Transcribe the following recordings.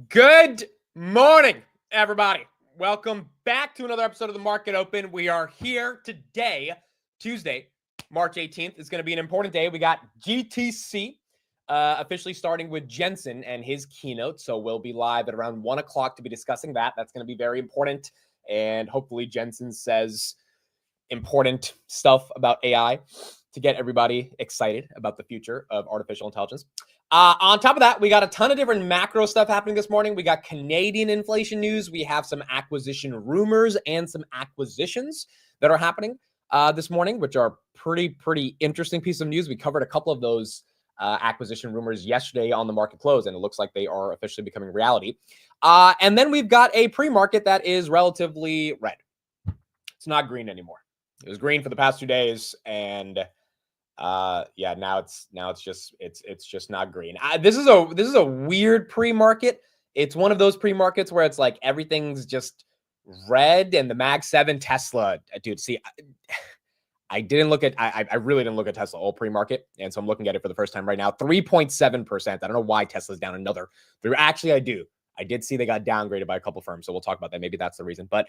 Good morning, everybody. Welcome back to another episode of the Market Open. We are here today, Tuesday, March 18th. It's going to be an important day. We got GTC officially starting with Jensen and his keynote. So we'll be live at around 1 o'clock to be discussing that. That's going to be very important. And hopefully Jensen says important stuff about AI to get everybody excited about the future of artificial intelligence. On top of that, we got a ton of different macro stuff happening this morning. We got Canadian inflation news. We have some acquisition rumors and some acquisitions that are happening this morning, which are pretty interesting piece of news. We covered a couple of those acquisition rumors yesterday on the market close, and it looks like they are officially becoming reality. And then we've got a pre-market that is relatively red. It's not green anymore. It was green for the past 2 days, and now it's just not green. This is a weird pre-market. It's one of those pre-markets where it's like everything's just red, and the Mag 7 Tesla, dude. See, I really didn't look at Tesla all pre-market, and so I'm looking at it for the first time right now. 3.7%. I don't know why Tesla's down another. Actually, I do. I did see they got downgraded by a couple firms, so we'll talk about that. Maybe that's the reason. But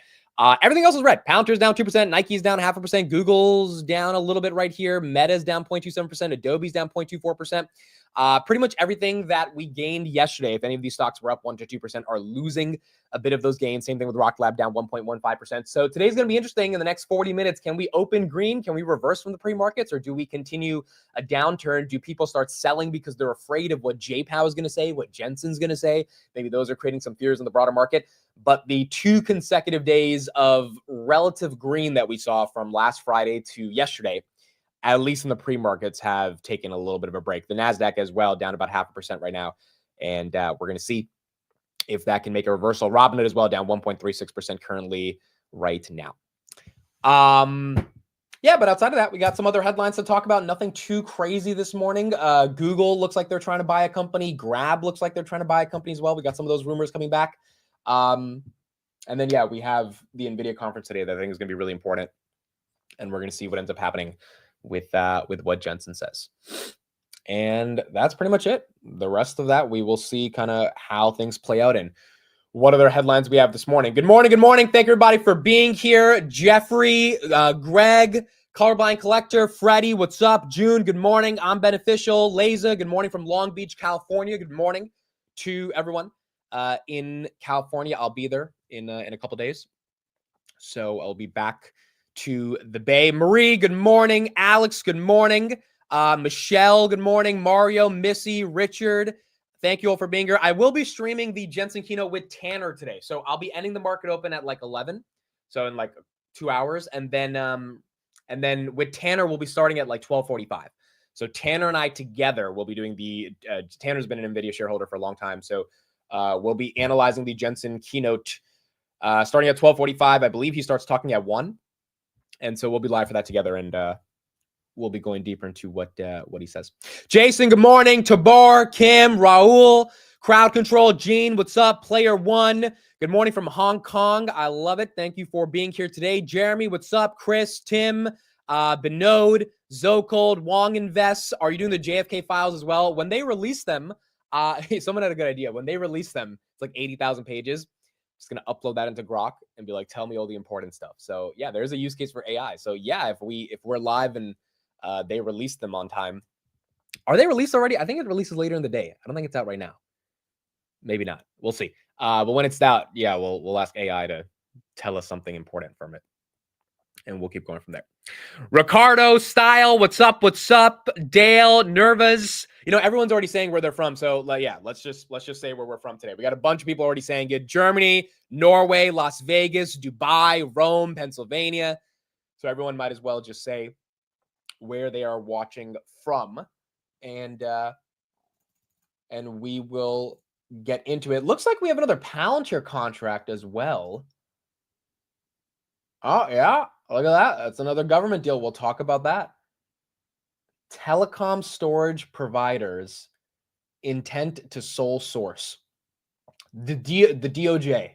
everything else is red. Palantir's down 2%. Nike's down 0.5%. Google's down a little bit right here. Meta's down 0.27%. Adobe's down 0.24%. Pretty much everything that we gained yesterday, if any of these stocks were up 1 to 2%, are losing a bit of those gains. Same thing with Rock Lab, down 1.15%. So today's going to be interesting. In the next 40 minutes, can we open green? Can we reverse from the pre-markets, or do we continue a downturn? Do people start selling because they're afraid of what J-Pow is going to say, what Jensen's going to say? Maybe those are creating some fears in the broader market. But the 2 consecutive days of relative green that we saw from last Friday to yesterday, at least in the pre-markets, have taken a little bit of a break. The NASDAQ as well, down about 0.5% right now. And we're going to see if that can make a reversal. Robinhood as well, down 1.36% currently right now. But outside of that, we got some other headlines to talk about. Nothing too crazy this morning. Google looks like they're trying to buy a company. Grab looks like they're trying to buy a company as well. We got some of those rumors coming back. And then, we have the Nvda conference today that I think is going to be really important. And we're going to see what ends up happening with what Jensen says. And that's pretty much it. The rest of that, we will see kind of how things play out and what other headlines we have this morning. Good morning. Good morning. Thank you, everybody, for being here. Jeffrey, Greg, Colorblind Collector, Freddie, what's up? June, good morning. I'm Beneficial. Laza, good morning from Long Beach, California. Good morning to everyone in California. I'll be there in a couple days. So I'll be back to the Bay. Marie, good morning. Alex, good morning. Michelle, good morning. Mario, Missy, Richard, thank you all for being here. I will be streaming the Jensen keynote with Tanner today. So I'll be ending the market open at like 11. So in like 2 hours. And then with Tanner, we'll be starting at like 12:45. So Tanner and I together will be doing Tanner's been an Nvidia shareholder for a long time. So we'll be analyzing the Jensen keynote starting at 12:45. I believe he starts talking at 1. And so we'll be live for that together, and we'll be going deeper into what he says. Jason, good morning. Tabar, Kim, Raul, Crowd Control, Gene, what's up? Player One, good morning from Hong Kong. I love it. Thank you for being here today. Jeremy, what's up? Chris, Tim, Benode, Zocold, Huang Invests. Are you doing the JFK files as well? When they release them, someone had a good idea. When they release them, it's like 80,000 pages. Just going to upload that into Grok and be like, tell me all the important stuff. So yeah, there's a use case for AI. So yeah, if we're live and they release them on time. Are they released already? I think it releases later in the day. I don't think it's out right now. Maybe not. We'll see. But when it's out, we'll ask AI to tell us something important from it. And we'll keep going from there. Ricardo, Style, what's up? What's up? Dale, Nervas. Everyone's already saying where they're from. So let's just say where we're from today. We got a bunch of people already saying it. Germany, Norway, Las Vegas, Dubai, Rome, Pennsylvania. So everyone might as well just say where they are watching from. And we will get into it. Looks like we have another Palantir contract as well. Oh, yeah. Look at that. That's another government deal. We'll talk about that. Telecom storage providers intent to sole source. The DOJ.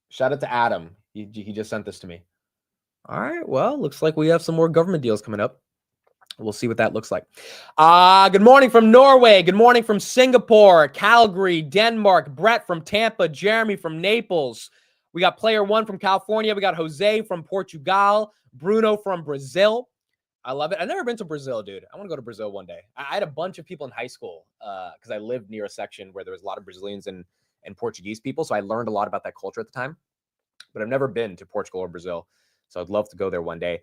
Shout out to Adam. He just sent this to me. All right. Well, looks like we have some more government deals coming up. We'll see what that looks like. Good morning from Norway. Good morning from Singapore, Calgary, Denmark, Brett from Tampa, Jeremy from Naples. We got player one from California. We got Jose from Portugal, Bruno from Brazil. I love it. I've never been to Brazil, dude. I want to go to Brazil one day. I had a bunch of people in high school because I lived near a section where there was a lot of Brazilians and Portuguese people. So I learned a lot about that culture at the time. But I've never been to Portugal or Brazil. So I'd love to go there one day.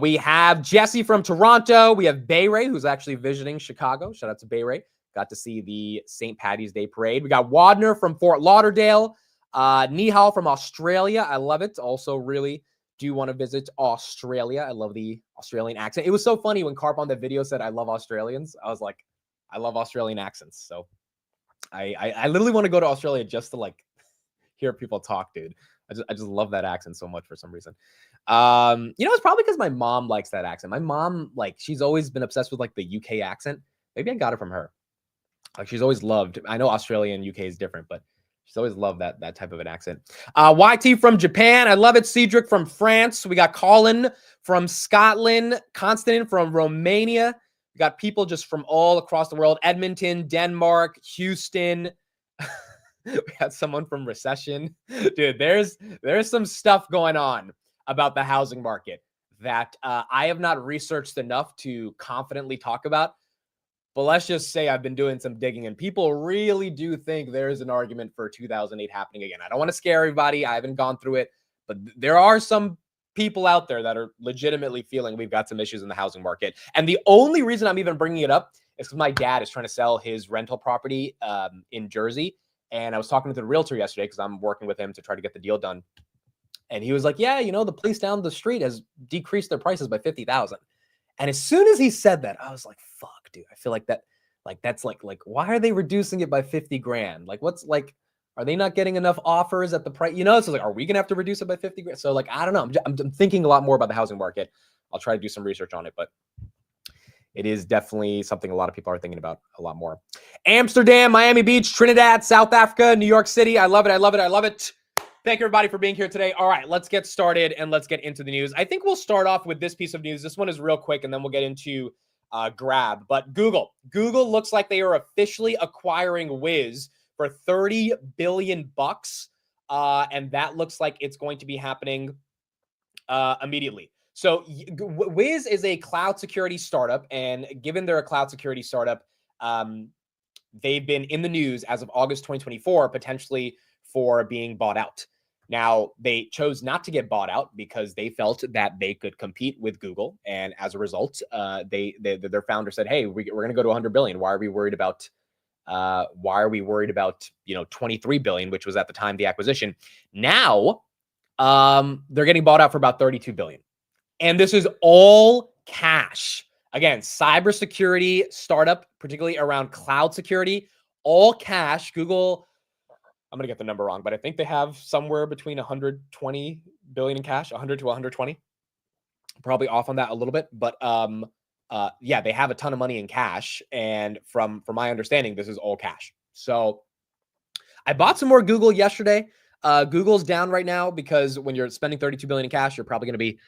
We have Jesse from Toronto. We have Bayray, who's actually visiting Chicago. Shout out to Bayray. Got to see the St. Patty's Day parade. We got Wadner from Fort Lauderdale. Nihal from Australia. I love it. Also really do want to visit Australia. I love the Australian accent. It was so funny when Carp on the video said, I love Australians. I was like, I love Australian accents. So I literally want to go to Australia just to like hear people talk, dude. I just love that accent so much for some reason. It's probably because my mom likes that accent. My mom, like, she's always been obsessed with like the UK accent. Maybe I got it from her. Like, she's always loved. I know Australia and UK is different, but she's always loved that type of an accent. YT from Japan. I love it. Cedric from France. We got Colin from Scotland. Konstantin from Romania. We got people just from all across the world. Edmonton, Denmark, Houston. We got someone from Recession. Dude, there's some stuff going on about the housing market that I have not researched enough to confidently talk about. But let's just say I've been doing some digging, and people really do think there is an argument for 2008 happening again. I don't want to scare everybody. I haven't gone through it, but there are some people out there that are legitimately feeling we've got some issues in the housing market. And the only reason I'm even bringing it up is because my dad is trying to sell his rental property in Jersey. And I was talking to the realtor yesterday because I'm working with him to try to get the deal done. And he was like, yeah, the place down the street has decreased their prices by 50,000. And as soon as he said that, I was like, fuck, dude, I feel like that's like, why are they reducing it by 50 grand? Like, what's like, are they not getting enough offers at the price? So like, are we going to have to reduce it by 50 grand? So like, I don't know. I'm thinking a lot more about the housing market. I'll try to do some research on it, but it is definitely something a lot of people are thinking about a lot more. Amsterdam, Miami Beach, Trinidad, South Africa, New York City. I love it. I love it. I love it. Thank you, everybody, for being here today. All right, let's get started and let's get into the news. I think we'll start off with this piece of news. This one is real quick, and then we'll get into Grab. But Google looks like they are officially acquiring Wiz for $30 billion. And that looks like it's going to be happening immediately. So Wiz is a cloud security startup, and given they're a cloud security startup, they've been in the news as of August 2024, potentially for being bought out. Now, they chose not to get bought out because they felt that they could compete with Google, and as a result, their founder said, "Hey, we're going to go to 100 billion. Why are we worried about 23 billion, which was at the time the acquisition?" Now, they're getting bought out for about 32 billion. And this is all cash. Again, cybersecurity startup, particularly around cloud security, all cash. Google, I'm going to get the number wrong, but I think they have somewhere between 120 billion in cash, 100 to 120. Probably off on that a little bit, but yeah, they have a ton of money in cash. And from my understanding, this is all cash. So I bought some more Google yesterday. Google's down right now because when you're spending 32 billion in cash, you're probably going to be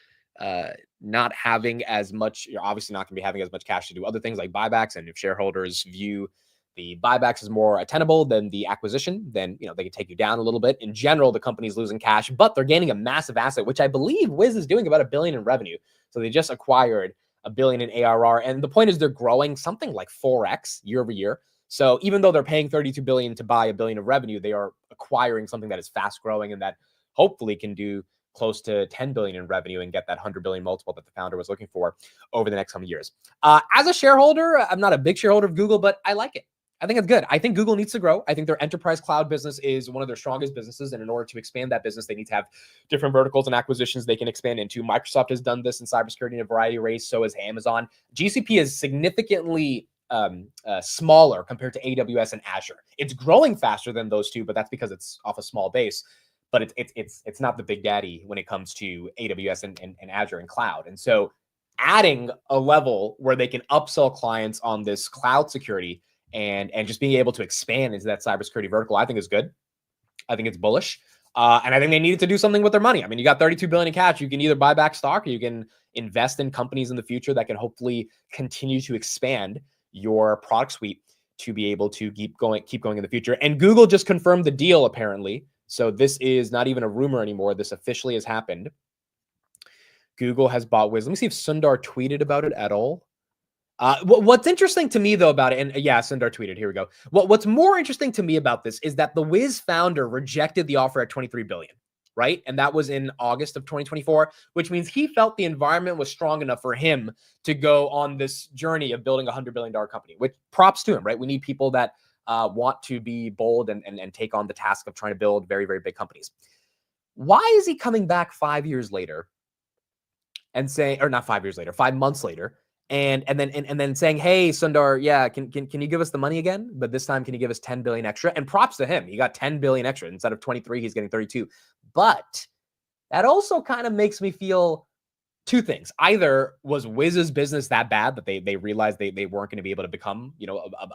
not having as much. You're obviously not going to be having as much cash to do other things like buybacks. And if shareholders view the buybacks as more attainable than the acquisition, then they can take you down a little bit. In general, the company's losing cash, but they're gaining a massive asset, which I believe Wiz is doing about $1 billion in revenue. So they just acquired $1 billion in ARR, and the point is they're growing something like 4x year over year. So even though they're paying 32 billion to buy $1 billion of revenue, they are acquiring something that is fast growing and that hopefully can do close to 10 billion in revenue and get that 100 billion multiple that the founder was looking for over the next coming years. As a shareholder, I'm not a big shareholder of Google, but I like it. I think it's good. I think Google needs to grow. I think their enterprise cloud business is one of their strongest businesses. And in order to expand that business, they need to have different verticals and acquisitions they can expand into. Microsoft has done this in cybersecurity in a variety of ways. So has Amazon. GCP is significantly smaller compared to AWS and Azure. It's growing faster than those two, but that's because it's off a small base. But it's not the big daddy when it comes to AWS and Azure and cloud. And so adding a level where they can upsell clients on this cloud security and just being able to expand into that cybersecurity vertical, I think is good. I think it's bullish. And I think they needed to do something with their money. I mean, you got 32 billion in cash. You can either buy back stock or you can invest in companies in the future that can hopefully continue to expand your product suite to be able to keep going in the future. And Google just confirmed the deal, apparently. So this is not even a rumor anymore. This officially has happened. Google has bought Wiz. Let me see if Sundar tweeted about it at all. What's interesting to me though about it, and yeah, Sundar tweeted, here we go. What's more interesting to me about this is that the Wiz founder rejected the offer at 23 billion, right? And that was in August of 2024, which means he felt the environment was strong enough for him to go on this journey of building a $100 billion company, which props to him, right? We need people that want to be bold and take on the task of trying to build very, very big companies. Why is he coming back 5 years later and saying, or not 5 years later, 5 months later, and then saying, hey, Sundar, yeah, can you give us the money again? But this time, can you give us 10 billion extra? And props to him. He got 10 billion extra. Instead of 23, he's getting 32. But that also kind of makes me feel two things. Either was Wiz's business that bad that they realized they weren't going to be able to become,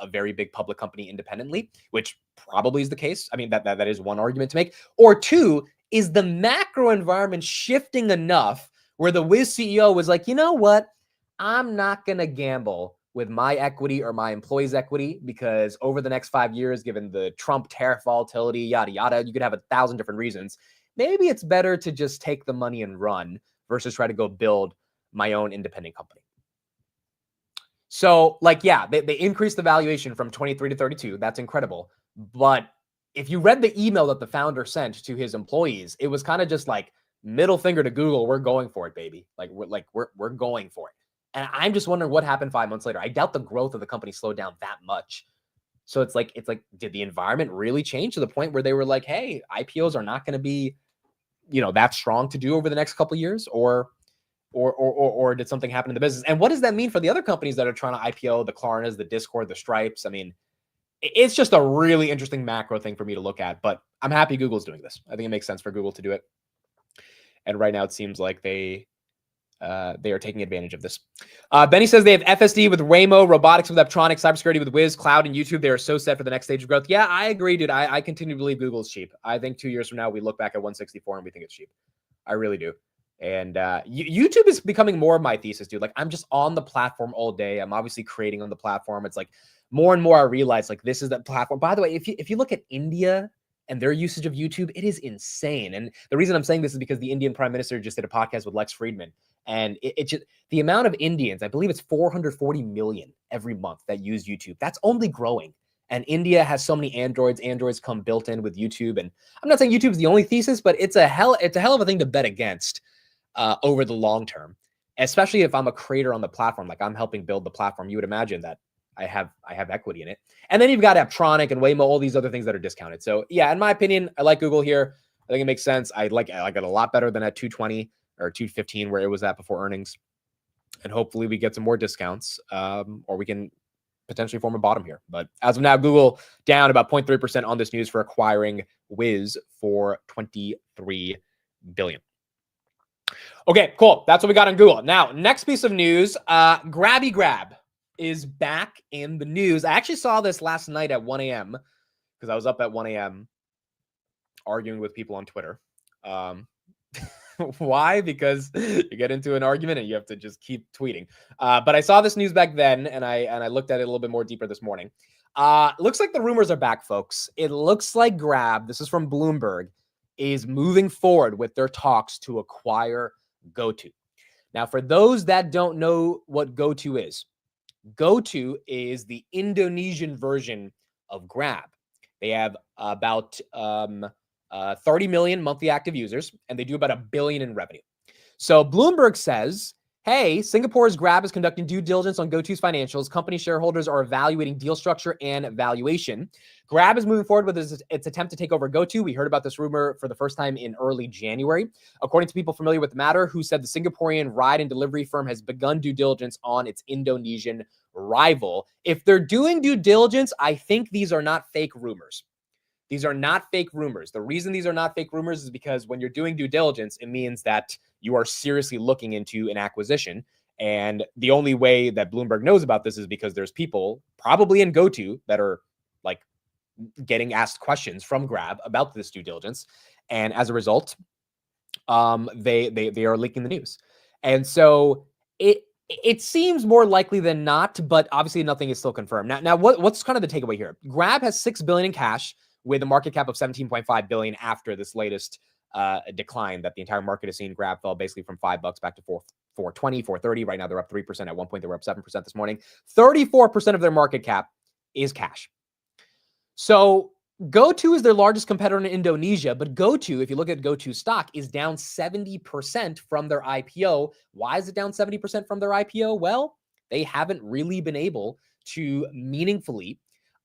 a very big public company independently, which probably is the case. I mean, that is one argument to make. Or two, is the macro environment shifting enough where the Wiz CEO was like, you know what? I'm not going to gamble with my equity or my employees' equity because over the next 5 years, given the Trump tariff volatility, yada, yada, you could have 1,000 different reasons. Maybe it's better to just take the money and run versus try to go build my own independent company. So yeah, they increased the valuation from 23 to 32. That's incredible. But if you read the email that the founder sent to his employees, it was kind of just like middle finger to Google. We're going for it, baby. We're going for it. And I'm just wondering what happened 5 months later. I doubt the growth of the company slowed down that much. So it's like, did the environment really change to the point where they were like, hey, IPOs are not going to be, that strong to do over the next couple of years, or did something happen in the business? And what does that mean for the other companies that are trying to IPO, the Klarnas, the Discord, the Stripes? I mean, it's just a really interesting macro thing for me to look at, but I'm happy Google's doing this. I think it makes sense for Google to do it. And right now it seems like they are taking advantage of this. Benny says they have FSD with Waymo, robotics with Electronics, cybersecurity with Wiz, cloud, and YouTube. They are so set for the next stage of growth. Yeah, I agree, dude. I continue to believe Google's cheap. I think 2 years from now, we look back at 164 and we think it's cheap. I really do. And YouTube is becoming more of my thesis, dude. Like, I'm just on the platform all day. I'm obviously creating on the platform. It's like more and more I realize, like, this is the platform. By the way, if you look at India and their usage of YouTube, it is insane. And the reason I'm saying this is because the Indian Prime Minister just did a podcast with Lex Friedman. And it just, the amount of Indians, I believe it's 440 million every month that use YouTube. That's only growing. And India has so many Androids. Androids come built in with YouTube. And I'm not saying YouTube is the only thesis, but it's a hell of a thing to bet against over the long term, especially if I'm a creator on the platform. Like, I'm helping build the platform. You would imagine that I have equity in it. And then you've got Apptronic and Waymo, all these other things that are discounted. So yeah, in my opinion, I like Google here. I think it makes sense. I like it a lot better than at 220 or 215 where it was at before earnings. And hopefully we get some more discounts, or we can potentially form a bottom here. But as of now, Google down about 0.3% on this news for acquiring Wiz for $23 billion. Okay, cool. That's what we got on Google. Now, next piece of news, Grabby Grab is back in the news. I actually saw this last night at 1 a.m. because I was up at 1 a.m. arguing with people on Twitter. Why? Because you get into an argument and you have to just keep tweeting. But I saw this news back then, and I looked at it a little bit more deeper this morning. Looks like the rumors are back, folks. It looks like Grab, this is from Bloomberg, is moving forward with their talks to acquire GoTo. Now, for those that don't know what GoTo is the Indonesian version of Grab. They have about 30 million monthly active users, and they do about $1 billion in revenue. So Bloomberg says, hey, Singapore's Grab is conducting due diligence on GoTo's financials. Company shareholders are evaluating deal structure and valuation. Grab is moving forward with its attempt to take over GoTo. We heard about this rumor for the first time in early January. According to people familiar with the matter, who said the Singaporean ride and delivery firm has begun due diligence on its Indonesian rival. If they're doing due diligence, I think these are not fake rumors. These are not fake rumors. The reason these are not fake rumors is because when you're doing due diligence, it means that you are seriously looking into an acquisition. And the only way that Bloomberg knows about this is because there's people probably in GoTo that are like getting asked questions from Grab about this due diligence. And as a result, they are leaking the news. And so it seems more likely than not, but obviously nothing is still confirmed. Now what's kind of the takeaway here? Grab has $6 billion in cash with a market cap of 17.5 billion after this latest decline that the entire market has seen. Grab fell basically from $5 back to 420, 430. Right now they're up 3%. At one point they were up 7% this morning. 34% of their market cap is cash. So GoTo is their largest competitor in Indonesia, but GoTo, if you look at GoTo stock, is down 70% from their IPO. Why is it down 70% from their IPO? Well, they haven't really been able to meaningfully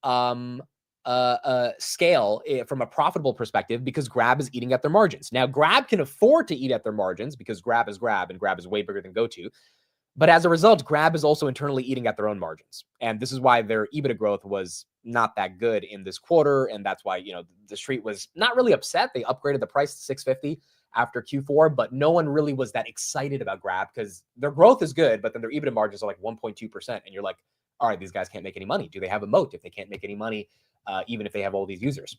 scale from a profitable perspective because Grab is eating at their margins. Now, Grab can afford to eat at their margins because Grab is Grab and Grab is way bigger than GoTo. But as a result, Grab is also internally eating at their own margins. And this is why their EBITDA growth was not that good in this quarter. And that's why, the street was not really upset. They upgraded the price to $6.50 after Q4, but no one really was that excited about Grab because their growth is good, but then their EBITDA margins are like 1.2%. And you're like, all right, these guys can't make any money. Do they have a moat if they can't make any money, even if they have all these users?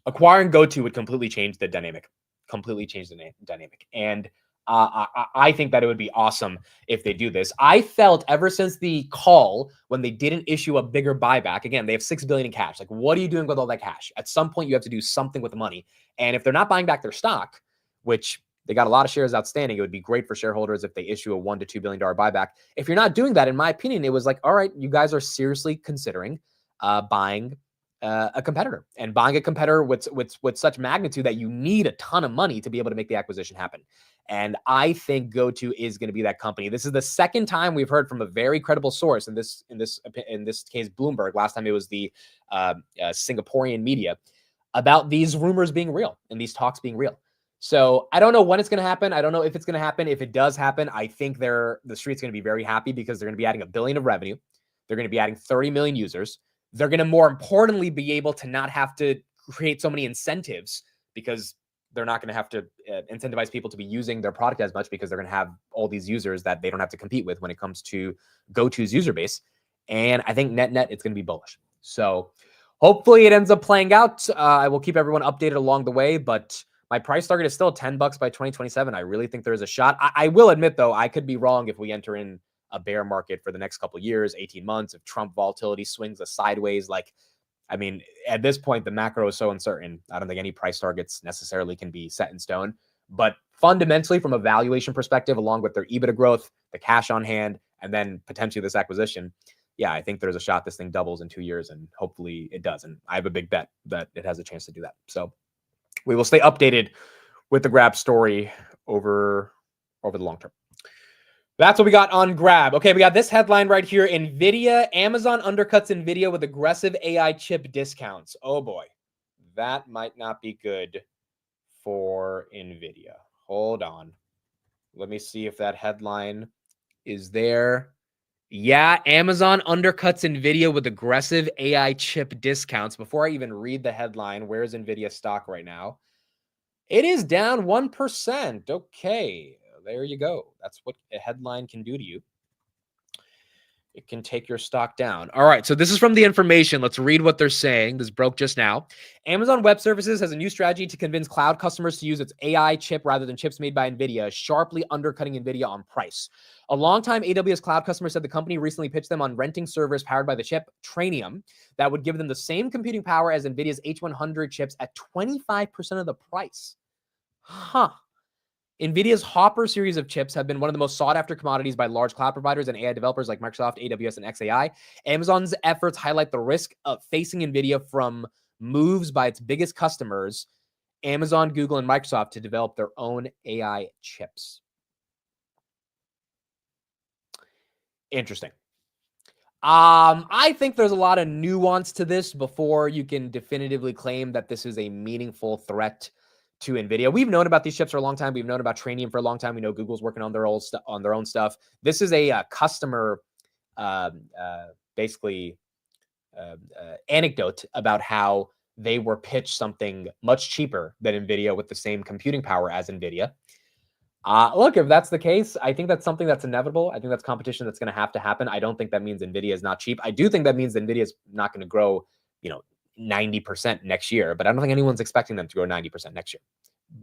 Acquiring GoTo would completely change the dynamic, And I think that it would be awesome if they do this. I felt ever since the call when they didn't issue a bigger buyback, again, they have $6 billion in cash. Like, what are you doing with all that cash? At some point, you have to do something with the money. And if they're not buying back their stock, which they got a lot of shares outstanding, it would be great for shareholders if they issue a $1 to $2 billion buyback. If you're not doing that, in my opinion, it was like, all right, you guys are seriously considering buying a competitor and buying a competitor with such magnitude that you need a ton of money to be able to make the acquisition happen. And I think GoTo is going to be that company. This is the second time we've heard from a very credible source. In this case, Bloomberg. Last time it was the Singaporean media about these rumors being real and these talks being real. So I don't know when it's going to happen. I don't know if it's going to happen. If it does happen, I think the street's going to be very happy because they're going to be adding $1 billion of revenue. They're going to be adding 30 million users. They're going to more importantly be able to not have to create so many incentives because they're not going to have to incentivize people to be using their product as much because they're going to have all these users that they don't have to compete with when it comes to GoTo's user base. And I think net, it's going to be bullish. So hopefully it ends up playing out. I will keep everyone updated along the way, but my price target is still $10 by 2027. I really think there is a shot. I will admit, though, I could be wrong if we enter in a bear market for the next couple of years, 18 months, if Trump volatility swings us sideways. At this point, the macro is so uncertain. I don't think any price targets necessarily can be set in stone. But fundamentally, from a valuation perspective, along with their EBITDA growth, the cash on hand, and then potentially this acquisition, yeah, I think there's a shot this thing doubles in 2 years, and hopefully it does. And I have a big bet that it has a chance to do that. So we will stay updated with the Grab story over the long term. That's what we got on Grab. Okay, we got this headline right here. Nvda, Amazon undercuts Nvda with aggressive AI chip discounts. Oh boy, that might not be good for Nvda. Hold on. Let me see if that headline is there. Yeah, Amazon undercuts Nvda with aggressive AI chip discounts. Before I even read the headline, where's Nvidia stock right now? It is down 1%. Okay. There you go. That's what a headline can do to you. It can take your stock down. All right, so this is from The Information. Let's read what they're saying. This broke just now. Amazon Web Services has a new strategy to convince cloud customers to use its AI chip rather than chips made by NVIDIA, sharply undercutting NVIDIA on price. A longtime AWS cloud customer said the company recently pitched them on renting servers powered by the chip Trainium that would give them the same computing power as NVIDIA's H100 chips at 25% of the price. Huh. NVIDIA's Hopper series of chips have been one of the most sought-after commodities by large cloud providers and AI developers like Microsoft, AWS, and xAI. Amazon's efforts highlight the risk of facing NVIDIA from moves by its biggest customers, Amazon, Google, and Microsoft, to develop their own AI chips. Interesting. I think there's a lot of nuance to this before you can definitively claim that this is a meaningful threat to NVIDIA. We've known about these chips for a long time. We've known about Trainium for a long time. We know Google's working on their own stuff. This is a customer anecdote about how they were pitched something much cheaper than NVIDIA with the same computing power as NVIDIA. Look, if that's the case, I think that's something that's inevitable. I think that's competition that's going to happen. I don't think that means NVIDIA is not cheap. I do think that means NVIDIA is not going to grow, 90% next year, but I don't think anyone's expecting them to grow 90% next year.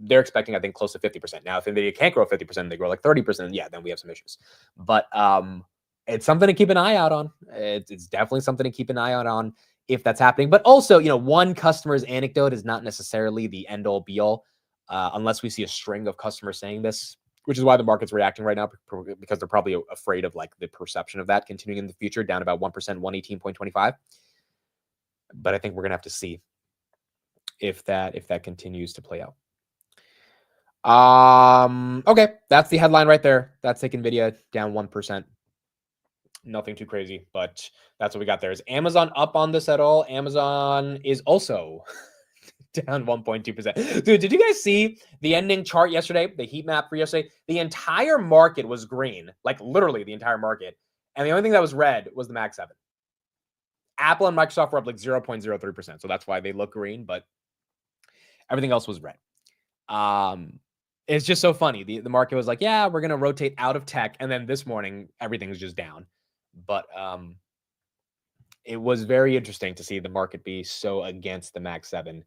They're expecting, I think, close to 50%. Now, if Nvidia can't grow 50%, they grow like 30%, yeah, then we have some issues. But it's something to keep an eye out on. It's definitely something to keep an eye out on if that's happening. But also, one customer's anecdote is not necessarily the end all be all, unless we see a string of customers saying this, which is why the market's reacting right now, because they're probably afraid of like the perception of that continuing in the future, down about 1%, 118.25. But I think we're gonna have to see if that continues to play out. Okay, that's the headline right there. That's taking Nvidia down 1%. Nothing too crazy, but that's what we got there. Is Amazon up on this at all? Amazon is also down 1.2%. Dude, did you guys see the ending chart yesterday? The heat map for yesterday? The entire market was green, like literally the entire market. And the only thing that was red was the Mag 7. Apple and Microsoft were up like 0.03%. So that's why they look green, but everything else was red. It's just so funny. The market was like, yeah, we're going to rotate out of tech. And then this morning, everything was just down. But it was very interesting to see the market be so against the Mag 7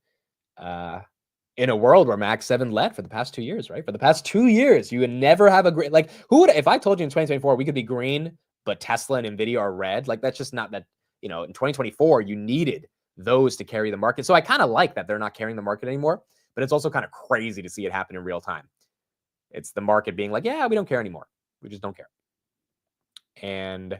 in a world where Mag 7 led for the past 2 years, right? For the past 2 years, you would never have a green. Like, who would, if I told you in 2024 we could be green, but Tesla and Nvidia are red, like that's just not that, in 2024, you needed those to carry the market. So I kind of like that they're not carrying the market anymore, but it's also kind of crazy to see it happen in real time. It's the market being like, yeah, we don't care anymore. We just don't care. And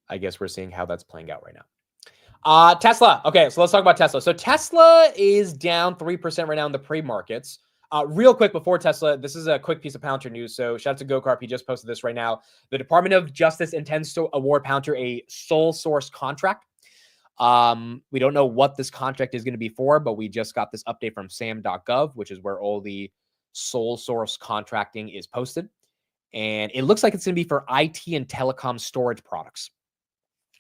I guess we're seeing how that's playing out right now. Tesla. Okay, so let's talk about Tesla. So Tesla is down 3% right now in the pre-markets. Real quick before Tesla, this is a quick piece of Palantir news. So shout out to GoCarp. He just posted this right now. The Department of Justice intends to award Palantir a sole source contract. We don't know what this contract is going to be for, but we just got this update from sam.gov, which is where all the sole source contracting is posted. And it looks like it's going to be for IT and telecom storage products,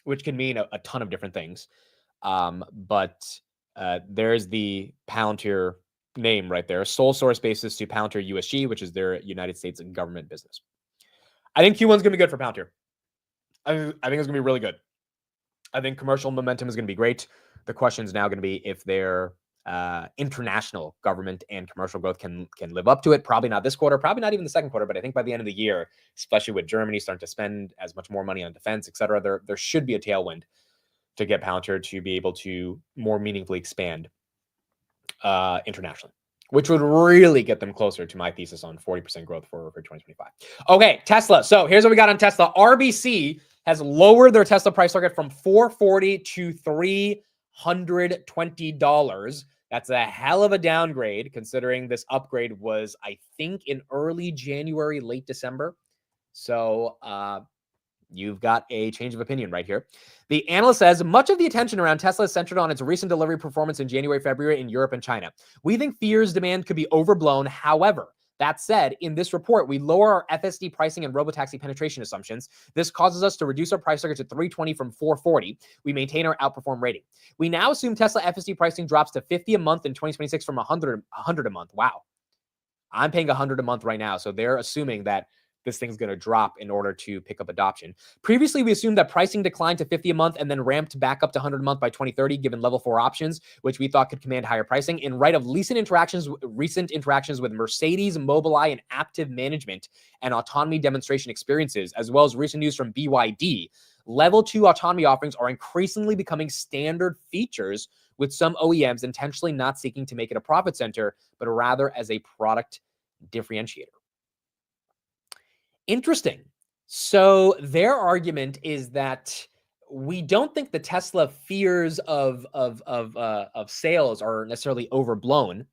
which can mean a ton of different things. But there's the Palantir name right there. Sole source basis to Palantir USG, which is their United States government business. I think Q1 is going to be good for Palantir. I think it's going to be really good. I think commercial momentum is going to be great. The question is now going to be if their international government and commercial growth can live up to it. Probably not this quarter, probably not even the second quarter, but I think by the end of the year, especially with Germany starting to spend as much more money on defense, et cetera, there should be a tailwind to get Palantir to be able to more meaningfully expand internationally, which would really get them closer to my thesis on 40% growth for 2025. Okay, Tesla. So here's what we got on Tesla. RBC has lowered their Tesla price target from $440 to $320. That's a hell of a downgrade, considering this upgrade was, I think, in early January, late December. So you've got a change of opinion right here. The analyst says, much of the attention around Tesla is centered on its recent delivery performance in January, February in Europe and China. We think fears demand could be overblown. However, that said, in this report, we lower our FSD pricing and robotaxi penetration assumptions. This causes us to reduce our price target to $320 from $440. We maintain our outperform rating. We now assume Tesla FSD pricing drops to $50 a month in 2026 from $100 a month. Wow. I'm paying $100 a month right now. So they're assuming that this thing's going to drop in order to pick up adoption. Previously, we assumed that pricing declined to $50 a month and then ramped back up to $100 a month by 2030, given level 4 options, which we thought could command higher pricing. In light of recent interactions with Mercedes, Mobileye, and Aptiv management and autonomy demonstration experiences, as well as recent news from BYD, level 2 autonomy offerings are increasingly becoming standard features, with some OEMs intentionally not seeking to make it a profit center, but rather as a product differentiator. Interesting. So their argument is that we don't think the Tesla fears of sales are necessarily overblown.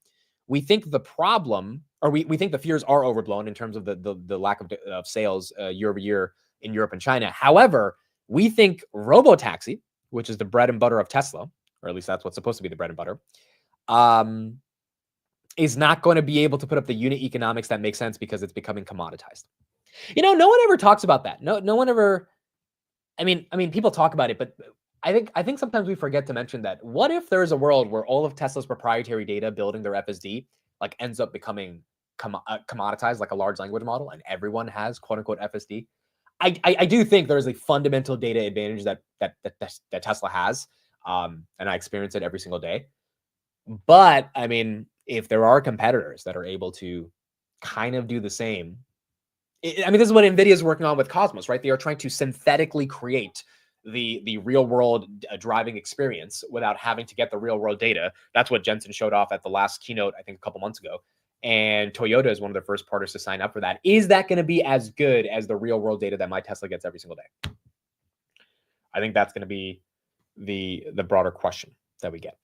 We think the problem, or we think the fears are overblown in terms of the lack of sales year over year in Europe and China. However, we think robotaxi, which is the bread and butter of Tesla, or at least that's what's supposed to be the bread and butter, is not going to be able to put up the unit economics that make sense because it's becoming commoditized. No one ever talks about that. No one ever. I mean, people talk about it, but I think sometimes we forget to mention that. What if there is a world where all of Tesla's proprietary data building their FSD like ends up becoming commoditized, like a large language model, and everyone has quote unquote FSD? I do think there is a fundamental data advantage that Tesla has. And I experience it every single day. But I mean, if there are competitors that are able to kind of do the same, I mean, this is what Nvidia is working on with Cosmos, right? They are trying to synthetically create the real world driving experience without having to get the real world data. That's what Jensen showed off at the last keynote, I think a couple months ago. And Toyota is one of the first partners to sign up for that. Is that going to be as good as the real world data that my Tesla gets every single day? I think that's going to be the broader question that we get.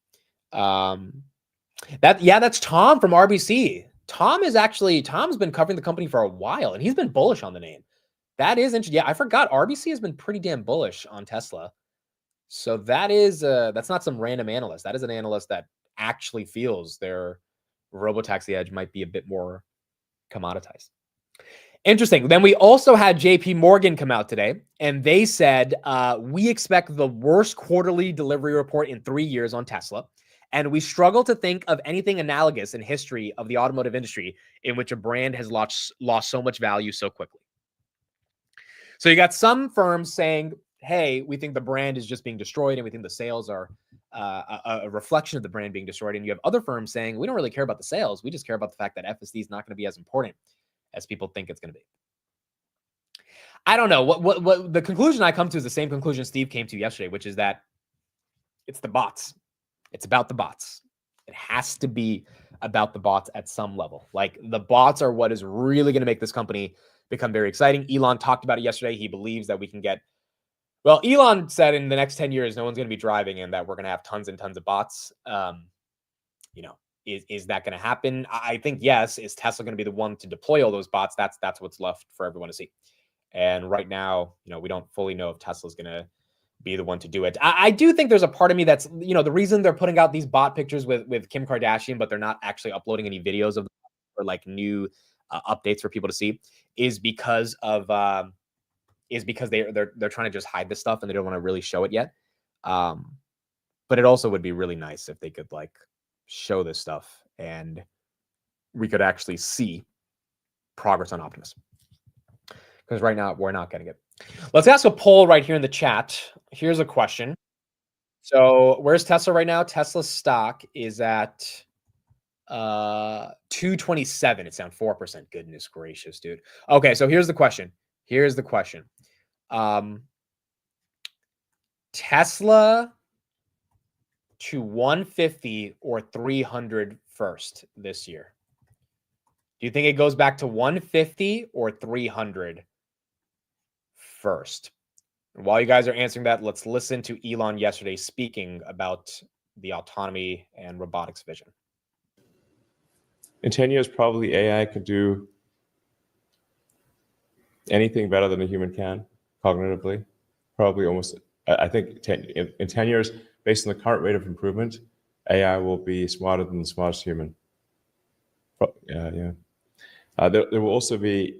That's Tom from RBC. Tom's been covering the company for a while, and he's been bullish on the name. That is interesting. Yeah, I forgot. RBC has been pretty damn bullish on Tesla. So that's not some random analyst. That is an analyst that actually feels their robotaxi edge might be a bit more commoditized. Interesting. Then we also had JP Morgan come out today, and they said, we expect the worst quarterly delivery report in 3 years on Tesla. And we struggle to think of anything analogous in history of the automotive industry in which a brand has lost so much value so quickly. So you got some firms saying, hey, we think the brand is just being destroyed and we think the sales are a reflection of the brand being destroyed. And you have other firms saying, we don't really care about the sales. We just care about the fact that FSD is not going to be as important as people think it's going to be. I don't know. What the conclusion I come to is the same conclusion Steve came to yesterday, which is that it's the bots. It's about the bots. It has to be about the bots at some level. Like, the bots are what is really going to make this company become very exciting. Elon talked about it yesterday. He believes that we can get, well, Elon said in the next 10 years, no one's going to be driving and that we're going to have tons and tons of bots. Is that going to happen? I think yes. Is Tesla going to be the one to deploy all those bots? That's what's left for everyone to see. And right now, we don't fully know if Tesla's going to be the one to do it. I do think there's a part of me that's, the reason they're putting out these bot pictures with Kim Kardashian, but they're not actually uploading any videos of them or like new updates for people to see, is because they're trying to just hide this stuff and they don't want to really show it yet. But it also would be really nice if they could like show this stuff and we could actually see progress on Optimus. Because right now we're not getting it. Let's ask a poll right here in the chat. Here's a question. So where's Tesla right now? Tesla stock is at 227. It's down 4%. Goodness gracious, dude. Okay, so here's the question. Tesla to 150 or 300 first this year. Do you think it goes back to 150 or 300 first? And while you guys are answering that, let's listen to Elon yesterday speaking about the autonomy and robotics vision. In 10 years, probably AI could do anything better than a human can cognitively. Probably almost, I think in 10 years, based on the current rate of improvement, AI will be smarter than the smartest human. There will also be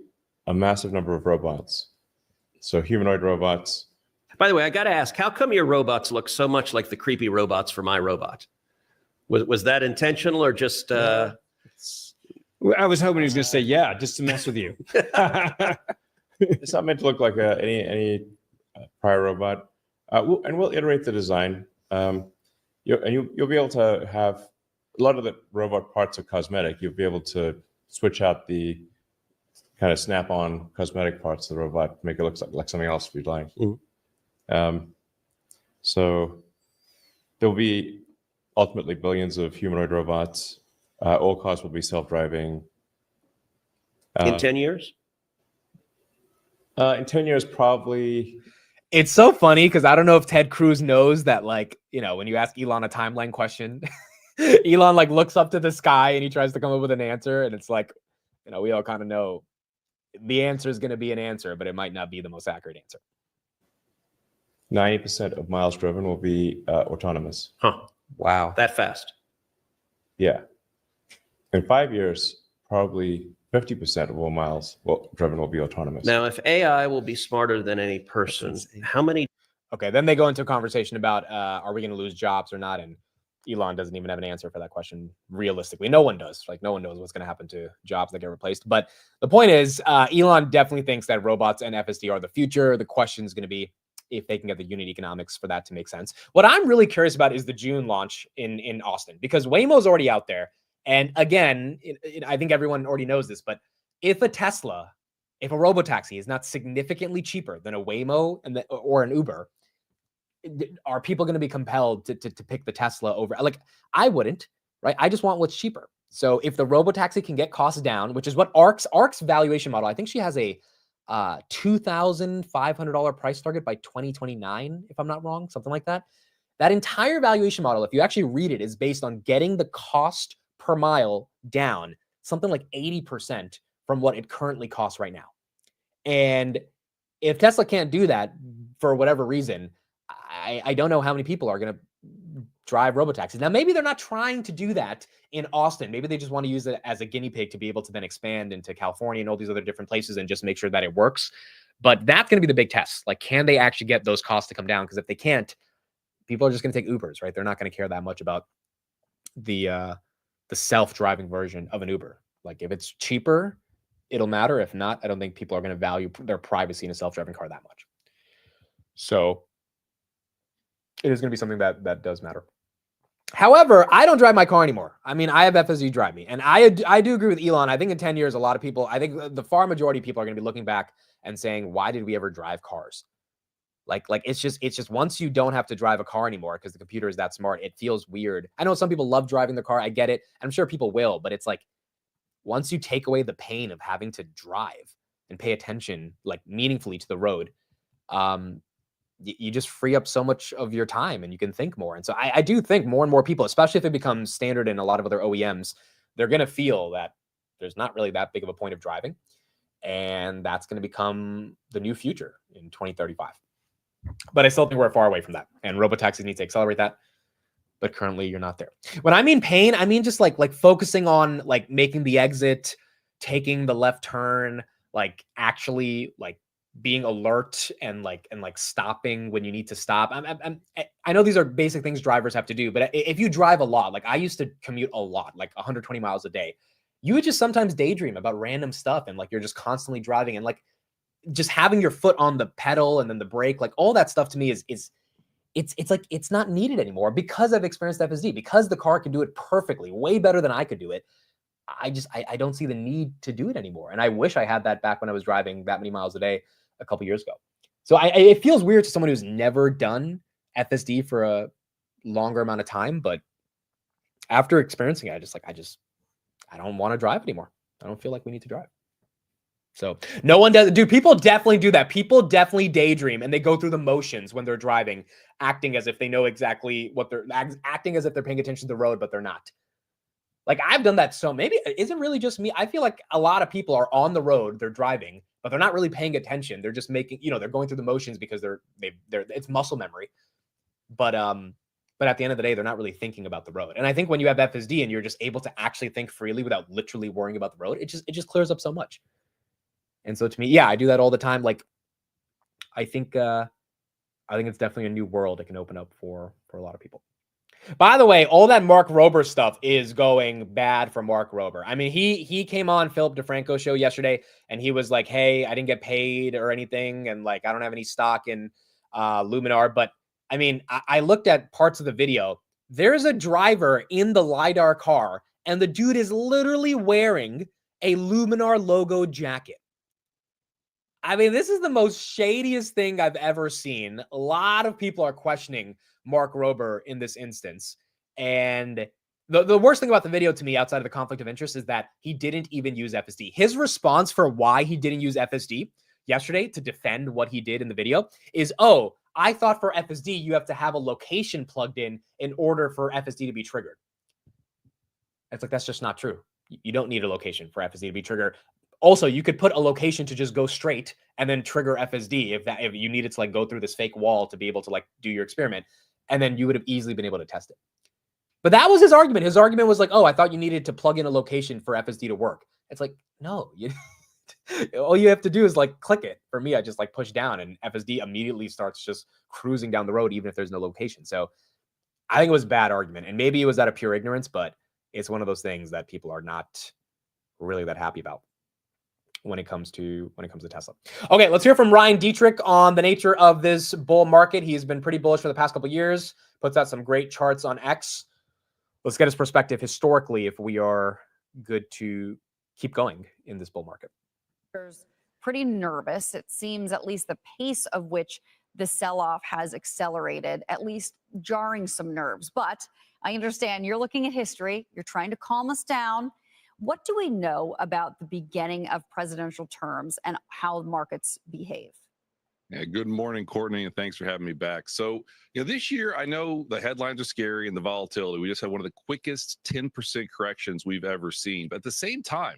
a massive number of robots. So humanoid robots. By the way, I got to ask, how come your robots look so much like the creepy robots for my robot? Was that intentional or just... I was hoping he was going to say, yeah, just to mess with you. It's not meant to look like any prior robot. We'll iterate the design. You'll be able to have a lot of the robot parts are cosmetic. You'll be able to switch out the kind of snap-on cosmetic parts of the robot, make it look like something else if you'd like. Mm-hmm. So there'll be ultimately billions of humanoid robots. All cars will be self-driving. In 10 years? In 10 years, probably. It's so funny because I don't know if Ted Cruz knows that, like, when you ask Elon a timeline question, Elon like looks up to the sky and he tries to come up with an answer. And it's like, we all kind of know the answer is going to be an answer, but it might not be the most accurate answer. 90% of miles driven will be autonomous. Huh. Wow. That fast. Yeah. In 5 years, probably 50% of all miles driven will be autonomous. Now, if AI will be smarter than any person, how many? Okay, then they go into a conversation about are we going to lose jobs or not? And Elon doesn't even have an answer for that question. Realistically, no one does. Like, no one knows what's going to happen to jobs that get replaced. But the point is, Elon definitely thinks that robots and FSD are the future. The question is going to be, if they can get the unit economics for that to make sense. What I'm really curious about is the June launch in Austin, because Waymo's already out there. And again, I think everyone already knows this, but if a robotaxi is not significantly cheaper than a Waymo or an Uber, are people going to be compelled to pick the Tesla over? Like, I wouldn't, right? I just want what's cheaper. So if the robotaxi can get costs down, which is what ARC's valuation model, I think she has a $2,500 price target by 2029, if I'm not wrong, something like that. That entire valuation model, if you actually read it, is based on getting the cost per mile down something like 80% from what it currently costs right now. And if Tesla can't do that for whatever reason, I don't know how many people are going to drive robotaxis. Now, maybe they're not trying to do that in Austin. Maybe they just want to use it as a guinea pig to be able to then expand into California and all these other different places and just make sure that it works. But that's going to be the big test. Like, can they actually get those costs to come down? Because if they can't, people are just going to take Ubers, right? They're not going to care that much about the self-driving version of an Uber. Like, if it's cheaper, it'll matter. If not, I don't think people are going to value their privacy in a self-driving car that much. So it is going to be something that does matter. However, I don't drive my car anymore. I mean, I have FSD drive me. And I do agree with Elon. I think in 10 years, a lot of people, I think the far majority of people are going to be looking back and saying, why did we ever drive cars? Like it's just once you don't have to drive a car anymore because the computer is that smart, it feels weird. I know some people love driving the car. I get it. I'm sure people will, but it's like, once you take away the pain of having to drive and pay attention, like, meaningfully to the road, you just free up so much of your time and you can think more. And so I do think more and more people, especially if it becomes standard in a lot of other OEMs, they're going to feel that there's not really that big of a point of driving. And that's going to become the new future in 2035. But I still think we're far away from that. And robotaxis need to accelerate that. But currently you're not there. When I mean pain, I mean just like focusing on like making the exit, taking the left turn, like actually like being alert and like stopping when you need to stop. I know these are basic things drivers have to do, but if you drive a lot, like I used to commute a lot, like 120 miles a day, you would just sometimes daydream about random stuff and like you're just constantly driving and like just having your foot on the pedal and then the brake, like all that stuff to me is it's like it's not needed anymore because I've experienced FSD, because the car can do it perfectly, way better than I could do it. I don't see the need to do it anymore. And I wish I had that back when I was driving that many miles a day a couple years ago. So it feels weird to someone who's never done FSD for a longer amount of time, but after experiencing it, I don't want to drive anymore. I don't feel like we need to drive. So no one does. Dude, people definitely do that. People definitely daydream and they go through the motions when they're driving, acting as if they know exactly what they're acting as if they're paying attention to the road, but they're not. Like, I've done that. So maybe is it really just me? I feel like a lot of people are on the road, they're driving, but they're not really paying attention. They're just making, they're going through the motions because they're it's muscle memory. But at the end of the day, they're not really thinking about the road. And I think when you have FSD and you're just able to actually think freely without literally worrying about the road, it just clears up so much. And so to me, yeah, I do that all the time. Like, I think it's definitely a new world it can open up for a lot of people. By the way, all that Mark Rober stuff is going bad for Mark Rober. I mean, he came on Philip DeFranco's show yesterday and he was like, hey, I didn't get paid or anything. And like, I don't have any stock in Luminar. But I mean, I looked at parts of the video. There's a driver in the LiDAR car and the dude is literally wearing a Luminar logo jacket. I mean, this is the most shadiest thing I've ever seen. A lot of people are questioning Mark Rober in this instance. And the worst thing about the video to me, outside of the conflict of interest, is that he didn't even use FSD. His response for why he didn't use FSD yesterday to defend what he did in the video is, oh, I thought for FSD, you have to have a location plugged in order for FSD to be triggered. It's like, that's just not true. You don't need a location for FSD to be triggered. Also, you could put a location to just go straight and then trigger FSD if you needed to like go through this fake wall to be able to like do your experiment, and then you would have easily been able to test it. But that was his argument. His argument was like, oh, I thought you needed to plug in a location for FSD to work. It's like, no, all you have to do is like click it. For me, I just like push down and FSD immediately starts just cruising down the road, even if there's no location. So I think it was a bad argument, and maybe it was out of pure ignorance, but it's one of those things that people are not really that happy about. when it comes to Tesla. Okay, let's hear from Ryan Detrick on the nature of this bull market. He's been pretty bullish for the past couple of years, puts out some great charts on X. Let's get his perspective historically if we are good to keep going in this bull market. Pretty nervous. It seems at least the pace of which the sell-off has accelerated, at least jarring some nerves. But I understand you're looking at history. You're trying to calm us down. What do we know about the beginning of presidential terms and how markets behave? Yeah, good morning, Courtney, and thanks for having me back. So, this year, I know the headlines are scary and the volatility. We just had one of the quickest 10% corrections we've ever seen. But at the same time,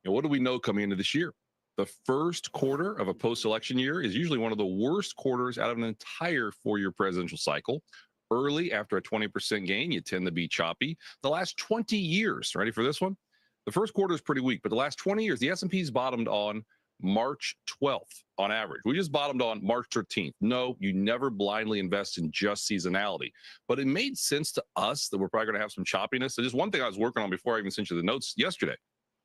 what do we know coming into this year? The first quarter of a post-election year is usually one of the worst quarters out of an entire 4-year presidential cycle. Early, after a 20% gain, you tend to be choppy. The last 20 years, ready for this one? The first quarter is pretty weak, but the last 20 years, the S&P's bottomed on March 12th on average. We just bottomed on March 13th. No, you never blindly invest in just seasonality. But it made sense to us that we're probably going to have some choppiness. So just one thing I was working on before I even sent you the notes yesterday.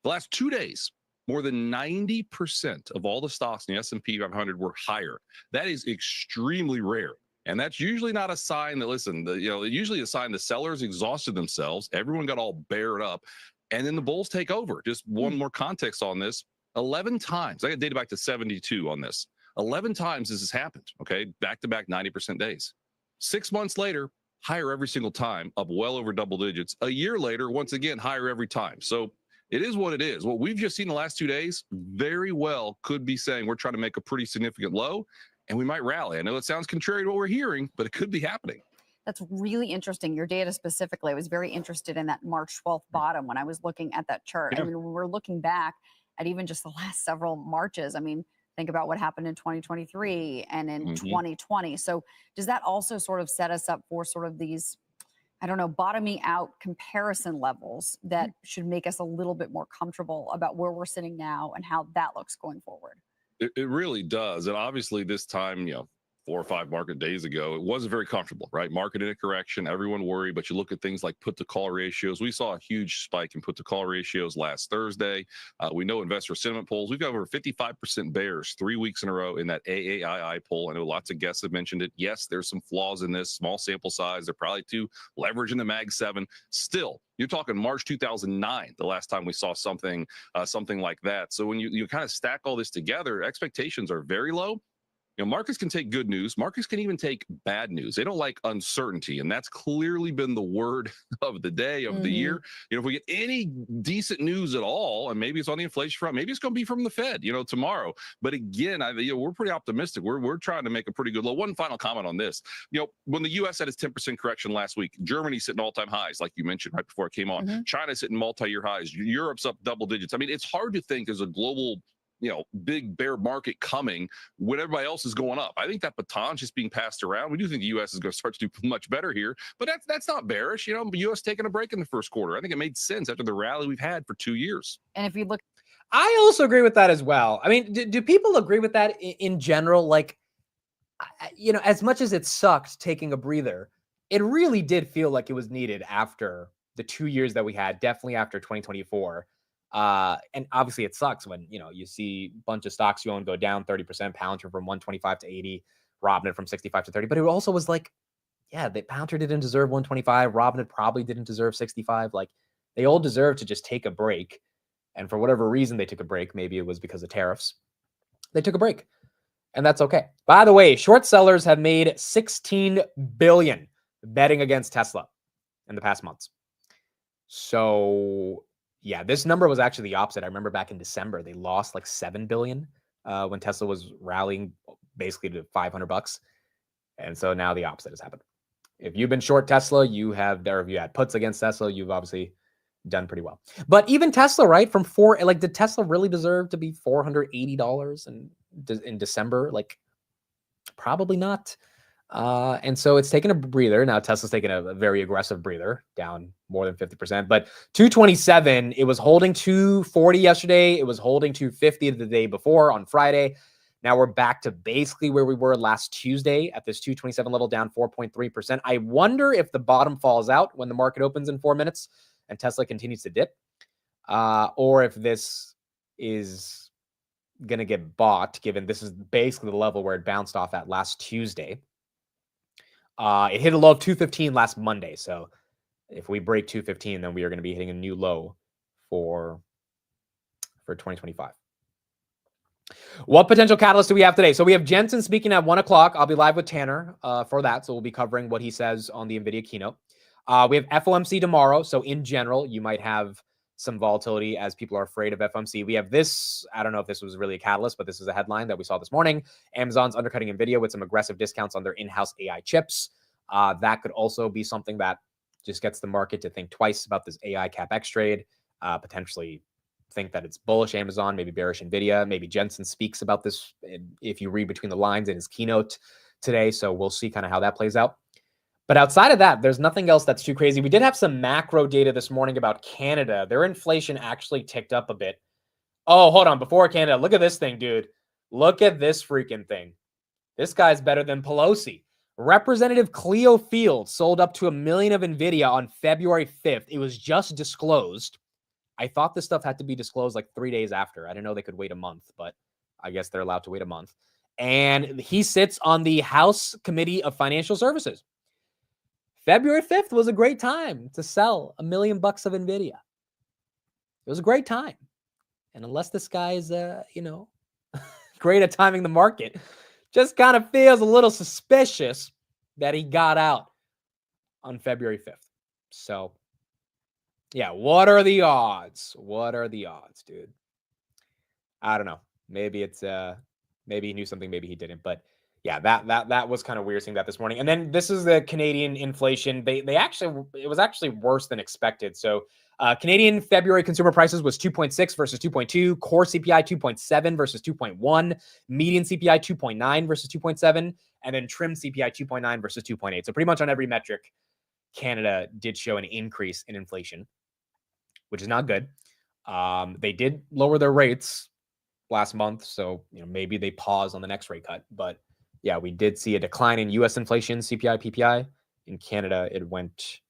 The last 2 days, more than 90% of all the stocks in the S&P 500 were higher. That is extremely rare. And that's usually not a sign that, listen, usually a sign the sellers exhausted themselves. Everyone got all bared up. And then the bulls take over. Just one more context on this. 11 times, I got data back to 72 on this. 11 times this has happened, okay? Back-to-back 90% days. 6 months later, higher every single time, up well over double digits. A year later, once again, higher every time. So it is what it is. What we've just seen the last 2 days very well could be saying we're trying to make a pretty significant low, and we might rally. I know it sounds contrary to what we're hearing, but it could be happening. That's really interesting. Your data specifically, I was very interested in that March 12th bottom when I was looking at that chart. Yeah. I mean, when we're looking back at even just the last several Marches, I mean, think about what happened in 2023 and in 2020. So does that also sort of set us up for sort of these, I don't know, bottoming out comparison levels that should make us a little bit more comfortable about where we're sitting now and how that looks going forward? It really does. And obviously this time, 4 or 5 market days ago, it wasn't very comfortable, right? Market in a correction, everyone worried, but you look at things like put to call ratios. We saw a huge spike in put to call ratios last Thursday. We know investor sentiment polls, we've got over 55% bears 3 weeks in a row in that AAII poll. I know lots of guests have mentioned it. Yes, there's some flaws in this, small sample size. They're probably too leveraging the Mag 7. Still, you're talking March 2009, the last time we saw something like that. So when you kind of stack all this together, expectations are very low. Markets can take good news. Markets can even take bad news. They don't like uncertainty. And that's clearly been the word of the day, of the year. If we get any decent news at all, and maybe it's on the inflation front, maybe it's going to be from the Fed, tomorrow. But again, we're pretty optimistic. We're trying to make a pretty good low. One final comment on this. When the U.S. had its 10% correction last week, Germany's hitting all-time highs, like you mentioned right before I came on. China's hitting multi-year highs. Europe's up double digits. I mean, it's hard to think as a global big bear market coming when everybody else is going up. I think that baton's just being passed around. We do think the U.S. is going to start to do much better here, but that's not bearish. The U.S. taking a break in the first quarter. I think it made sense after the rally we've had for 2 years. And if you look, I also agree with that as well. I mean, do people agree with that in general? Like, as much as it sucked taking a breather, it really did feel like it was needed after the 2 years that we had, definitely after 2024. And obviously it sucks when, you see a bunch of stocks you own go down 30%, Palantir from 125 to 80, Robinhood from 65 to 30. But it also was like, yeah, the Palantir didn't deserve 125. Robinhood probably didn't deserve 65. Like, they all deserve to just take a break. And for whatever reason they took a break, maybe it was because of tariffs, they took a break. And that's okay. By the way, short sellers have made $16 billion betting against Tesla in the past months. So yeah, this number was actually the opposite. I remember back in December, they lost like $7 billion when Tesla was rallying basically to $500. And so now the opposite has happened. If you've been short Tesla, you had puts against Tesla, you've obviously done pretty well. But even Tesla, right? Did Tesla really deserve to be $480 in December? Like, probably not. And so it's taken a breather. Now Tesla's taken a very aggressive breather, down more than 50%, but 227, it was holding 240 yesterday. It was holding 250 the day before on Friday. Now we're back to basically where we were last Tuesday at this 227 level, down 4.3%. I wonder if the bottom falls out when the market opens in 4 minutes and Tesla continues to dip, or if this is going to get bought, given this is basically the level where it bounced off at last Tuesday. It hit a low of 215 last Monday. So if we break 215, then we are going to be hitting a new low for 2025. What potential catalyst do we have today? So we have Jensen speaking at 1 o'clock. I'll be live with Tanner for that. So we'll be covering what he says on the NVIDIA keynote. We have FOMC tomorrow. So in general, you might have some volatility as people are afraid of FOMC. We have this, I don't know if this was really a catalyst, but this is a headline that we saw this morning. Amazon's undercutting NVIDIA with some aggressive discounts on their in-house AI chips. That could also be something that just gets the market to think twice about this AI CapEx trade, potentially think that it's bullish Amazon, maybe bearish NVIDIA. Maybe Jensen speaks about this if you read between the lines in his keynote today. So we'll see kind of how that plays out. But outside of that, there's nothing else that's too crazy. We did have some macro data this morning about Canada. Their inflation actually ticked up a bit. Oh, hold on. Before Canada, look at this thing, dude. Look at this freaking thing. This guy's better than Pelosi. Representative Cleo Field sold up to 1 million of NVIDIA on February 5th. It was just disclosed. I thought this stuff had to be disclosed like 3 days after. I didn't know they could wait a month, but I guess they're allowed to wait a month. And he sits on the House Committee of Financial Services. February 5th was a great time to sell $1 million of NVIDIA. It was a great time. And unless this guy's, great at timing the market, just kind of feels a little suspicious that he got out on February 5th. So, yeah, what are the odds? What are the odds, dude? I don't know. Maybe it's maybe he knew something, maybe he didn't. But yeah, that was kind of weird seeing that this morning. And then this is the Canadian inflation. It was actually worse than expected. So Canadian February consumer prices was 2.6 versus 2.2, core CPI 2.7 versus 2.1, median CPI 2.9 versus 2.7, and then trim CPI 2.9 versus 2.8. So pretty much on every metric, Canada did show an increase in inflation, which is not good. They did lower their rates last month, so maybe they pause on the next rate cut. But yeah, we did see a decline in U.S. inflation, CPI, PPI. In Canada, it went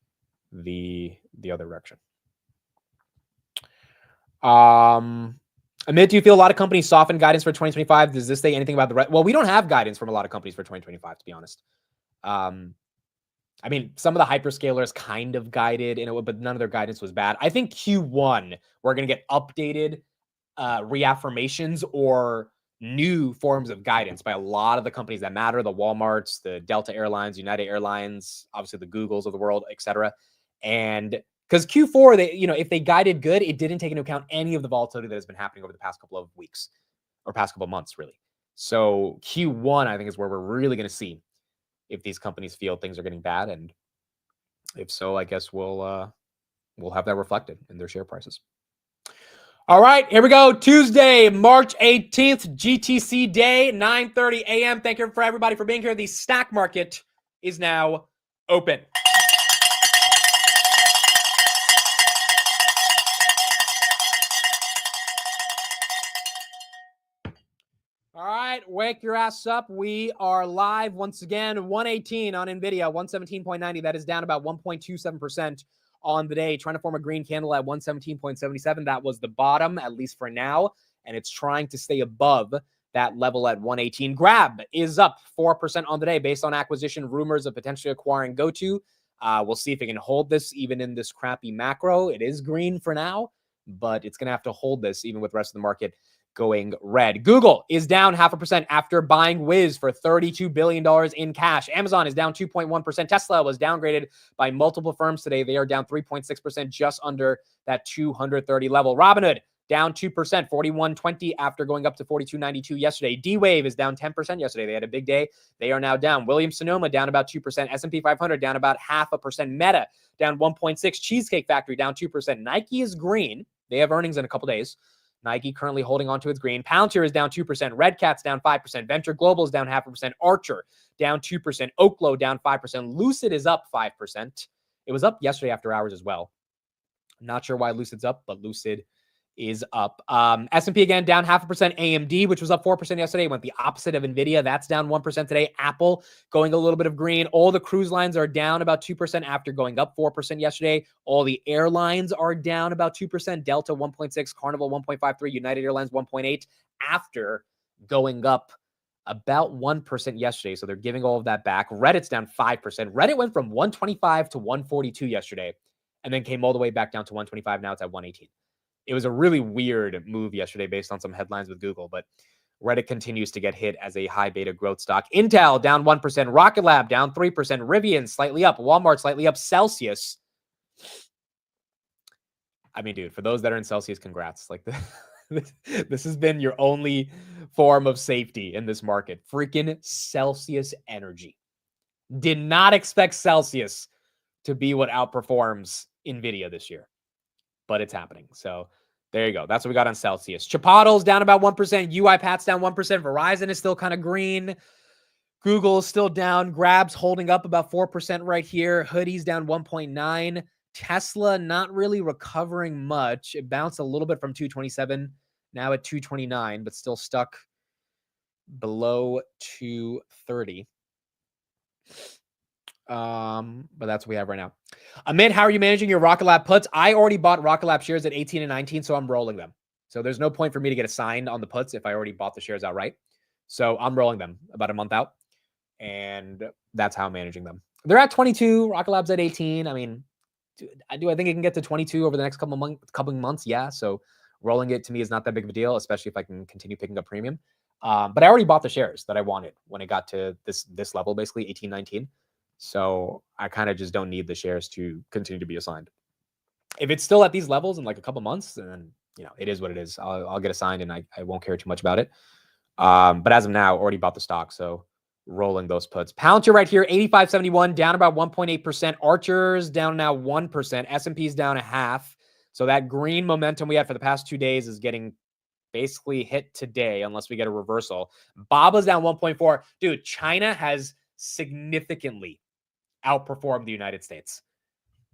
the other direction. Amit, do you feel a lot of companies soften guidance for 2025? Does this say anything about the well, we don't have guidance from a lot of companies for 2025, to be honest. I mean, some of the hyperscalers kind of guided in a way, but none of their guidance was bad. I think Q1, we're going to get updated reaffirmations or new forms of guidance by a lot of the companies that matter, the Walmarts, the Delta Airlines, United Airlines, obviously the Googles of the world, etc. And because Q4, they, if they guided good, it didn't take into account any of the volatility that has been happening over the past couple of weeks or past couple of months, really. So Q1, I think, is where we're really going to see if these companies feel things are getting bad. And if so, I guess we'll have that reflected in their share prices. All right, here we go. Tuesday, March 18th, GTC day, 9:30 a.m. Thank you for everybody for being here. The stock market is now open. All right, wake your ass up. We are live once again, 118 on NVIDIA, 117.90. That is down about 1.27% on the day, trying to form a green candle at 117.77. That was the bottom, at least for now, and it's trying to stay above that level at 118. Grab is up 4% on the day based on acquisition rumors of potentially acquiring GoTo. We'll see if it can hold this even in this crappy macro. It is green for now, but it's going to have to hold this even with the rest of the market going red. Google is down 0.5% after buying Wiz for $32 billion in cash. Amazon is down 2.1%. Tesla was downgraded by multiple firms today. They are down 3.6%, just under that 230 level. Robinhood down 2%, 41.20 after going up to 42.92 yesterday. D-Wave is down 10% yesterday. They had a big day. They are now down. Williams-Sonoma down about 2%. S&P 500 down about 0.5%. Meta down 1.6%. Cheesecake Factory down 2%. Nike is green. They have earnings in a couple days. Nike currently holding on to its green. Palantir is down 2%. Red Cat's down 5%. Venture Global is down 0.5%. Archer down 2%. Oklo down 5%. Lucid is up 5%. It was up yesterday after hours as well. I'm not sure why Lucid's up, but Lucid is up. S&P again down 0.5%. AMD, which was up 4% yesterday, went the opposite of Nvidia. That's down 1% today. Apple going a little bit of green. All the cruise lines are down about 2% after going up 4% yesterday. All the airlines are down about 2%. Delta 1.6, Carnival 1.53, United Airlines 1.8 after going up about 1% yesterday. So they're giving all of that back. Reddit's down 5%. Reddit went from 125 to 142 yesterday and then came all the way back down to 125. Now it's at 118. It was a really weird move yesterday based on some headlines with Google, but Reddit continues to get hit as a high beta growth stock. Intel down 1%, Rocket Lab down 3%, Rivian slightly up, Walmart slightly up, Celsius. I mean, dude, for those that are in Celsius, congrats. Like this has been your only form of safety in this market. Freaking Celsius Energy. Did not expect Celsius to be what outperforms Nvidia this year, but it's happening. So there you go. That's what we got on Celsius. Chipotle's down about 1%. UiPath's down 1%. Verizon is still kind of green. Google is still down. Grab's holding up about 4% right here. Hoodie's down 1.9. Tesla not really recovering much. It bounced a little bit from 227, now at 229, but still stuck below 230. But that's what we have right now. Amit, how are you managing your Rocket Lab puts? I already bought Rocket Lab shares at 18 and 19, so I'm rolling them. So there's no point for me to get assigned on the puts if I already bought the shares outright. So I'm rolling them about a month out, and that's how I'm managing them. They're at 22. Rocket Lab's at 18. I mean, do I think it can get to 22 over the next couple months? Yeah. So rolling it to me is not that big of a deal, especially if I can continue picking up premium. But I already bought the shares that I wanted when it got to this level, basically 18, 19. So I kind of just don't need the shares to continue to be assigned. If it's still at these levels in like a couple months, then it is what it is. I'll get assigned and I won't care too much about it. But as of now, already bought the stock, so rolling those puts. Palantir right here, 85.71, down about 1.8%. Archer's down now 1%. S&P's down 0.5%. So that green momentum we had for the past 2 days is getting basically hit today unless we get a reversal. BABA's down 1.4%. Dude, China has significantly outperformed the United States.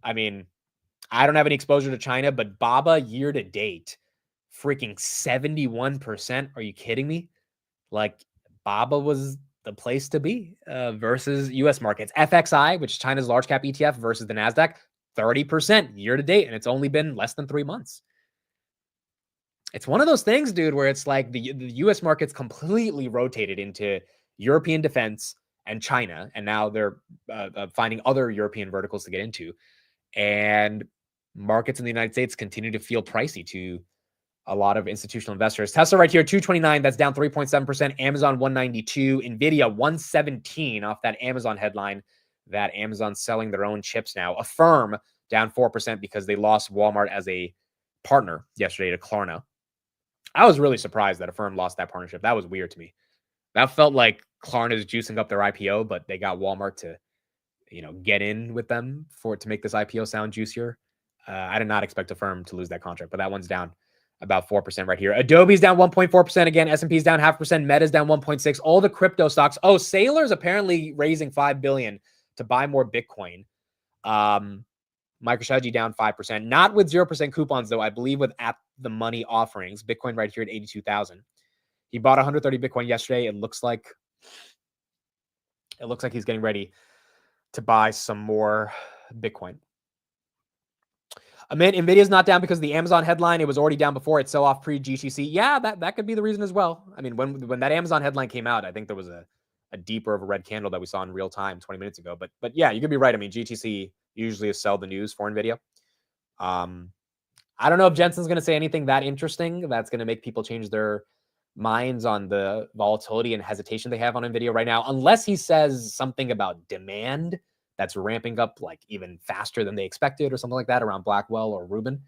I mean, I don't have any exposure to China, but BABA year to date, freaking 71%. Are you kidding me? Like, BABA was the place to be versus U.S. markets. FXI, which is China's large cap ETF, versus the NASDAQ, 30% year to date, and it's only been less than 3 months. It's one of those things, dude, where it's like the U.S. market's completely rotated into European defense and China, and now they're finding other European verticals to get into. And markets in the United States continue to feel pricey to a lot of institutional investors. Tesla right here, 229, that's down 3.7%. Amazon 192, Nvidia 117 off that Amazon headline that Amazon's selling their own chips now. Affirm down 4% because they lost Walmart as a partner yesterday to Klarna. I was really surprised that Affirm lost that partnership. That was weird to me. That felt like Klarna's juicing up their IPO, but they got Walmart to, get in with them to make this IPO sound juicier. I did not expect Affirm to lose that contract, but that one's down about 4% right here. Adobe's down 1.4% again. S&P's down 0.5%. Meta's down 1.6%. All the crypto stocks. Oh, Sailor's apparently raising $5 billion to buy more Bitcoin. MicroStrategy down 5%. Not with 0% coupons, though. I believe with at the money offerings. Bitcoin right here at 82,000. He bought 130 Bitcoin yesterday. It looks like he's getting ready to buy some more Bitcoin. Amit, Nvidia's not down because of the Amazon headline. It was already down before. It sell off pre-GTC. Yeah, that could be the reason as well. I mean, when that Amazon headline came out, I think there was a deeper of a red candle that we saw in real time 20 minutes ago. But yeah, you could be right. I mean, GTC usually is sell the news for Nvidia. I don't know if Jensen's going to say anything that interesting that's going to make people change their minds on the volatility and hesitation they have on Nvidia right now, unless he says something about demand that's ramping up like even faster than they expected or something like that around Blackwell or Rubin.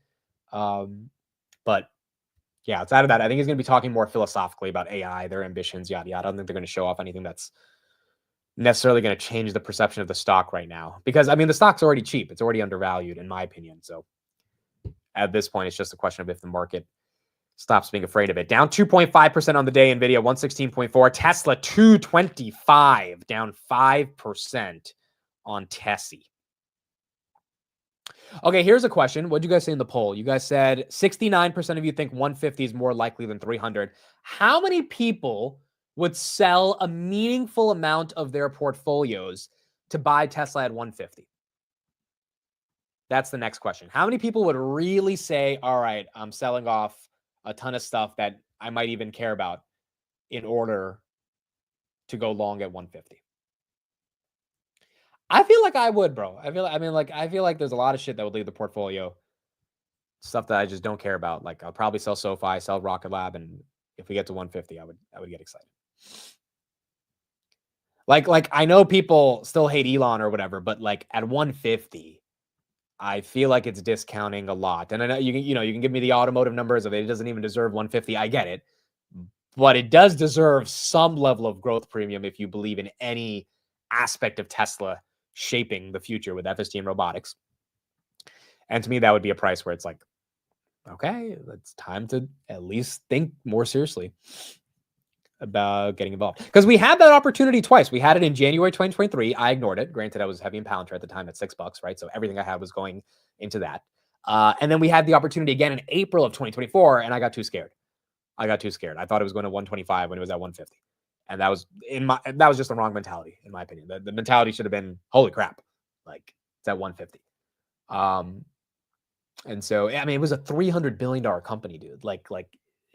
But yeah, outside of that, I think he's going to be talking more philosophically about AI, their ambitions, yada, yada. I don't think they're going to show off anything that's necessarily going to change the perception of the stock right now. Because, I mean, the stock's already cheap. It's already undervalued, in my opinion. So at this point, it's just a question of if the market stops being afraid of it. Down 2.5% on the day. Nvidia 116.4. Tesla 225, down 5% on Tessie. Okay, here's a question. What did you guys say in the poll? You guys said 69% of you think 150 is more likely than 300. How many people would sell a meaningful amount of their portfolios to buy Tesla at 150? That's the next question. How many people would really say, all right, I'm selling off a ton of stuff that I might even care about in order to go long at 150? I feel like I would, bro. I feel like there's a lot of shit that would leave the portfolio. Stuff that I just don't care about. Like I'll probably sell SoFi, sell Rocket Lab, and if we get to 150, I would get excited. Like I know people still hate Elon or whatever, but like at 150, I feel like it's discounting a lot. And I know you can give me the automotive numbers of it doesn't even deserve 150. I get it. But it does deserve some level of growth premium if you believe in any aspect of Tesla shaping the future with FSD and robotics. And to me, that would be a price where it's like, okay, it's time to at least think more seriously about getting involved. Because we had that opportunity twice. We had it in January 2023. I ignored it. Granted, I was heavy in Palantir at the time at $6, right? So everything I had was going into that. And then we had the opportunity again in April of 2024, and I got too scared. I thought it was going to 125 when it was at 150. And that was just the wrong mentality, in my opinion. The mentality should have been, holy crap, like it's at 150. And so, I mean, it was a $300 billion company, dude. Like,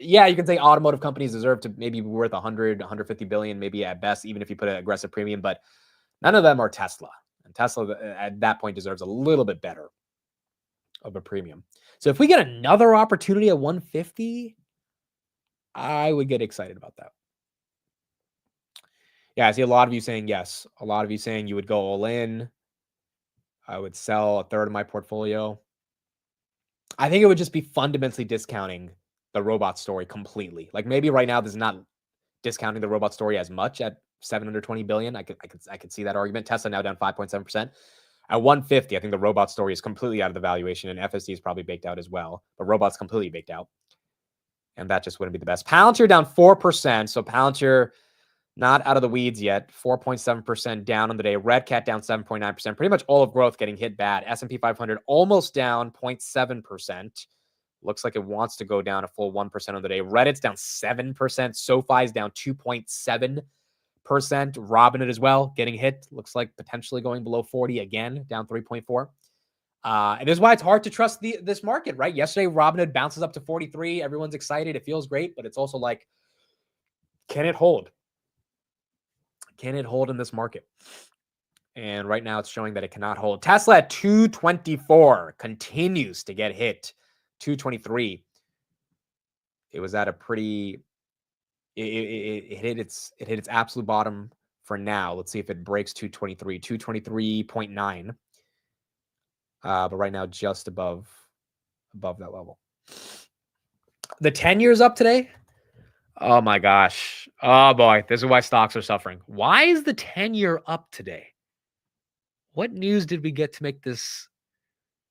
yeah, you can say automotive companies deserve to maybe be worth 100, 150 billion, maybe at best, even if you put an aggressive premium, but none of them are Tesla. And Tesla at that point deserves a little bit better of a premium. So if we get another opportunity at 150, I would get excited about that. Yeah, I see a lot of you saying yes. A lot of you saying you would go all in. I would sell a third of my portfolio. I think it would just be fundamentally discounting the robot story completely. Like maybe right now, this is not discounting the robot story as much at 720 billion. I could see that argument. Tesla now down 5.7%. At 150, I think the robot story is completely out of the valuation, and FSD is probably baked out as well. But robot's completely baked out. And that just wouldn't be the best. Palantir down 4%. So Palantir not out of the weeds yet. 4.7% down on the day. Red Cat down 7.9%. Pretty much all of growth getting hit bad. S&P 500 almost down 0.7%. Looks like it wants to go down a full 1% on the day. Reddit's down 7%. SoFi's down 2.7%. Robinhood as well getting hit. Looks like potentially going below 40 again, down 3.4%. And this is why it's hard to trust this market, right? Yesterday, Robinhood bounces up to 43. Everyone's excited. It feels great, but it's also like, can it hold? Can it hold in this market? And right now it's showing that it cannot hold. Tesla at 224 continues to get hit. 223. It was at a pretty, it hit its absolute bottom for now. Let's see if it breaks 223, 223.9. But right now just above that level. The 10 years up today. Oh my gosh. Oh boy. This is why stocks are suffering. Why is the 10-year up today? What news did we get to make this?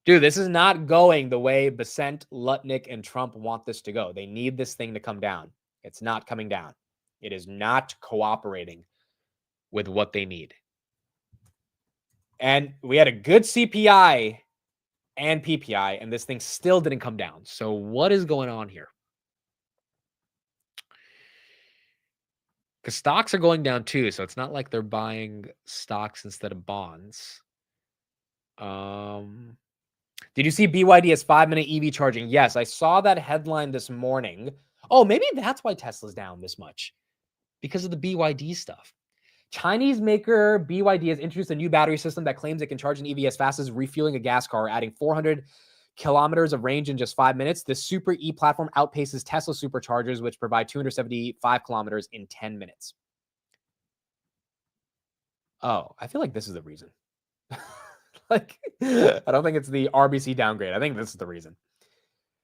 Dude, this is not going the way Besant, Lutnick, and Trump want this to go. They need this thing to come down. It's not coming down. It is not cooperating with what they need. And we had a good CPI and PPI, and this thing still didn't come down. So what is going on here? Because stocks are going down too, so it's not like they're buying stocks instead of bonds. Did you see BYD has 5-minute EV charging? Yes, I saw that headline this morning. Oh, maybe that's why Tesla's down this much, because of the BYD stuff. Chinese maker BYD has introduced a new battery system that claims it can charge an EV as fast as refueling a gas car, adding 400 kilometers of range in just 5 minutes. The Super E platform outpaces Tesla superchargers, which provide 275 kilometers in 10 minutes. Oh, I feel like this is the reason. Like, I don't think it's the RBC downgrade. I think this is the reason.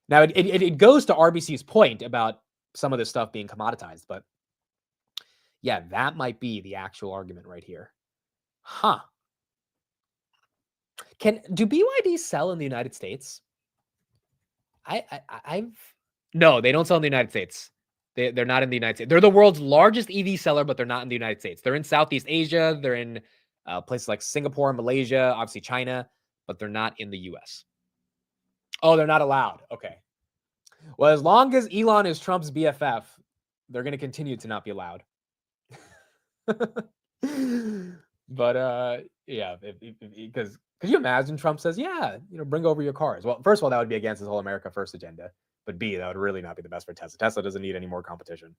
Now, it goes to RBC's point about some of this stuff being commoditized, but yeah, that might be the actual argument right here. Huh. Do BYD sell in the United States? No, they don't sell in the United States. They're not in the United States. They're the world's largest EV seller, but they're not in the United States. They're in Southeast Asia. They're in places like Singapore, Malaysia, obviously China, but they're not in the US. Oh, they're not allowed. Okay. Well, as long as Elon is Trump's BFF, they're going to continue to not be allowed. But yeah, because could you imagine Trump says, yeah, bring over your cars? Well, first of all, that would be against his whole America First agenda. But B, that would really not be the best for Tesla. Tesla doesn't need any more competition.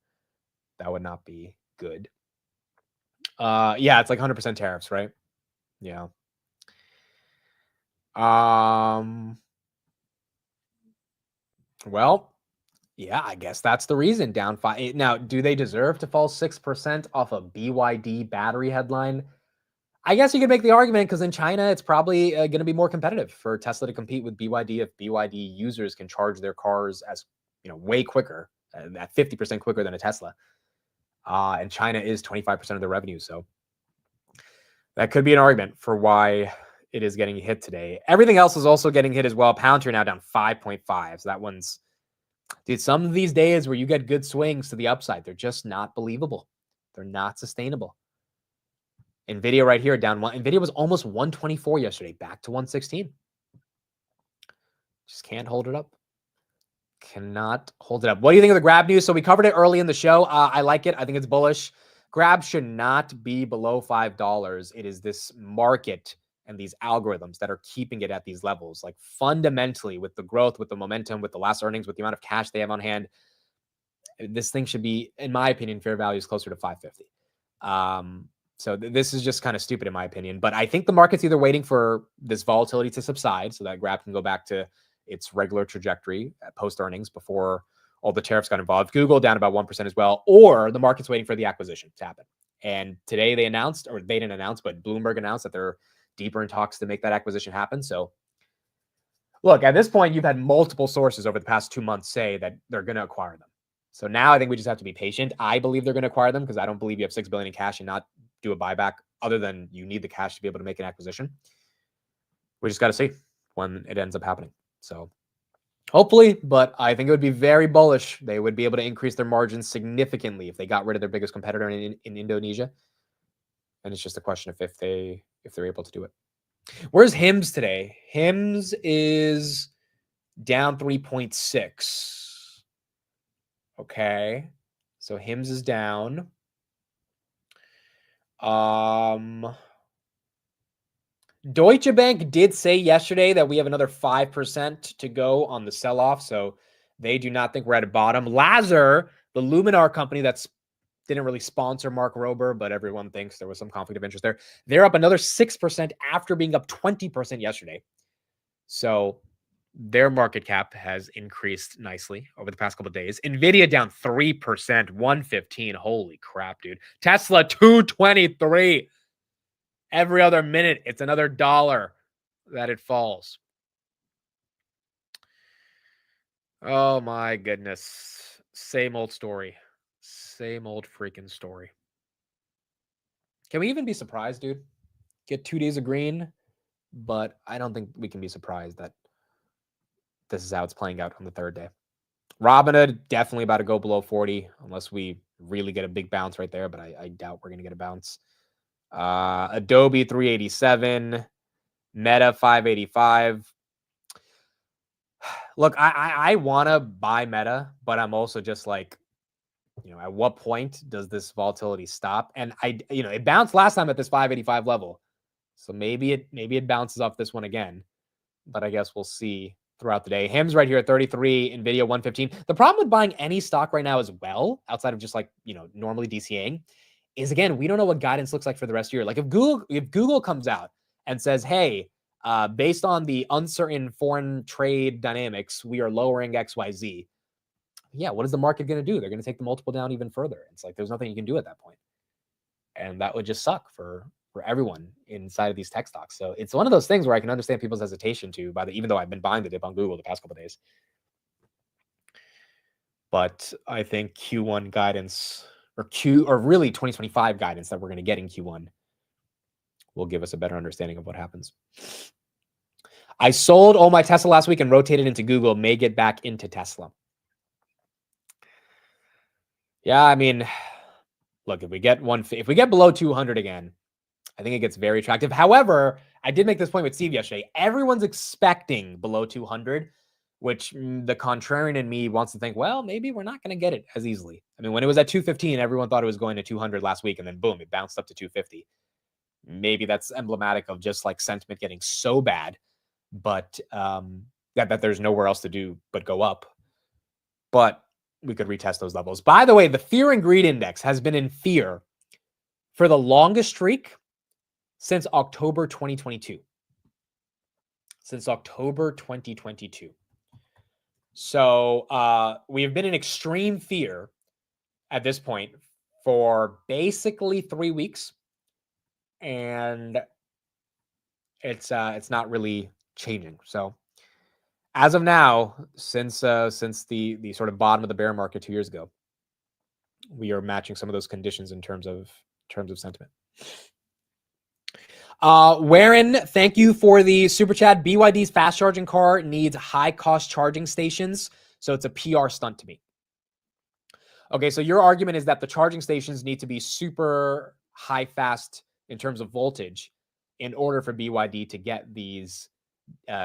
That would not be good. Yeah, it's like 100% tariffs, right? Yeah. Well, yeah, I guess that's the reason. Down 5. Now, do they deserve to fall 6% off a BYD battery headline? I guess you could make the argument because in China, it's probably going to be more competitive for Tesla to compete with BYD if BYD users can charge their cars as way quicker, at 50% quicker than a Tesla. And China is 25% of the revenue, so that could be an argument for why it is getting hit today. Everything else is also getting hit as well. Palantir now down 5.5. So that one's, dude, some of these days where you get good swings to the upside, they're just not believable. They're not sustainable. Nvda right here down 1. Nvda was almost 124 yesterday, back to 116. Just can't hold it up. Cannot hold it up. What do you think of the Grab news? So we covered it early in the show. I like it. I think it's bullish. Grab should not be below $5. It is this market and these algorithms that are keeping it at these levels. Like fundamentally, with the growth, with the momentum, with the last earnings, with the amount of cash they have on hand, this thing should be, in my opinion, fair value is closer to 550. So this is just kind of stupid in my opinion. But I think the market's either waiting for this volatility to subside so that Grab can go back to its regular trajectory at post earnings before all the tariffs got involved. Google down about 1% as well, or the market's waiting for the acquisition to happen. And today they announced, or they didn't announce, but Bloomberg announced that they're deeper in talks to make that acquisition happen. So look, at this point, you've had multiple sources over the past 2 months say that they're going to acquire them. So now I think we just have to be patient. I believe they're going to acquire them because I don't believe you have $6 billion in cash and not do a buyback other than you need the cash to be able to make an acquisition. We just got to see when it ends up happening. So hopefully, but I think it would be very bullish. They would be able to increase their margins significantly if they got rid of their biggest competitor in Indonesia. And it's just a question of if they're able to do it. Where's HIMS today? HIMS is down 3.6. Okay. So HIMS is down. Deutsche Bank did say yesterday that we have another 5% to go on the sell-off, so they do not think we're at a bottom. Lazar, the Luminar company that's didn't really sponsor Mark Rober, but everyone thinks there was some conflict of interest there. They're up another 6% after being up 20% yesterday. So their market cap has increased nicely over the past couple of days. Nvidia down 3%, 115. Holy crap, dude. Tesla 223. Every other minute, it's another $1 that it falls. Oh my goodness. Same old story. Same old freaking story. Can we even be surprised, dude? Get 2 days of green, but I don't think we can be surprised that this is how it's playing out on the third day. Robinhood definitely about to go below 40 unless we really get a big bounce right there, but I doubt we're going to get a bounce. Adobe 387, Meta 585. Look, I want to buy Meta, but I'm also just like, at what point does this volatility stop? And it bounced last time at this 585 level. So maybe it bounces off this one again, but I guess we'll see throughout the day. HIMS right here at 33, Nvidia 115. The problem with buying any stock right now as well, outside of just like, normally DCAing, is again, we don't know what guidance looks like for the rest of the year. Like if Google comes out and says, hey, based on the uncertain foreign trade dynamics, we are lowering XYZ. Yeah, what is the market going to do? They're going to take the multiple down even further. It's like there's nothing you can do at that point. And that would just suck for everyone inside of these tech stocks. So it's one of those things where I can understand people's hesitation to buy even though I've been buying the dip on Google the past couple of days. But I think Q1 guidance or really 2025 guidance that we're going to get in Q1 will give us a better understanding of what happens. I sold all my Tesla last week and rotated into Google, may get back into Tesla. Yeah, I mean, look, if we get below 200 again, I think it gets very attractive. However, I did make this point with Steve yesterday. Everyone's expecting below 200. which the contrarian in me wants to think, well, maybe we're not going to get it as easily. I mean, when it was at 215, everyone thought it was going to 200 last week, and then boom, it bounced up to 250. Maybe that's emblematic of just like sentiment getting so bad, but that there's nowhere else to do but go up. But we could retest those levels. By the way, the fear and greed index has been in fear for the longest streak since October 2022. Since October 2022. So we have been in extreme fear at this point for basically 3 weeks. And it's not really changing. So as of now, since the sort of bottom of the bear market 2 years ago, we are matching some of those conditions in terms of sentiment. Warren, thank you for the super chat. BYD's fast charging car needs high cost charging stations, so it's a PR stunt to me. Okay, so your argument is that the charging stations need to be super high fast in terms of voltage in order for BYD to get these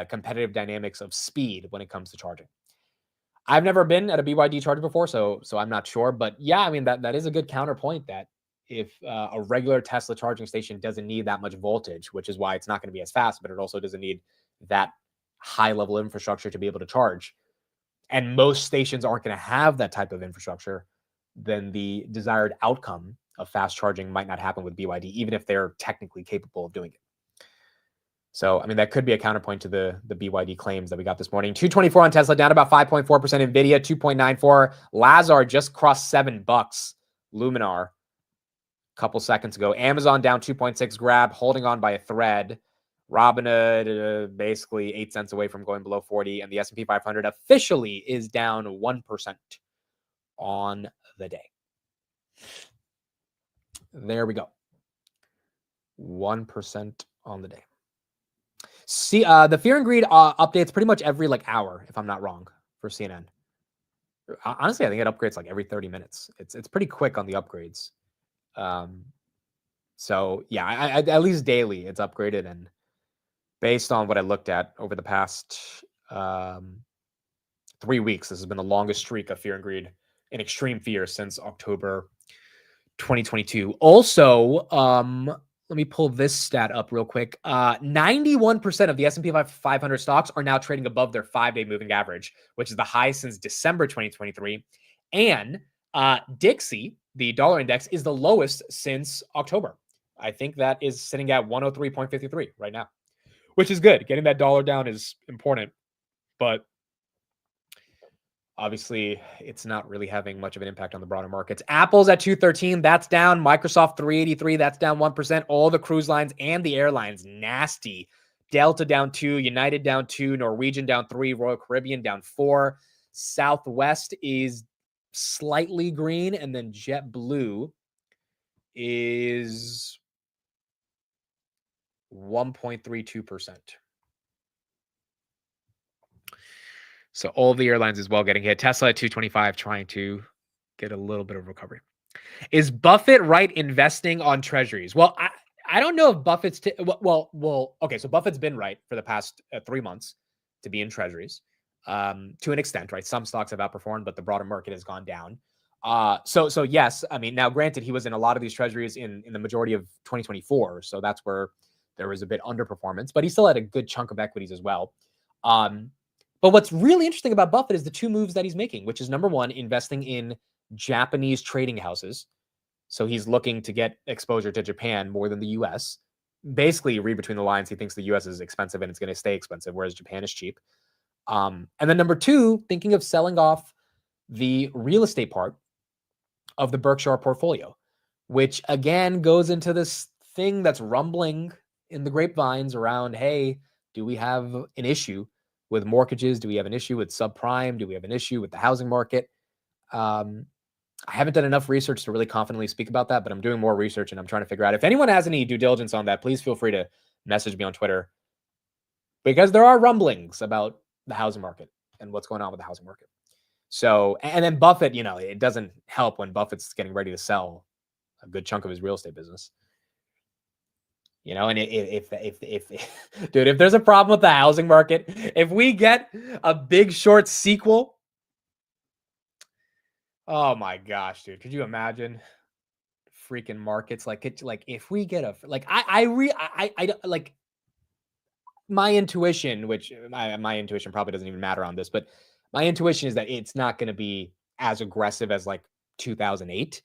competitive dynamics of speed when it comes to charging. I've never been at a BYD charger before, so I'm not sure. But yeah, I mean, that is a good counterpoint that if a regular Tesla charging station doesn't need that much voltage, which is why it's not going to be as fast, but it also doesn't need that high level infrastructure to be able to charge. And most stations aren't going to have that type of infrastructure, then the desired outcome of fast charging might not happen with BYD, even if they're technically capable of doing it. So, I mean, that could be a counterpoint to the BYD claims that we got this morning. 224 on Tesla, down about 5.4%. Nvidia, 2.94. Lazar just crossed $7. Luminar, a couple seconds ago. Amazon down 2.6. Grab, holding on by a thread. Robinhood, basically 8 cents away from going below 40. And the S&P 500 officially is down 1% on the day. There we go. 1% on the day. See, the fear and greed updates pretty much every hour, if I'm not wrong, for CNN. Honestly, I think it upgrades every 30 minutes. It's pretty quick on the upgrades. So yeah, at least daily it's upgraded, and based on what I looked at over the past 3 weeks, this has been the longest streak of fear and greed in extreme fear since October 2022. Also, let me pull this stat up real quick. 91% of the S&P 500 stocks are now trading above their 5-day moving average, which is the high since December 2023. And Dixie, the dollar index, is the lowest since October. I think that is sitting at 103.53 right now, which is good. Getting that dollar down is important, but obviously, it's not really having much of an impact on the broader markets. Apple's at 213. That's down. Microsoft 383. That's down 1%. All the cruise lines and the airlines, nasty. Delta down 2. United down 2. Norwegian down 3. Royal Caribbean down 4. Southwest is slightly green. And then JetBlue is 1.32%. So all the airlines as well getting hit. Tesla at 225, trying to get a little bit of recovery. Is Buffett right investing on treasuries? Well, I don't know if Buffett's okay. So Buffett's been right for the past 3 months to be in treasuries to an extent, right? Some stocks have outperformed, but the broader market has gone down. So yes, I mean, now granted, he was in a lot of these treasuries in the majority of 2024, so that's where there was a bit underperformance, but he still had a good chunk of equities as well. But what's really interesting about Buffett is the 2 moves that he's making, which is number 1, investing in Japanese trading houses. So he's looking to get exposure to Japan more than the US. Basically, you read between the lines, he thinks the US is expensive and it's going to stay expensive, whereas Japan is cheap. And then number 2, thinking of selling off the real estate part of the Berkshire portfolio, which again goes into this thing that's rumbling in the grapevines around, hey, do we have an issue with mortgages? Do we have an issue with subprime? Do we have an issue with the housing market? I haven't done enough research to really confidently speak about that, but I'm doing more research and I'm trying to figure out if anyone has any due diligence on that. Please feel free to message me on Twitter, because there are rumblings about the housing market and what's going on with the housing market. So, and then Buffett, it doesn't help when Buffett's getting ready to sell a good chunk of his real estate business. You know, and dude, if there's a problem with the housing market, if we get a Big Short sequel, oh my gosh, dude, could you imagine freaking markets like if we get a like my intuition, which my intuition probably doesn't even matter on this, but my intuition is that it's not going to be as aggressive as like 2008.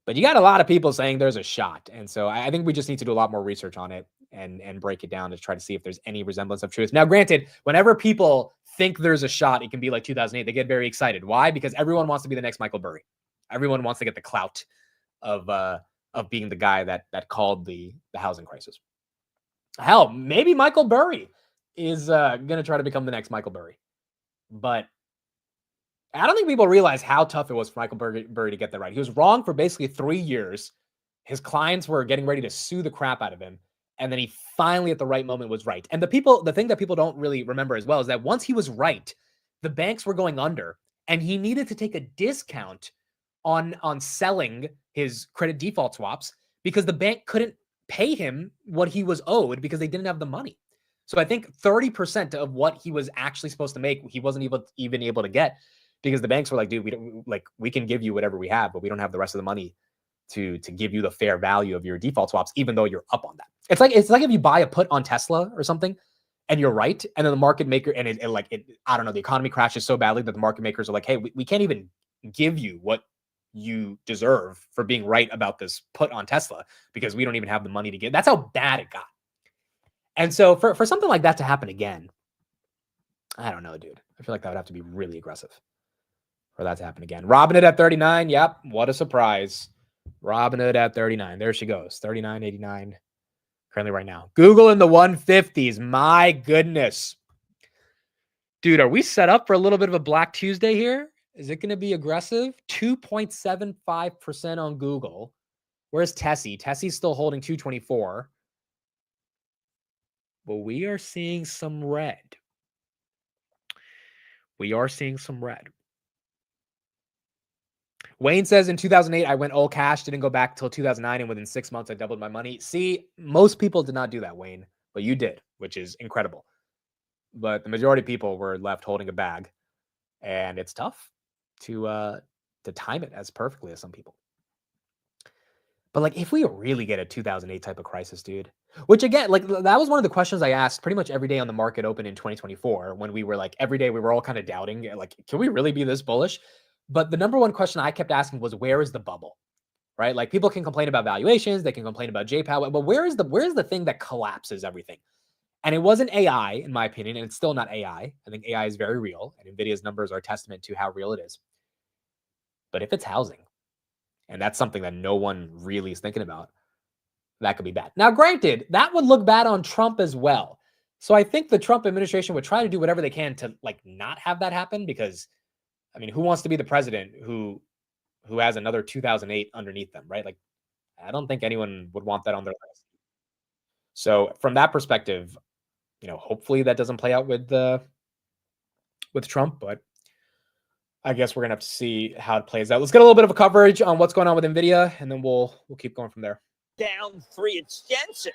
But you got a lot of people saying there's a shot. And so I think we just need to do a lot more research on it and break it down to try to see if there's any resemblance of truth. Now, granted, whenever people think there's a shot, it can be like 2008. They get very excited. Why? Because everyone wants to be the next Michael Burry. Everyone wants to get the clout of being the guy that called the housing crisis. Hell, maybe Michael Burry is going to try to become the next Michael Burry. But I don't think people realize how tough it was for Michael Burry to get that right. He was wrong for basically 3 years. His clients were getting ready to sue the crap out of him. And then he finally at the right moment was right. And the thing that people don't really remember as well is that once he was right, the banks were going under and he needed to take a discount on selling his credit default swaps because the bank couldn't pay him what he was owed because they didn't have the money. So I think 30% of what he was actually supposed to make, he wasn't even able to get. Because the banks were like, dude, we can give you whatever we have, but we don't have the rest of the money to give you the fair value of your default swaps, even though you're up on that. It's like if you buy a put on Tesla or something, and you're right, and then the market maker I don't know, the economy crashes so badly that the market makers are like, hey, we can't even give you what you deserve for being right about this put on Tesla because we don't even have the money to give. That's how bad it got. And so for something like that to happen again, I don't know, dude. I feel like that would have to be really aggressive for that to happen again. Robinhood at 39. Yep. What a surprise. Robinhood at 39. There she goes. 39.89 currently right now. Google in the 150s. My goodness. Dude, are we set up for a little bit of a Black Tuesday here? Is it going to be aggressive? 2.75% on Google. Where's Tessie? Tessie's still holding 224. But we are seeing some red. We are seeing some red. Wayne says in 2008, I went all cash, didn't go back till 2009. And within 6 months, I doubled my money. See, most people did not do that, Wayne, but you did, which is incredible. But the majority of people were left holding a bag. And it's tough to time it as perfectly as some people. But like, if we really get a 2008 type of crisis, dude, which again, like that was one of the questions I asked pretty much every day on the market open in 2024, when we were like, every day we were all kind of doubting, like, can we really be this bullish? But the number one question I kept asking was, where is the bubble, right? Like people can complain about valuations, they can complain about JPOW, but where's the thing that collapses everything? And it wasn't AI, in my opinion, and it's still not AI. I think AI is very real, and NVIDIA's numbers are a testament to how real it is. But if it's housing, and that's something that no one really is thinking about, that could be bad. Now, granted, that would look bad on Trump as well. So I think the Trump administration would try to do whatever they can to like not have that happen, because I mean, who wants to be the president who has another 2008 underneath them, right? Like, I don't think anyone would want that on their list. So from that perspective, you know, hopefully that doesn't play out with Trump, but I guess we're gonna have to see how it plays out. Let's get a little bit of a coverage on what's going on with Nvidia, and then we'll keep going from there. Down 3, it's Jensen.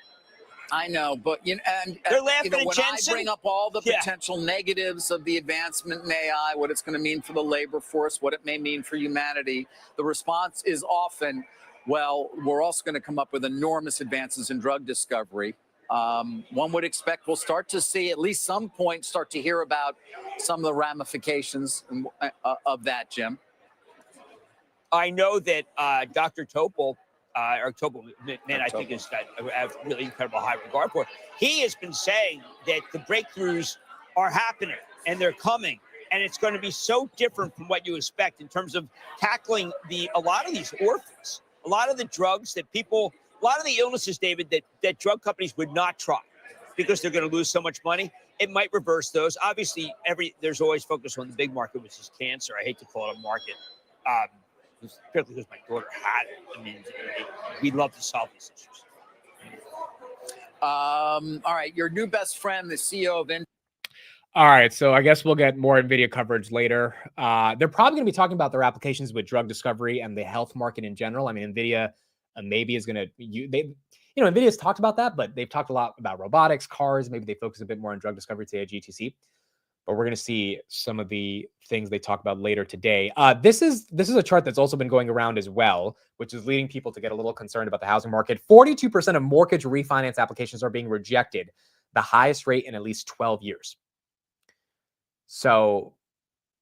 I know, but you know, and They're laughing at when Jensen? I bring up all the potential negatives of the advancement in AI, what it's going to mean for the labor force, what it may mean for humanity, the response is often, well, we're also going to come up with enormous advances in drug discovery. One would expect we'll start to see at least some point start to hear about some of the ramifications of that, Jim. I know that Dr. Topol, I think is got a really incredible high regard for. He has been saying that the breakthroughs are happening and they're coming, and it's going to be so different from what you expect in terms of tackling a lot of these orphans, a lot of the drugs that people, a lot of the illnesses, David, that drug companies would not try because they're going to lose so much money. It might reverse those. Obviously, there's always focus on the big market, which is cancer. I hate to call it a market. Particularly because my daughter had it. I mean, we'd love to solve these issues. All right, your new best friend, the CEO of Nvda. All right, so I guess we'll get more NVIDIA coverage later. They're probably going to be talking about their applications with drug discovery and the health market in general. I mean, NVIDIA maybe is going to you know, NVIDIA's talked about that, but they've talked a lot about robotics, cars. Maybe they focus a bit more on drug discovery today at GTC. But we're going to see some of the things they talk about later today. This is a chart that's also been going around as well, which is leading people to get a little concerned about the housing market. 42% of mortgage refinance applications are being rejected, the highest rate in at least 12 years. So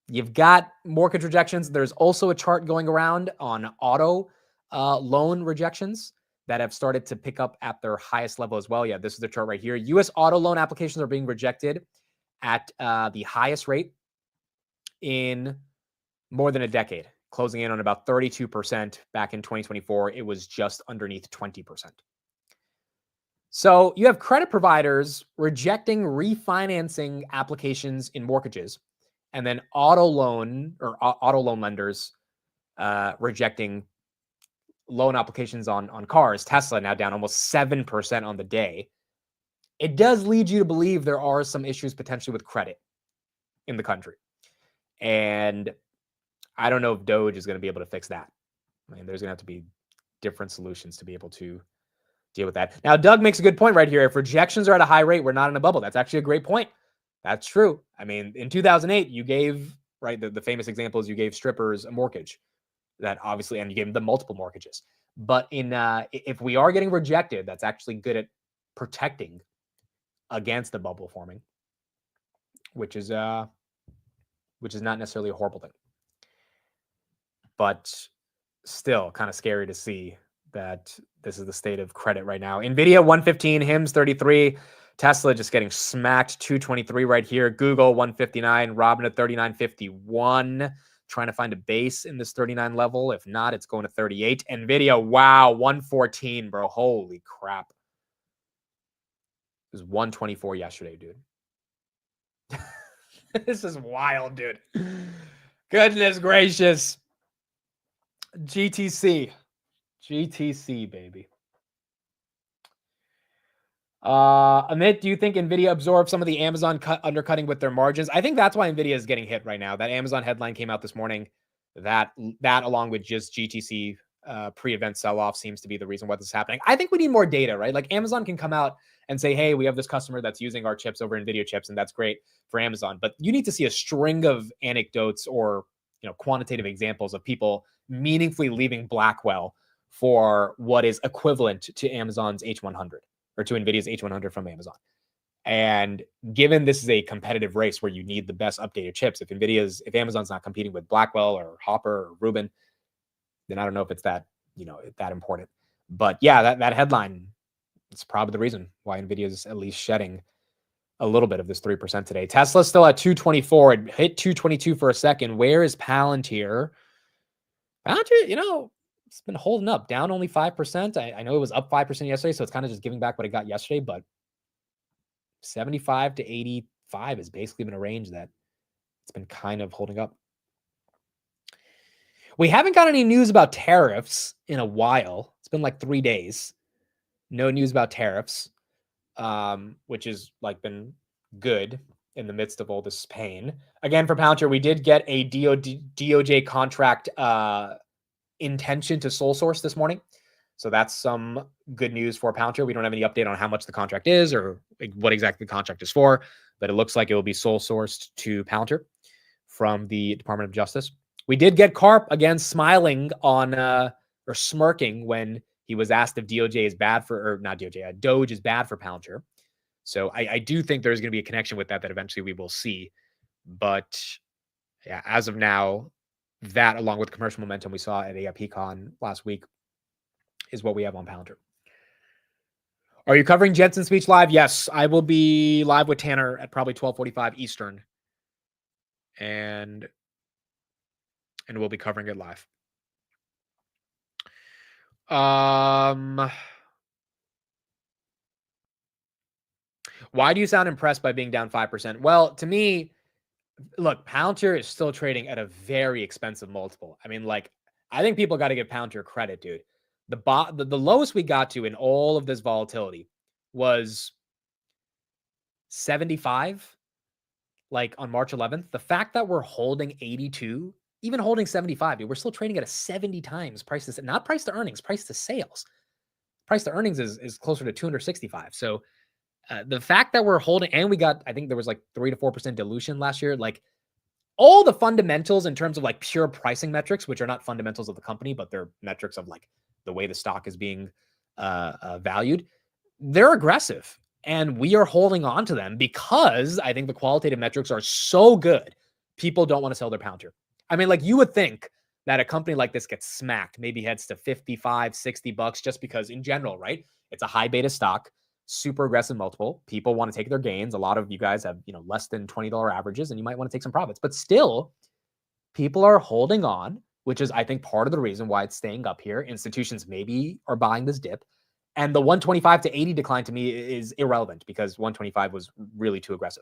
you've got mortgage rejections. There's also a chart going around on auto loan rejections that have started to pick up at their highest level as well. Yeah, this is the chart right here. U.S. auto loan applications are being rejected at the highest rate in more than a decade, closing in on about 32%. Back in 2024, it was just underneath 20%. So you have credit providers rejecting refinancing applications in mortgages, and then auto loan lenders rejecting loan applications on cars. Tesla now down almost 7% on the day. It does lead you to believe there are some issues potentially with credit in the country. And I don't know if Doge is going to be able to fix that. I mean, there's going to have to be different solutions to be able to deal with that. Now, Doug makes a good point right here. If rejections are at a high rate, we're not in a bubble. That's actually a great point. That's true. I mean, in 2008, you gave, right, the famous example is you gave strippers a mortgage that obviously, and you gave them multiple mortgages. But if we are getting rejected, that's actually good at protecting against the bubble forming, which is not necessarily a horrible thing. But still kind of scary to see that this is the state of credit right now. Nvidia 115, HIMS 33, Tesla just getting smacked 223 right here. Google 159, Robinhood 39.51. Trying to find a base in this 39 level. If not, it's going to 38. Nvidia, wow, 114, bro. Holy crap. It was 124 yesterday, dude. This is wild, dude. Goodness gracious. GTC, baby. Amit, do you think Nvidia absorbed some of the Amazon undercutting with their margins? I think that's why Nvidia is getting hit right now. That Amazon headline came out this morning. That along with just GTC pre-event sell-off seems to be the reason why this is happening. I think we need more data, right? Like Amazon can come out and say, hey, we have this customer that's using our chips over Nvidia chips, and that's great for Amazon. But you need to see a string of anecdotes or quantitative examples of people meaningfully leaving Blackwell for what is equivalent to Amazon's H100 or to NVIDIA's H100 from Amazon. And given this is a competitive race where you need the best updated chips, if Amazon's not competing with Blackwell or Hopper or Rubin, then I don't know if it's that important. But yeah, that headline is probably the reason why NVIDIA is at least shedding a little bit of this 3% today. Tesla's still at 224. It hit 222 for a second. Where is Palantir? Palantir, it's been holding up, down only 5%. I know it was up 5% yesterday, so it's kind of just giving back what it got yesterday, but 75 to 85 has basically been a range that it's been kind of holding up. We haven't got any news about tariffs in a while. It's been like 3 days. No news about tariffs, which has been good in the midst of all this pain. Again, for Palantir, we did get a DOJ contract intention to sole source this morning. So that's some good news for Palantir. We don't have any update on how much the contract is or what exactly the contract is for, but it looks like it will be sole sourced to Palantir from the Department of Justice. We did get Karp again smiling on or smirking when he was asked if DOJ is bad for, or not DOJ, Doge is bad for Palantir. So I do think there's going to be a connection with that eventually we will see. But yeah, as of now, that along with commercial momentum we saw at AIPCon last week is what we have on Palantir. Are you covering Jensen's speech live? Yes, I will be live with Tanner at probably 12:45 Eastern. And we'll be covering it live. Why do you sound impressed by being down 5%? Well, to me, look, Palantir is still trading at a very expensive multiple. I mean, I think people got to give Palantir credit, dude. The lowest we got to in all of this volatility was 75, on March 11th. The fact that we're holding 82, even holding 75, dude, we're still trading at a 70 times price to, not price to earnings, price to sales. price to earnings is closer to 265. So the fact that we're holding, and we got, I think there was like 3 to 4% dilution last year, like all the fundamentals in terms of like pure pricing metrics, which are not fundamentals of the company, but they're metrics of like the way the stock is being valued, they're aggressive. And we are holding on to them because I think the qualitative metrics are so good. People don't want to sell their Palantir. I mean, like you would think that a company like this gets smacked, maybe heads to 55, 60 bucks, just because in general, right? It's a high beta stock, super aggressive multiple. People want to take their gains. A lot of you guys have, less than $20 averages, and you might want to take some profits, but still people are holding on, which is, I think, part of the reason why it's staying up here. Institutions maybe are buying this dip. And the 125 to 80 decline to me is irrelevant because 125 was really too aggressive.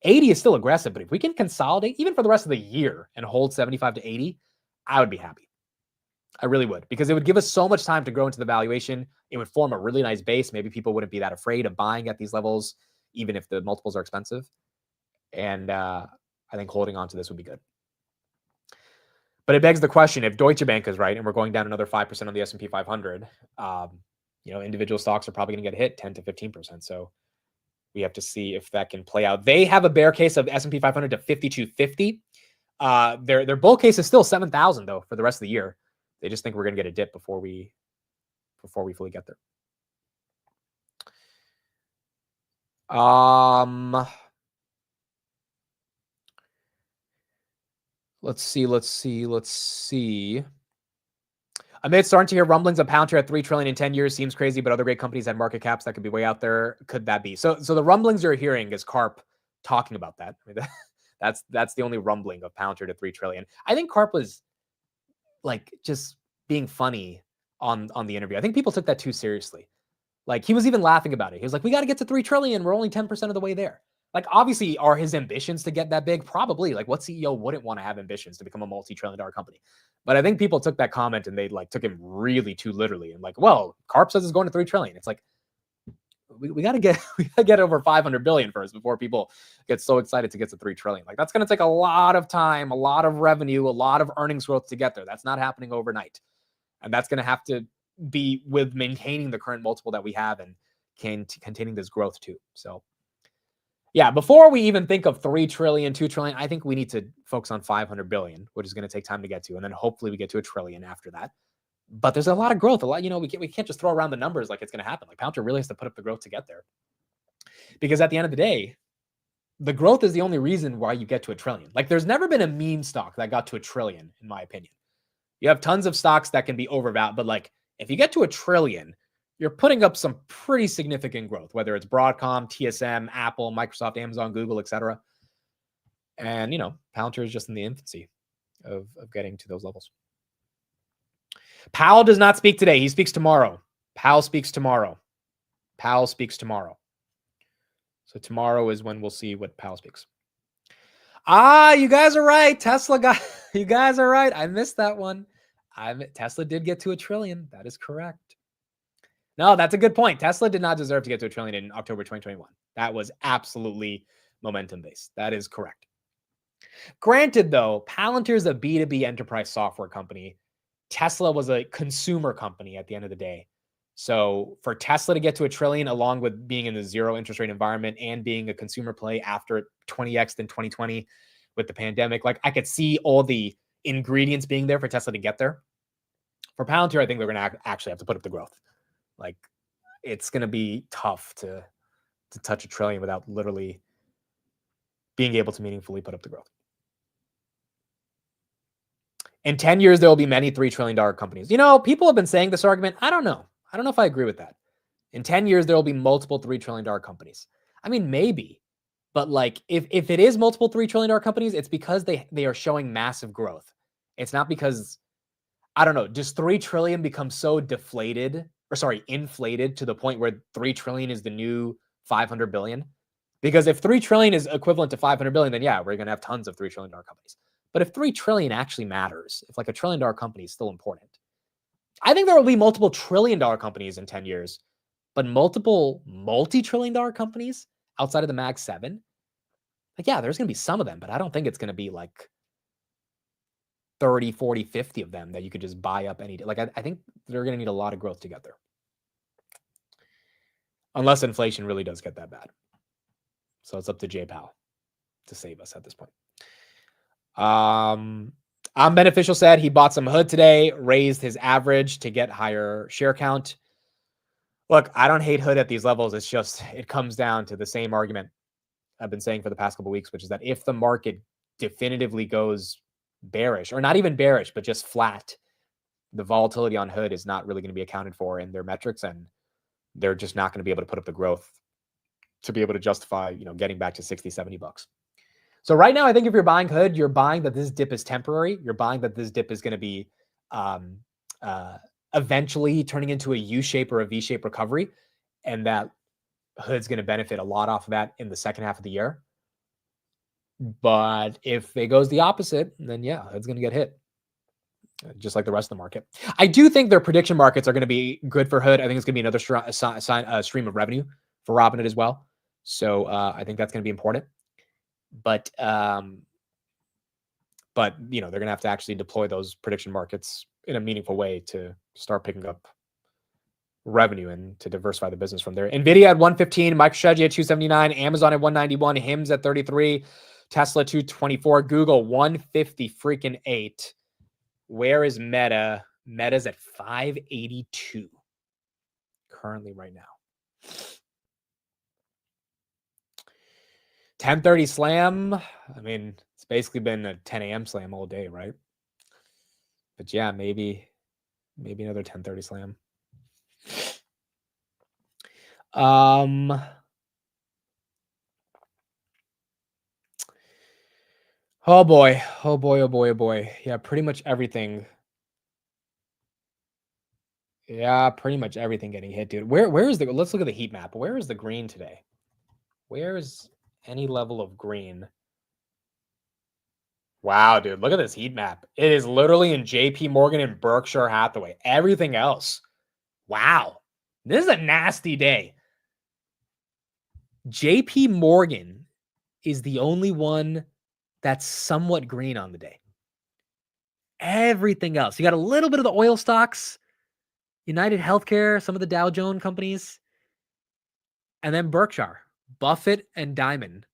80 is still aggressive, but if we can consolidate even for the rest of the year and hold 75 to 80, I would be happy. I really would, because it would give us so much time to grow into the valuation. It would form a really nice base. Maybe people wouldn't be that afraid of buying at these levels, even if the multiples are expensive. And I think holding on to this would be good. But it begs the question, if Deutsche Bank is right and we're going down another 5% on the S&P 500, individual stocks are probably going to get hit 10 to 15%. So we have to see if that can play out. They have a bear case of S&P 500 to 5250. Their bull case is still 7,000 though for the rest of the year. They just think we're going to get a dip before we fully get there. Let's see. Amid starting to hear rumblings of Palantir at $3 trillion in 10 years seems crazy, but other great companies had market caps that could be way out there. Could that be? So the rumblings you're hearing is Karp talking about that. I mean, that's the only rumbling of Palantir to $3 trillion. I think Karp was like just being funny on the interview. I think people took that too seriously. Like he was even laughing about it. He was like, we got to get to $3 trillion. We're only 10% of the way there. Like, obviously, are his ambitions to get that big? Probably. Like, what CEO wouldn't want to have ambitions to become a multi-trillion-dollar company? But I think people took that comment and they like took him really too literally. And like, well, Karp says it's going to $3 trillion. It's like, we got to get over 500 billion first before people get so excited to get to 3 trillion. Like, that's going to take a lot of time, a lot of revenue, a lot of earnings growth to get there. That's not happening overnight. And that's going to have to be with maintaining the current multiple that we have and containing this growth too. So, yeah, before we even think of 3 trillion, 2 trillion, I think we need to focus on 500 billion, which is going to take time to get to. And then hopefully we get to $1 trillion after that. But there's a lot of growth. We can't just throw around the numbers like it's going to happen. Like Palantir really has to put up the growth to get there. Because at the end of the day, the growth is the only reason why you get to $1 trillion. Like there's never been a meme stock that got to $1 trillion, in my opinion. You have tons of stocks that can be overvalued, but like if you get to $1 trillion, you're putting up some pretty significant growth, whether it's Broadcom, TSM, Apple, Microsoft, Amazon, Google, etc. And, Palantir is just in the infancy of getting to those levels. Powell does not speak today. He speaks tomorrow. Powell speaks tomorrow. So tomorrow is when we'll see what Powell speaks. You guys are right. Tesla got, you guys are right. I missed that one. Tesla did get to $1 trillion. That is correct. No, that's a good point. Tesla did not deserve to get to $1 trillion in October 2021. That was absolutely momentum-based. That is correct. Granted, though, Palantir is a B2B enterprise software company. Tesla was a consumer company at the end of the day. So for Tesla to get to $1 trillion, along with being in the zero interest rate environment and being a consumer play after 20x in 2020 with the pandemic, like I could see all the ingredients being there for Tesla to get there. For Palantir, I think they're going to actually have to put up the growth. Like it's going to be tough to touch $1 trillion without literally being able to meaningfully put up the growth. In 10 years, there will be many $3 trillion companies. People have been saying this argument. I don't know if I agree with that. In 10 years, there will be multiple $3 trillion companies. I mean, maybe, but like if it is multiple $3 trillion companies, it's because they are showing massive growth. It's not because, I don't know, does 3 trillion become so inflated to the point where 3 trillion is the new 500 billion? Because if 3 trillion is equivalent to 500 billion, then yeah, we're going to have tons of $3 trillion companies. But if 3 trillion actually matters, if like $1 trillion company is still important, I think there will be multiple $1 trillion companies in 10 years, but multiple multi-trillion dollar companies outside of the Mag 7. Like, yeah, there's going to be some of them, but I don't think it's going to be like 30, 40, 50 of them that you could just buy up any day. Like, I think they're going to need a lot of growth to get there. unless inflation really does get that bad. So it's up to Jay Powell to save us at this point. I'm Beneficial said he bought some hood today, raised his average to get higher share count. Look, I don't hate hood at these levels. It's just, it comes down to the same argument I've been saying for the past couple of weeks, which is that if the market definitively goes bearish, or not even bearish, but just flat, the volatility on hood is not really going to be accounted for in their metrics, and they're just not going to be able to put up the growth to be able to justify, getting back to 60, 70 bucks. So right now, I think if you're buying hood, you're buying that this dip is temporary. You're buying that this dip is going to be eventually turning into a U-shape or a V-shape recovery, and that hood's going to benefit a lot off of that in the second half of the year. But if it goes the opposite, then yeah, hood's going to get hit, just like the rest of the market. I do think their prediction markets are going to be good for hood. I think it's going to be another stream of revenue for Robinhood as well. So I think that's going to be important. But they're going to have to actually deploy those prediction markets in a meaningful way to start picking up revenue and to diversify the business from there. Nvidia at 115, MicroStrategy at 279, Amazon at 191, HIMS at 33, Tesla 224, Google 150 freaking 8. Where is Meta? Meta's at 582 currently right now. 10:30 slam. I mean, it's basically been a 10 a.m. slam all day, right? But yeah, maybe another 10:30 slam. Oh boy. Yeah, pretty much everything. Yeah, pretty much everything getting hit, dude. Where is let's look at the heat map. Where is the green today? Where is any level of green? Wow, dude, look at this heat map. It is literally in JP Morgan and Berkshire Hathaway. Everything else. Wow. This is a nasty day. JP Morgan is the only one that's somewhat green on the day. Everything else. You got a little bit of the oil stocks, United Healthcare, some of the Dow Jones companies, and then Berkshire, Buffett and Diamond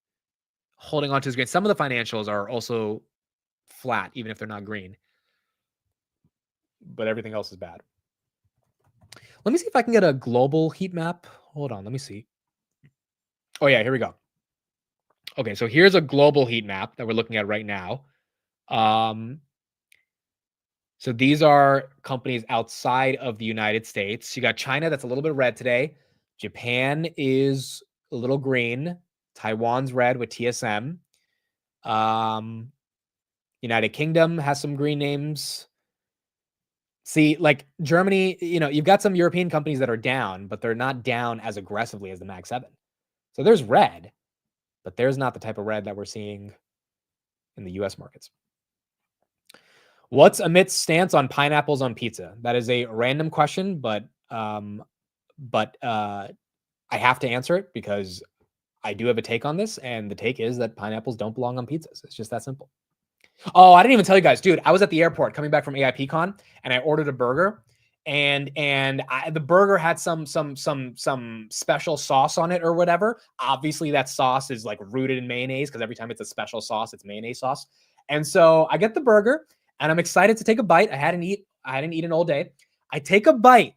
holding on to his green. Some of the financials are also flat, even if they're not green. But everything else is bad. Let me see if I can get a global heat map. Hold on, let me see. Oh yeah, here we go. Okay, so here's a global heat map that we're looking at right now. So these are companies outside of the United States. You got China, that's a little bit red today. Japan is a little green. Taiwan's red with TSM. United Kingdom has some green names. See, like Germany, you've got some European companies that are down, but they're not down as aggressively as the Mag 7. So there's red, but there's not the type of red that we're seeing in the US markets. What's Amit's stance on pineapples on pizza? That is a random question, but I have to answer it because I do have a take on this, and the take is that pineapples don't belong on pizzas. It's just that simple. Oh, I didn't even tell you guys, dude. I was at the airport coming back from AIPCon, and I ordered a burger, and the burger had some special sauce on it or whatever. Obviously, that sauce is like rooted in mayonnaise because every time it's a special sauce, it's mayonnaise sauce. And so I get the burger, and I'm excited to take a bite. I hadn't eaten all day. I take a bite,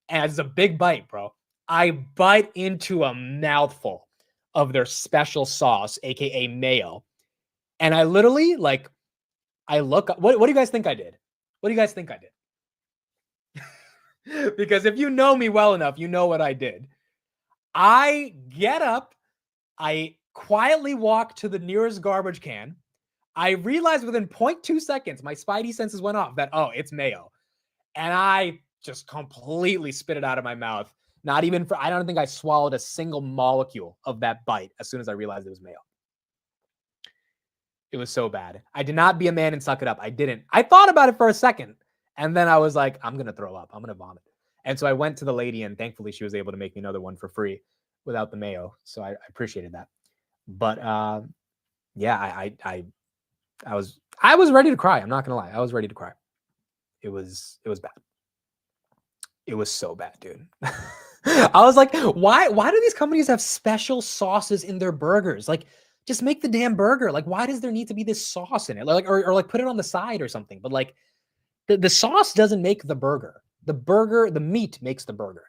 and it's a big bite, bro. I bite into a mouthful of their special sauce, aka mayo. And I literally, I look, what do you guys think I did? What do you guys think I did? Because if you know me well enough, you know what I did. I get up, I quietly walk to the nearest garbage can. I realized within 0.2 seconds, my spidey senses went off that, oh, it's mayo. And I just completely spit it out of my mouth. I don't think I swallowed a single molecule of that bite as soon as I realized it was mayo. It was so bad. I did not be a man and suck it up. I didn't. I thought about it for a second. And then I was like, I'm going to throw up. I'm going to vomit. And so I went to the lady, and thankfully she was able to make me another one for free without the mayo. So I appreciated that. But yeah, I was ready to cry. I'm not going to lie. I was ready to cry. It was bad. It was so bad, dude. I was like, why do these companies have special sauces in their burgers? Like, just make the damn burger. Like, why does there need to be this sauce in it? Like, or like put it on the side or something. But like, the sauce doesn't make the burger. The meat makes the burger.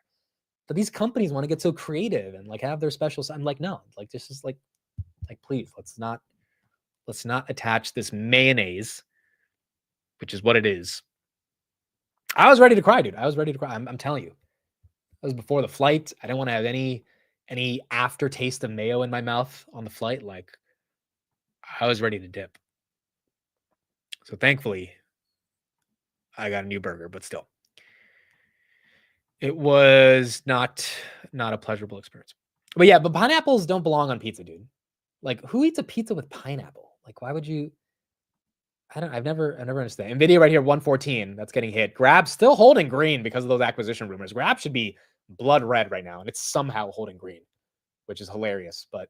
But these companies want to get so creative and like have their special. I'm like, no, like this is like please, let's not attach this mayonnaise, which is what it is. I was ready to cry, dude. I was ready to cry. I'm telling you, that was before the flight. I didn't want to have any aftertaste of mayo in my mouth on the flight. Like, I was ready to dip. So thankfully, I got a new burger, but still, it was not a pleasurable experience. But yeah, but pineapples don't belong on pizza, dude. Like, who eats a pizza with pineapple? Like, why would you? I've never understood. Nvidia right here, 114. That's getting hit. Grab still holding green because of those acquisition rumors. Grab should be blood red right now, and it's somehow holding green, which is hilarious, but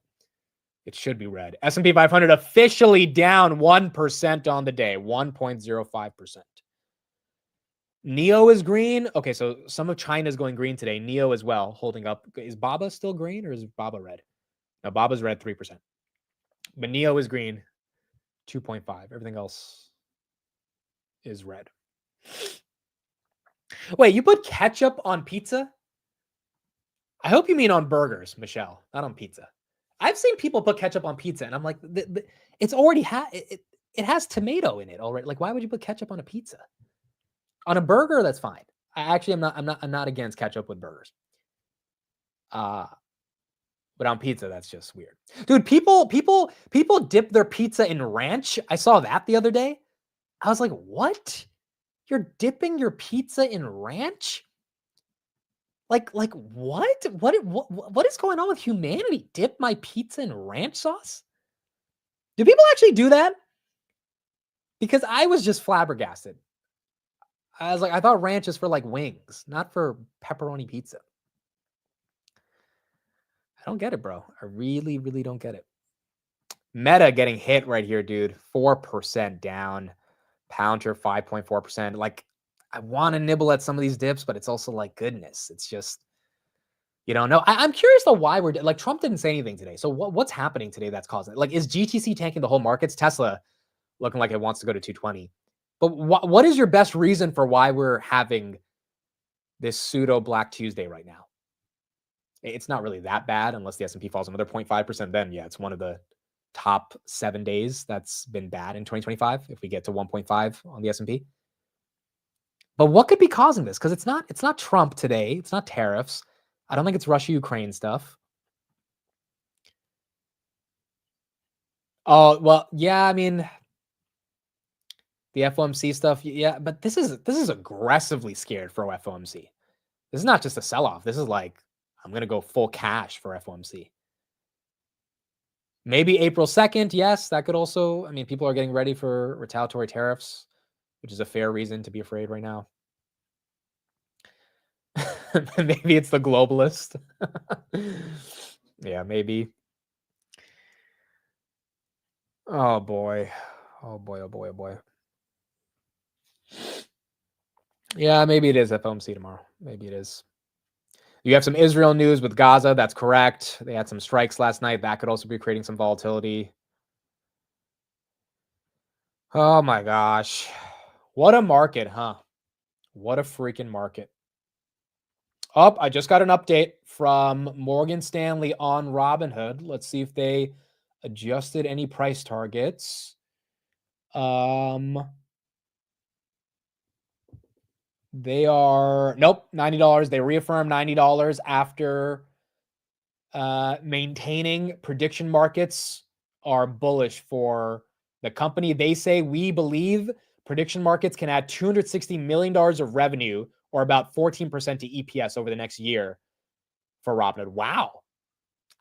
it should be red. S&P 500 officially down 1% on the day, 1.05%. NEO is green. Okay, so some of China is going green today. NEO as well, holding up. Is BABA still green or is BABA red? No, BABA's red, 3%. But NEO is green, 2.5. Everything else is red. Wait, you put ketchup on pizza? I hope you mean on burgers, Michelle, not on pizza. I've seen people put ketchup on pizza, and I'm like, it's already it has tomato in it already. Like, why would you put ketchup on a pizza? On a burger, that's fine. I'm not against ketchup with burgers. But on pizza, that's just weird. Dude, people dip their pizza in ranch. I saw that the other day. I was like, what? You're dipping your pizza in ranch? Like what? What is going on with humanity? Dip my pizza in ranch sauce? Do people actually do that? Because I was just flabbergasted. I was like, I thought ranch is for like wings, not for pepperoni pizza. I don't get it, bro. I really, really don't get it. Meta getting hit right here, dude. 4% down. Palantir 5.4%. Like, I want to nibble at some of these dips, but it's also like, goodness, it's just, you don't know. I'm curious though why we're like, Trump didn't say anything today. So what's happening today that's causing it? Like, is GTC tanking the whole markets? Tesla looking like it wants to go to 220. But what is your best reason for why we're having this pseudo Black Tuesday right now? It's not really that bad unless the S&P falls another 0.5%. Then yeah, it's one of the top 7 days that's been bad in 2025 if we get to 1.5 on the S&P. But what could be causing this? Because it's not Trump today. It's not tariffs. I don't think it's Russia-Ukraine stuff. Oh, well, yeah, I mean, the FOMC stuff, yeah, but this is aggressively scared for FOMC. This is not just a sell-off. This is like, I'm going to go full cash for FOMC. Maybe April 2nd, yes, that could also, I mean, people are getting ready for retaliatory tariffs, which is a fair reason to be afraid right now. Maybe it's the globalist. Yeah, maybe. Oh boy. Oh boy, oh boy, oh boy. Yeah, maybe it is FOMC tomorrow. Maybe it is. You have some Israel news with Gaza. That's correct. They had some strikes last night. That could also be creating some volatility. Oh my gosh. What a market, huh? What a freaking market. Oh, I just got an update from Morgan Stanley on Robinhood. Let's see if they adjusted any price targets. They are, nope, $90. They reaffirmed $90 after maintaining prediction markets are bullish for the company. They say, we believe prediction markets can add $260 million of revenue or about 14% to EPS over the next year for Robinhood. Wow.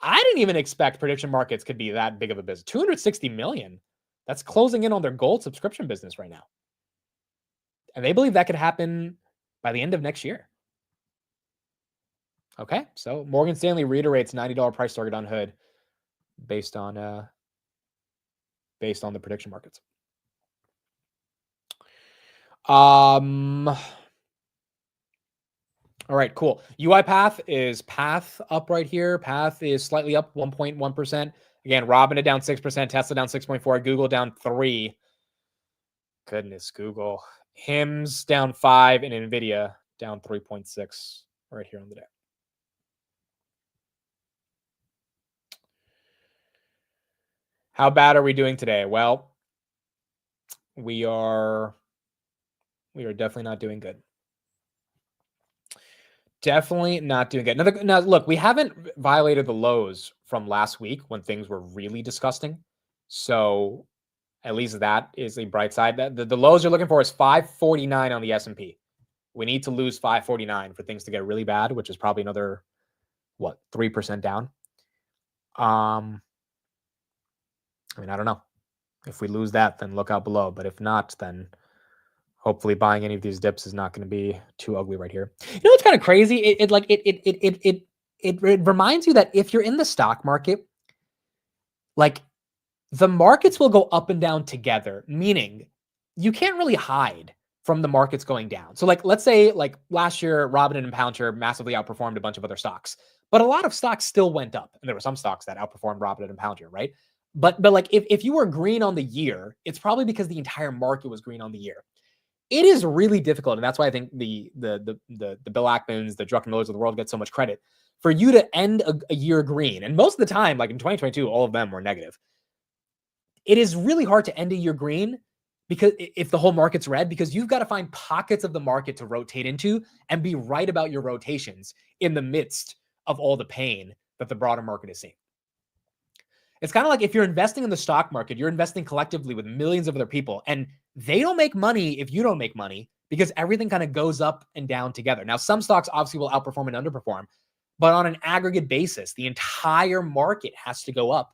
I didn't even expect prediction markets could be that big of a business. 260 million. That's closing in on their gold subscription business right now. And they believe that could happen by the end of next year. Okay, so Morgan Stanley reiterates $90 price target on Hood based on the prediction markets. All right, cool. UiPath is Path up right here. Path is slightly up 1.1%. Again, Robinhood down 6%, Tesla down 6.4%, Google down 3%. Goodness, Google. HIMS down 5%, and Nvda down 3.6% right here on the day. How bad are we doing today? Well, we are definitely not doing good. Definitely not doing good. Now, look, we haven't violated the lows from last week when things were really disgusting. So at least that is a bright side. The lows you're looking for is 549 on the S&P. We need to lose 549 for things to get really bad, which is probably another, 3% down. I mean, I don't know. If we lose that, then look out below. But if not, then hopefully buying any of these dips is not going to be too ugly right here. You know what's kind of crazy? It reminds you that if you're in the stock market, like the markets will go up and down together, meaning you can't really hide from the markets going down. So like, let's say like last year, Robinhood and Palantir massively outperformed a bunch of other stocks, but a lot of stocks still went up. And there were some stocks that outperformed Robinhood and Palantir, right? But like if you were green on the year, it's probably because the entire market was green on the year. It is really difficult, and that's why I think the Bill Ackmans, the Druckenmillers of the world get so much credit for you to end a year green. And most of the time, like in 2022, all of them were negative. It is really hard to end a year green because if the whole market's red, because you've got to find pockets of the market to rotate into and be right about your rotations in the midst of all the pain that the broader market is seeing. It's kind of like if you're investing in the stock market, you're investing collectively with millions of other people, and they don't make money if you don't make money because everything kind of goes up and down together. Now, some stocks obviously will outperform and underperform, but on an aggregate basis, the entire market has to go up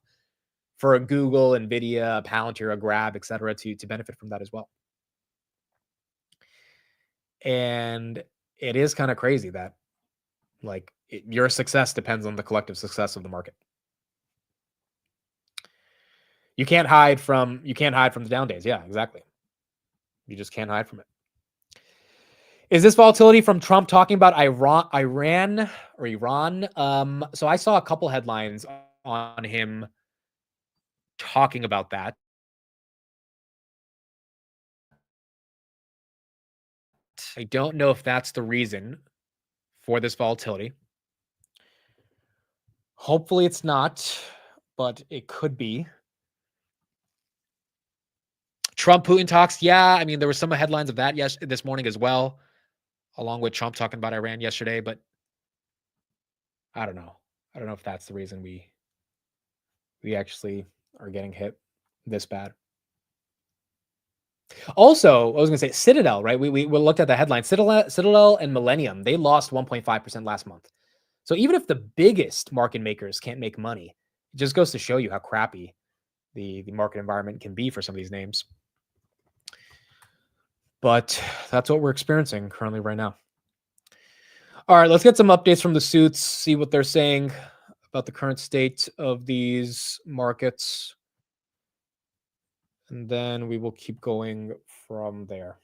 for a Google, Nvda, a Palantir, a Grab, et cetera, to benefit from that as well. And it is kind of crazy that like your success depends on the collective success of the market. You can't hide from the down days. Yeah, exactly. You just can't hide from it. Is this volatility from Trump talking about Iran? So I saw a couple headlines on him talking about that. I don't know if that's the reason for this volatility. Hopefully it's not, but it could be. Trump-Putin talks. Yeah, I mean, there were some headlines of that this morning as well, along with Trump talking about Iran yesterday, but I don't know. I don't know if that's the reason we actually are getting hit this bad. Also, I was going to say Citadel, right? We looked at the headline. Citadel and Millennium, they lost 1.5% last month. So even if the biggest market makers can't make money, it just goes to show you how crappy the market environment can be for some of these names. But that's what we're experiencing currently right now. All right, let's get some updates from the suits, see what they're saying about the current state of these markets. And then we will keep going from there.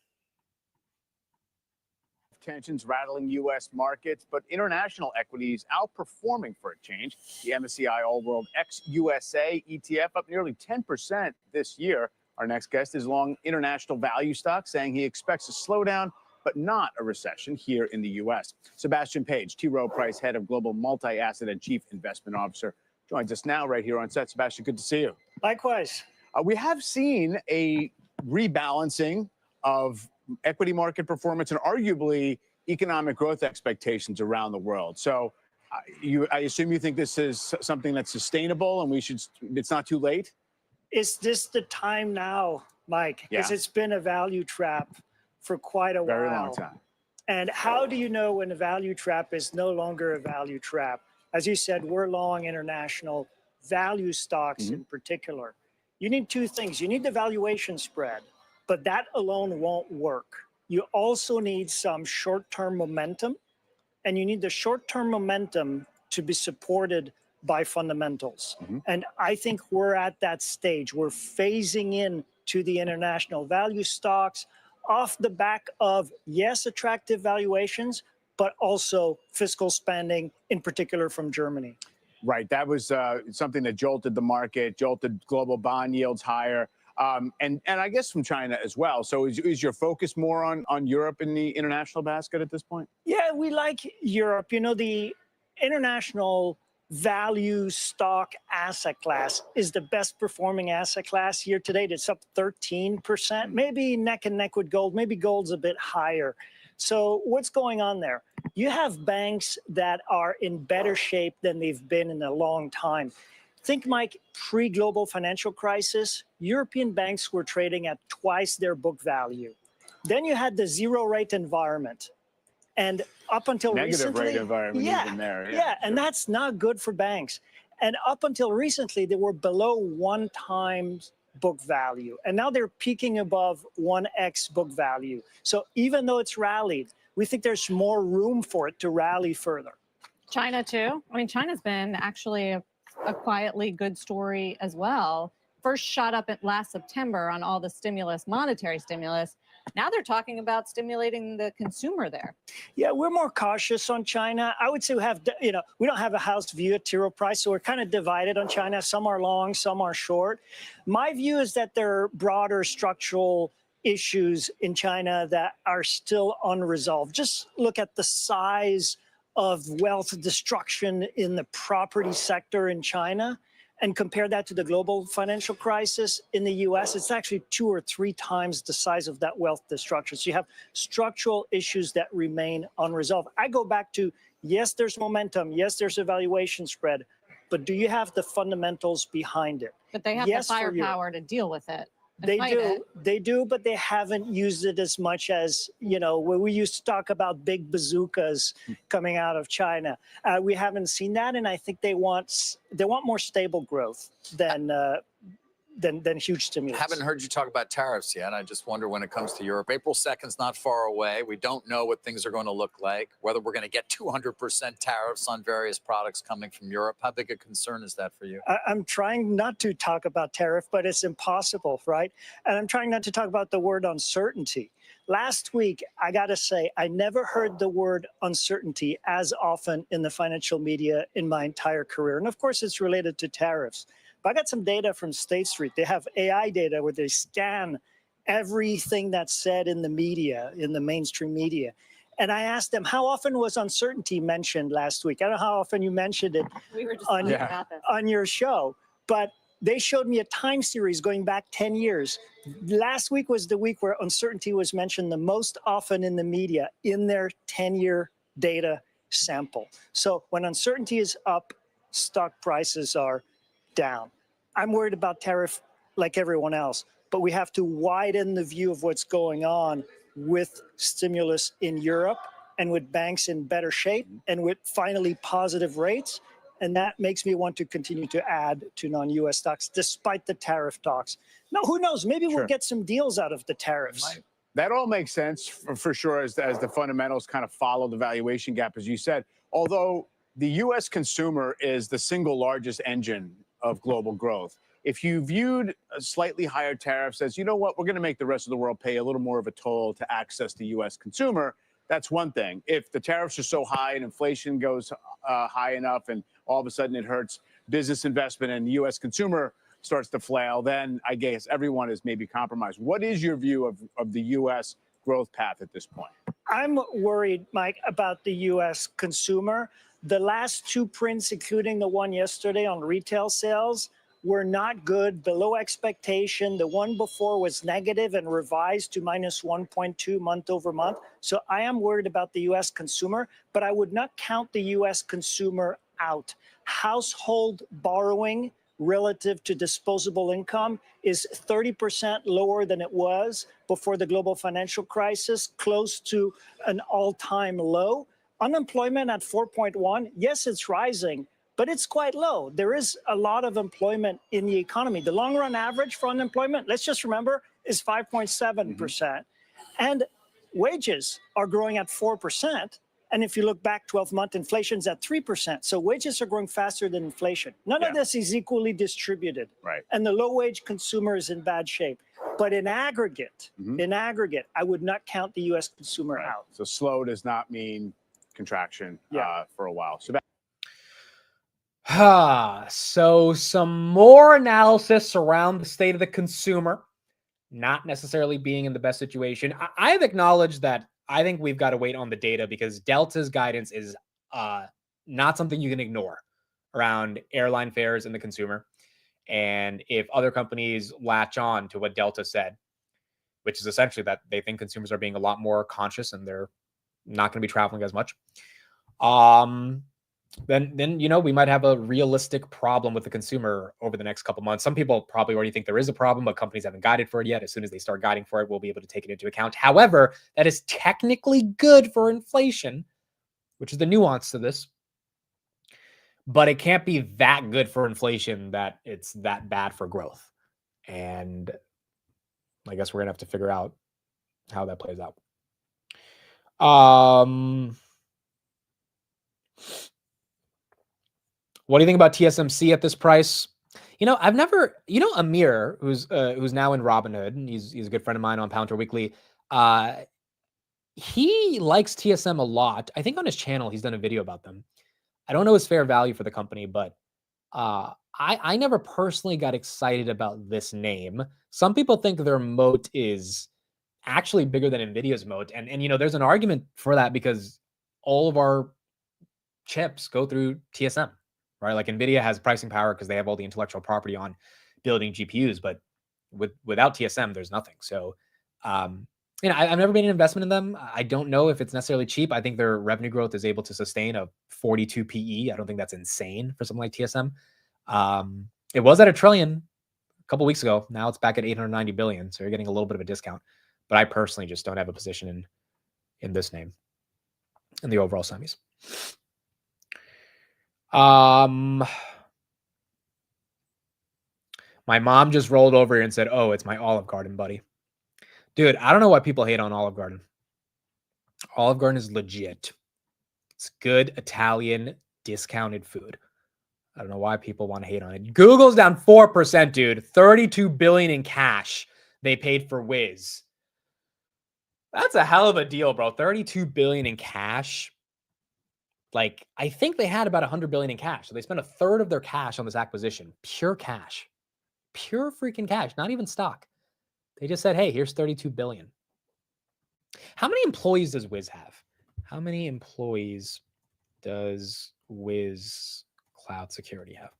Tensions rattling U.S. markets, but international equities outperforming for a change. The MSCI All World ex-USA ETF up nearly 10% this year. Our next guest is long international value stocks, saying he expects a slowdown, but not a recession here in the U.S. Sebastian Page, T. Rowe Price, head of global multi-asset and chief investment officer, joins us now right here on set. Sebastian, good to see you. Likewise. We have seen a rebalancing of equity market performance and arguably economic growth expectations around the world. So I assume you think this is something that's sustainable and it's not too late? Is this the time now, Mike? Because it's been a value trap for quite a while. Very long time. And how do you know when a value trap is no longer a value trap? As you said, we're long international value stocks in particular. You need two things. You need the valuation spread, but that alone won't work. You also need some short-term momentum, and you need the short-term momentum to be supported by fundamentals. And I think we're at that stage. We're phasing in to the international value stocks off the back of, yes, attractive valuations, but also fiscal spending, in particular from Germany. Right. That was something that jolted the market, jolted global bond yields higher. And I guess from China as well. So is your focus more on Europe in the international basket at this point? Yeah, we like Europe. You know, the international value stock asset class is the best performing asset class year to date. It's up 13%, maybe neck and neck with gold. Maybe gold's a bit higher. So what's going on there? You have banks that are in better shape than they've been in a long time. Think, Mike, pre-global financial crisis, European banks were trading at twice their book value. Then you had the zero rate environment. And up until Negative recently, rate environment even there. Yeah, and that's not good for banks. And up until recently, they were below 1 times book value. And now they're peaking above 1x book value. So even though it's rallied, we think there's more room for it to rally further. China too. I mean, China's been actually a quietly good story as well. First shot up at last September on all the stimulus, monetary stimulus. Now they're talking about stimulating the consumer there. Yeah, we're more cautious on China. I would say we have, we don't have a house view at T. Rowe Price, so we're kind of divided on China. Some are long, some are short. My view is that there are broader structural issues in China that are still unresolved. Just look at the size of wealth destruction in the property sector in China and compare that to the global financial crisis in the US. It's actually 2 or 3 times the size of that wealth destruction. So you have structural issues that remain unresolved. I go back to, yes, there's momentum. Yes, there's a valuation spread. But do you have the fundamentals behind it? But they have the firepower to deal with it. They do, but they haven't used it as much as, where we used to talk about big bazookas coming out of China. We haven't seen that, and I think they want more stable growth than huge stimulus. Haven't heard you talk about tariffs yet. I just wonder when it comes to Europe. April 2nd is not far away. We don't know what things are going to look like, whether we're going to get 200% tariffs on various products coming from Europe. How big a concern is that for you? I'm trying not to talk about tariff, but it's impossible, right? And I'm trying not to talk about the word uncertainty. Last week, I got to say, I never heard the word uncertainty as often in the financial media in my entire career. And of course, it's related to tariffs. But I got some data from State Street. They have AI data where they scan everything that's said in the media, in the mainstream media. And I asked them, how often was uncertainty mentioned last week? I don't know how often you mentioned it we were just about this. On your show, but they showed me a time series going back 10 years. Last week was the week where uncertainty was mentioned the most often in the media in their 10-year data sample. So when uncertainty is up, stock prices are down. I'm worried about tariff like everyone else, but we have to widen the view of what's going on with stimulus in Europe and with banks in better shape and with finally positive rates. And that makes me want to continue to add to non-US stocks despite the tariff talks. Now, who knows? Maybe we'll get some deals out of the tariffs. That all makes sense for sure as the fundamentals kind of follow the valuation gap, as you said. Although the U.S. consumer is the single largest engine of global growth. If you viewed slightly higher tariffs as, you know what, we're going to make the rest of the world pay a little more of a toll to access the U.S. consumer, that's one thing. If the tariffs are so high and inflation goes high enough and all of a sudden it hurts business investment and the U.S. consumer starts to flail, then I guess everyone is maybe compromised. What is your view of the U.S. growth path at this point? I'm worried, Mike, about the U.S. consumer. The last 2 prints, including the one yesterday on retail sales, were not good, below expectation. The one before was negative and revised to minus 1.2 month over month. So I am worried about the U.S. consumer, but I would not count the U.S. consumer out. Household borrowing relative to disposable income is 30% lower than it was before the global financial crisis, close to an all-time low. Unemployment at 4.1, yes, it's rising, but it's quite low. There is a lot of employment in the economy. The long-run average for unemployment, let's just remember, is 5.7%. And wages are growing at 4%. And if you look back 12-month, inflation's at 3%. So wages are growing faster than inflation. None of this is equally distributed. Right. And the low-wage consumer is in bad shape. But in aggregate, I would not count the U.S. consumer out. So slow does not mean contraction Yeah. for a while. So So some more analysis around the state of the consumer not necessarily being in the best situation. I have acknowledged that I think we've got to wait on the data because Delta's guidance is not something you can ignore around airline fares and the consumer. And if other companies latch on to what Delta said, which is essentially that they think consumers are being a lot more conscious and they're not going to be traveling as much, then we might have a realistic problem with the consumer over the next couple months. Some people probably already think there is a problem, but companies haven't guided for it yet. As soon as they start guiding for it, we'll be able to take it into account. However, that is technically good for inflation, which is the nuance to this. But it can't be that good for inflation that it's that bad for growth. And I guess we're going to have to figure out how that plays out. What do you think about TSMC at this price? I've never, Amir, who's now in Robinhood, and he's a good friend of mine on Pounter Weekly. He likes TSM a lot. I think on his channel, he's done a video about them. I don't know his fair value for the company, but I never personally got excited about this name. Some people think their moat is actually bigger than Nvidia's moat. And there's an argument for that because all of our chips go through TSM, right? Like Nvidia has pricing power because they have all the intellectual property on building GPUs, but without TSM, there's nothing. So, I've never made an investment in them. I don't know if it's necessarily cheap. I think their revenue growth is able to sustain a 42 PE. I don't think that's insane for something like TSM. It was at $1 trillion a couple weeks ago. Now it's back at 890 billion. So you're getting a little bit of a discount. But I personally just don't have a position in this name in the overall semis. My mom just rolled over here and said, "Oh, it's my Olive Garden, buddy." Dude, I don't know why people hate on Olive Garden. Olive Garden is legit. It's good Italian discounted food. I don't know why people want to hate on it. Google's down 4%, dude. 32 billion in cash they paid for Wiz. That's a hell of a deal, bro. 32 billion in cash. Like, I think they had about 100 billion in cash. So they spent a third of their cash on this acquisition. Pure cash. Pure freaking cash. Not even stock. They just said, hey, here's 32 billion. How many employees does Wiz have? How many employees does Wiz Cloud Security have?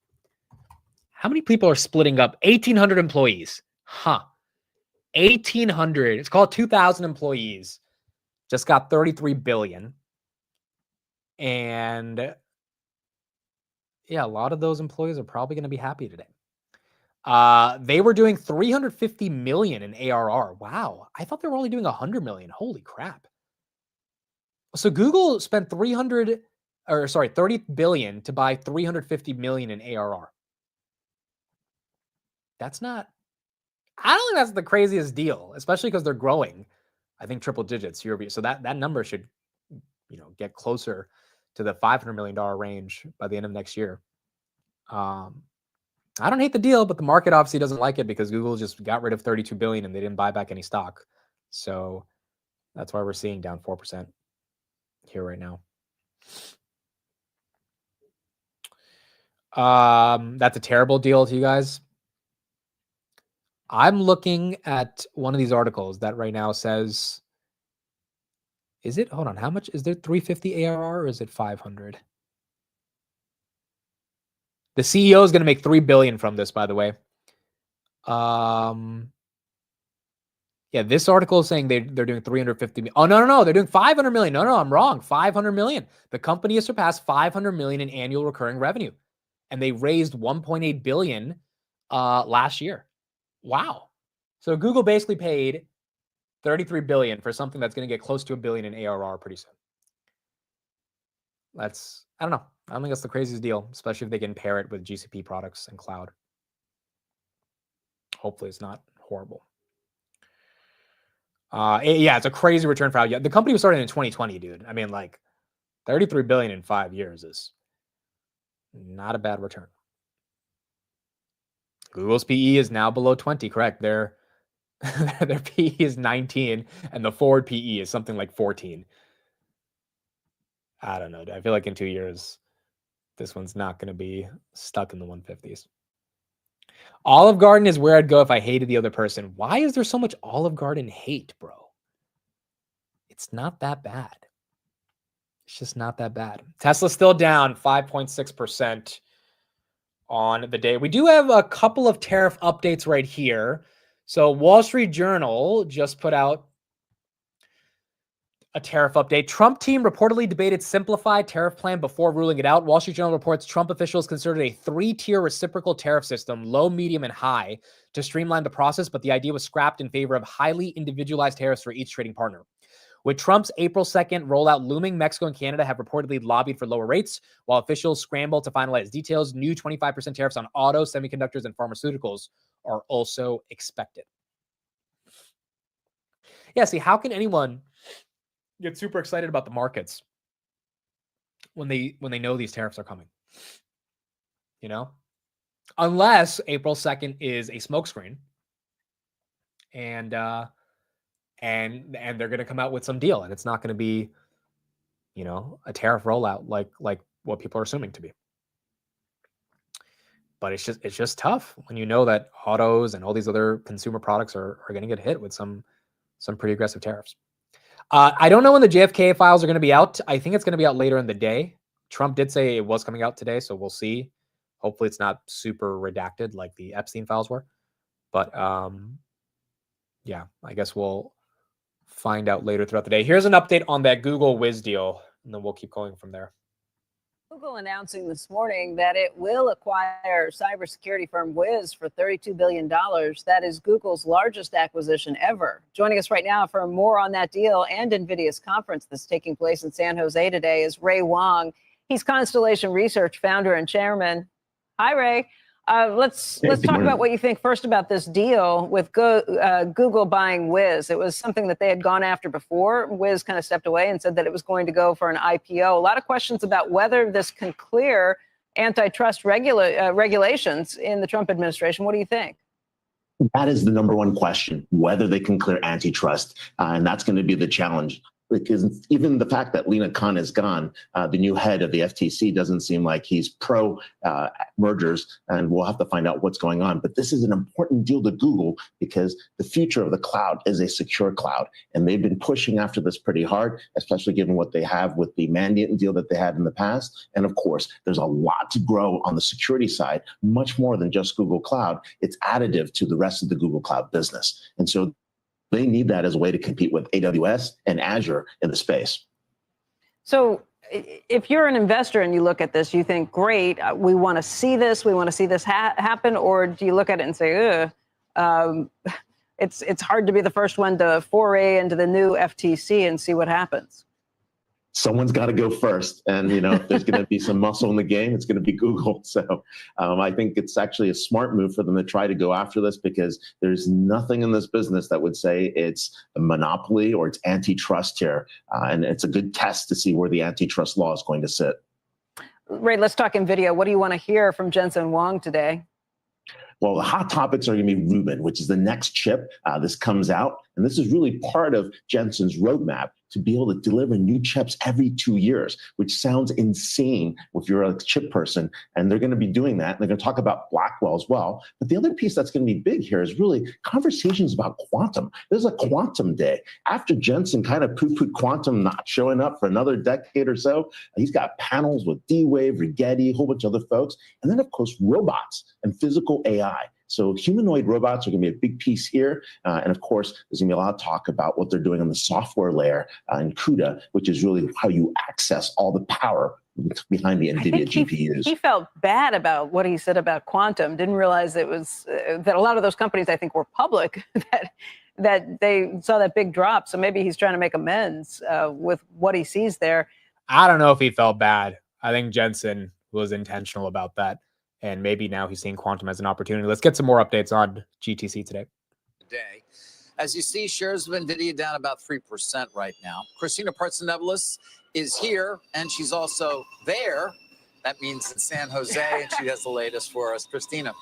How many people are splitting up? 1,800 employees. 1,800. It's called 2,000 employees. Just got 33 billion. And yeah, a lot of those employees are probably going to be happy today. They were doing 350 million in ARR. Wow. I thought they were only doing 100 million. Holy crap. So Google spent 30 billion to buy 350 million in ARR. I don't think that's the craziest deal, especially because they're growing, I think, triple digits year over year. So that number should, get closer to the $500 million range by the end of next year. I don't hate the deal, but the market obviously doesn't like it because Google just got rid of 32 billion and they didn't buy back any stock. So that's why we're seeing down 4% here right now. That's a terrible deal to you guys. I'm looking at one of these articles that right now says, hold on, how much is there? 350 ARR or is it 500? The CEO is going to make 3 billion from this, by the way. Yeah, this article is saying they're doing 350 million. Oh, no. They're doing 500 million. No, I'm wrong. 500 million. The company has surpassed 500 million in annual recurring revenue. And they raised 1.8 billion last year. Wow. So Google basically paid 33 billion for something that's going to get close to $1 billion in ARR pretty soon. I don't know. I don't think that's the craziest deal, especially if they can pair it with GCP products and cloud. Hopefully it's not horrible. Yeah, it's a crazy return for value. The company was started in 2020, dude. I mean, like 33 billion in 5 years is not a bad return. Google's PE is now below 20, correct? Their PE is 19 and the forward PE is something like 14. I don't know. I feel like in 2 years, this one's not going to be stuck in the 150s. Olive Garden is where I'd go if I hated the other person. Why is there so much Olive Garden hate, bro? It's not that bad. It's just not that bad. Tesla's still down 5.6% on the day. We do have a couple of tariff updates right here. So Wall Street Journal just put out a tariff update. Trump team reportedly debated simplified tariff plan before ruling it out. Wall Street Journal reports Trump officials considered a 3-tier reciprocal tariff system, low, medium, and high, to streamline the process, but the idea was scrapped in favor of highly individualized tariffs for each trading partner. With Trump's April 2nd rollout looming, Mexico and Canada have reportedly lobbied for lower rates, while officials scramble to finalize details. New 25% tariffs on auto, semiconductors, and pharmaceuticals are also expected. Yeah, see, how can anyone get super excited about the markets when they know these tariffs are coming? You know, unless April 2nd is a smokescreen, and they're going to come out with some deal, and it's not going to be, you know, a tariff rollout like what people are assuming to be. But it's just tough when you know that autos and all these other consumer products are going to get hit with some pretty aggressive tariffs. I don't know when the JFK files are going to be out. I think it's going to be out later in the day. Trump did say it was coming out today, so we'll see. Hopefully it's not super redacted like the Epstein files were. But yeah, I guess we'll find out later throughout the day. Here's an update on that Google Wiz deal, and then we'll keep going from there. Google announcing this morning that it will acquire cybersecurity firm Wiz for $32 billion. That is Google's largest acquisition ever. Joining us right now for more on that deal and Nvidia's conference that's taking place in San Jose today is Ray Huang. He's Constellation Research founder and chairman. Hi, Ray. Let's talk about what you think first about this deal with Google buying Wiz. It was something that they had gone after before. Wiz kind of stepped away and said that it was going to go for an IPO. A lot of questions about whether this can clear antitrust regulations in the Trump administration. What do you think? That is the number one question, whether they can clear antitrust. And that's going to be the challenge. Because even the fact that Lina Khan is gone, the new head of the FTC doesn't seem like he's pro mergers, and we'll have to find out what's going on. But this is an important deal to Google because the future of the cloud is a secure cloud, and they've been pushing after this pretty hard, especially given what they have with the Mandiant deal that they had in the past. And of course, there's a lot to grow on the security side, much more than just Google Cloud. It's additive to the rest of the Google Cloud business. And so they need that as a way to compete with AWS and Azure in the space. So if you're an investor and you look at this, you think, great, we want to see this, happen, or do you look at it and say, it's hard to be the first one to foray into the new FTC and see what happens? Someone's got to go first. And, you know, if there's going to be some muscle in the game, it's going to be Google. So I think it's actually a smart move for them to try to go after this because there's nothing in this business that would say it's a monopoly or it's antitrust here. And it's a good test to see where the antitrust law is going to sit. Ray, let's talk NVIDIA. What do you want to hear from Jensen Huang today? Well, the hot topics are going to be Rubin, which is the next chip. This comes out, and this is really part of Jensen's roadmap to be able to deliver new chips every 2 years, which sounds insane if you're a chip person. And they're going to be doing that. And they're going to talk about Blackwell as well. But the other piece that's going to be big here is really conversations about quantum. There's a quantum day. After Jensen kind of poo-pooed quantum not showing up for another decade or so, he's got panels with D-Wave, Rigetti, a whole bunch of other folks. And then, of course, robots and physical AI. So humanoid robots are going to be a big piece here. And of course, there's going to be a lot of talk about what they're doing on the software layer in CUDA, which is really how you access all the power behind the NVIDIA GPUs. He felt bad about what he said about quantum, didn't realize it was that a lot of those companies, I think, were public, that they saw that big drop. So maybe he's trying to make amends with what he sees there. I don't know if he felt bad. I think Jensen was intentional about that. And maybe now he's seeing quantum as an opportunity. Let's get some more updates on GTC today. As you see, shares of NVIDIA down about 3% right now. Christina Partsinevelos is here, and she's also there. That means in San Jose, and she has the latest for us. Christina.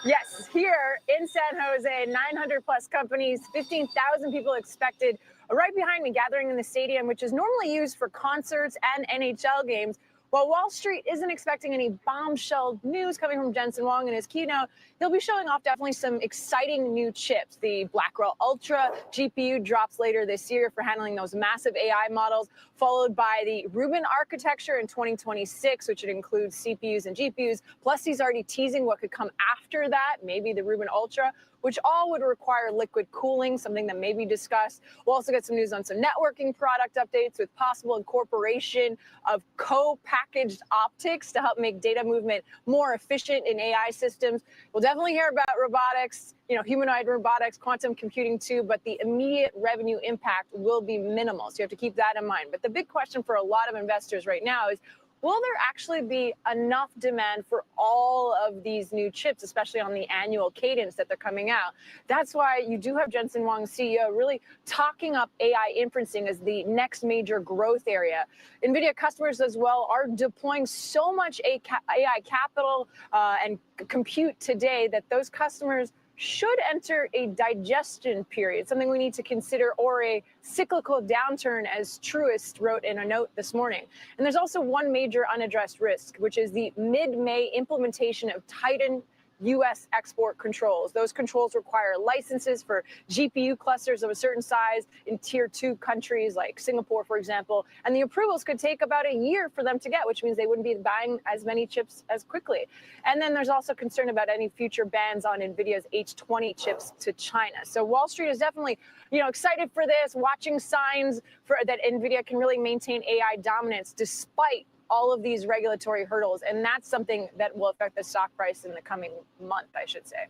Yes, here in San Jose, 900 plus companies, 15,000 people expected. Right behind me, gathering in the stadium, which is normally used for concerts and NHL games. While Wall Street isn't expecting any bombshell news coming from Jensen Huang in his keynote, he'll be showing off definitely some exciting new chips. The Blackwell Ultra GPU drops later this year for handling those massive AI models, followed by the Rubin architecture in 2026, which would include CPUs and GPUs. Plus, he's already teasing what could come after that, maybe the Rubin Ultra, which all would require liquid cooling, something that may be discussed. We'll also get some news on some networking product updates with possible incorporation of co-packaged optics to help make data movement more efficient in AI systems. We'll definitely hear about robotics, humanoid robotics, quantum computing too, but the immediate revenue impact will be minimal. So you have to keep that in mind. But the big question for a lot of investors right now is, will there actually be enough demand for all of these new chips, especially on the annual cadence that they're coming out? That's why you do have Jensen Huang, CEO, really talking up AI inferencing as the next major growth area. Nvidia customers as well are deploying so much AI capital and compute today that those customers should enter a digestion period, something we need to consider, or a cyclical downturn, as Truist wrote in a note this morning. And there's also one major unaddressed risk, which is the mid-May implementation of Titan U.S. export controls. Those controls require licenses for GPU clusters of a certain size in tier 2 countries like Singapore, for example. And the approvals could take about a year for them to get, which means they wouldn't be buying as many chips as quickly. And then there's also concern about any future bans on NVIDIA's H20 chips to China. So Wall Street is definitely, excited for this, watching signs for that NVIDIA can really maintain AI dominance despite all of these regulatory hurdles. And that's something that will affect the stock price in the coming month, I should say.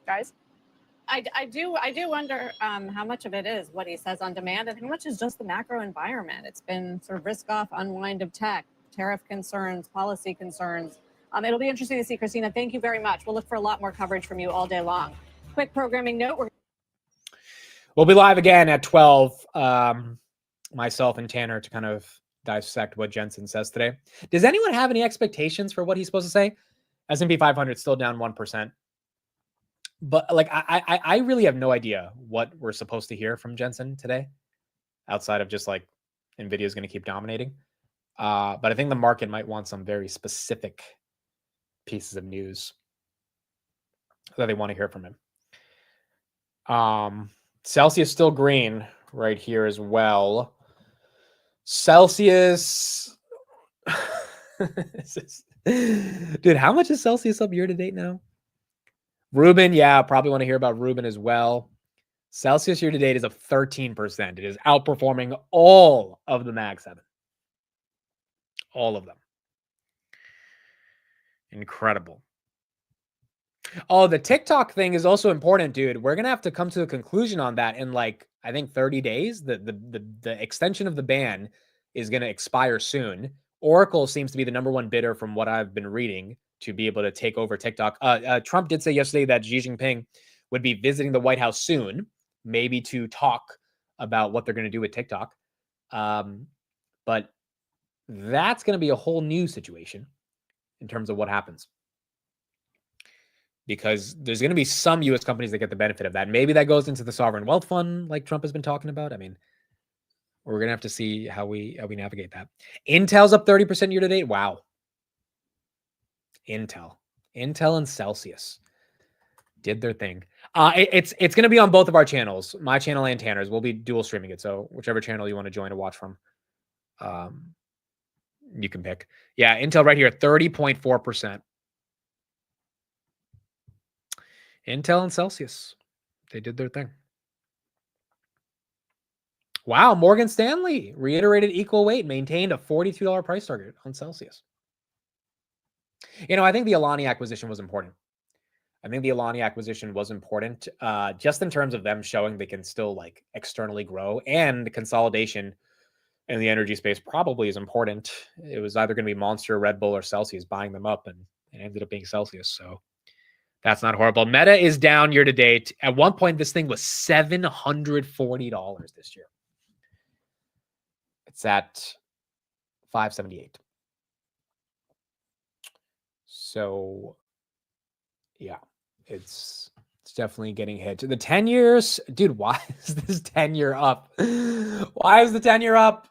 Guys? I do wonder how much of it is what he says on demand and how much is just the macro environment. It's been sort of risk off, unwind of tech, tariff concerns, policy concerns. It'll be interesting to see. Christina, thank you very much. We'll look for a lot more coverage from you all day long. Quick programming note. We'll be live again at 12, myself and Tanner, to kind of dissect what Jensen says today. Does anyone have any expectations for what he's supposed to say? S&P 500 still down 1%. But I really have no idea what we're supposed to hear from Jensen today, outside of just like NVIDIA is going to keep dominating. But I think the market might want some very specific pieces of news that they want to hear from him. Celsius still green right here as well. Celsius. Dude, how much is Celsius up year to date now? Rubin, yeah, probably want to hear about Rubin as well. Celsius year to date is up 13%. It is outperforming all of the Mag 7. All of them. Incredible. Oh, the TikTok thing is also important, dude. We're gonna have to come to a conclusion on that in I think 30 days. The extension of the ban is gonna expire soon. Oracle seems to be the #1 bidder from what I've been reading to be able to take over TikTok. Trump did say yesterday that Xi Jinping would be visiting the White House soon, maybe to talk about what they're going to do with TikTok. But that's going to be a whole new situation in terms of what happens. Because there's going to be some U.S. companies that get the benefit of that. Maybe that goes into the sovereign wealth fund like Trump has been talking about. I mean, we're going to have to see how we navigate that. Intel's up 30% year to date. Wow. Intel and Celsius did their thing. It's going to be on both of our channels, my channel and Tanner's. We'll be dual streaming it. So whichever channel you want to join to watch from, you can pick. Yeah, Intel right here, 30.4%. Intel and Celsius, they did their thing. Wow, Morgan Stanley reiterated equal weight, maintained a $42 price target on Celsius. I think the Alani acquisition was important. Just in terms of them showing they can still externally grow, and consolidation in the energy space probably is important. It was either going to be Monster, Red Bull, or Celsius buying them up, and it ended up being Celsius. So that's not horrible. Meta is down year to date. At one point, this thing was $740 this year. It's at $578. So Yeah, it's definitely getting hit. The 10 years, dude, why is this 10-year up? Why is the 10-year up?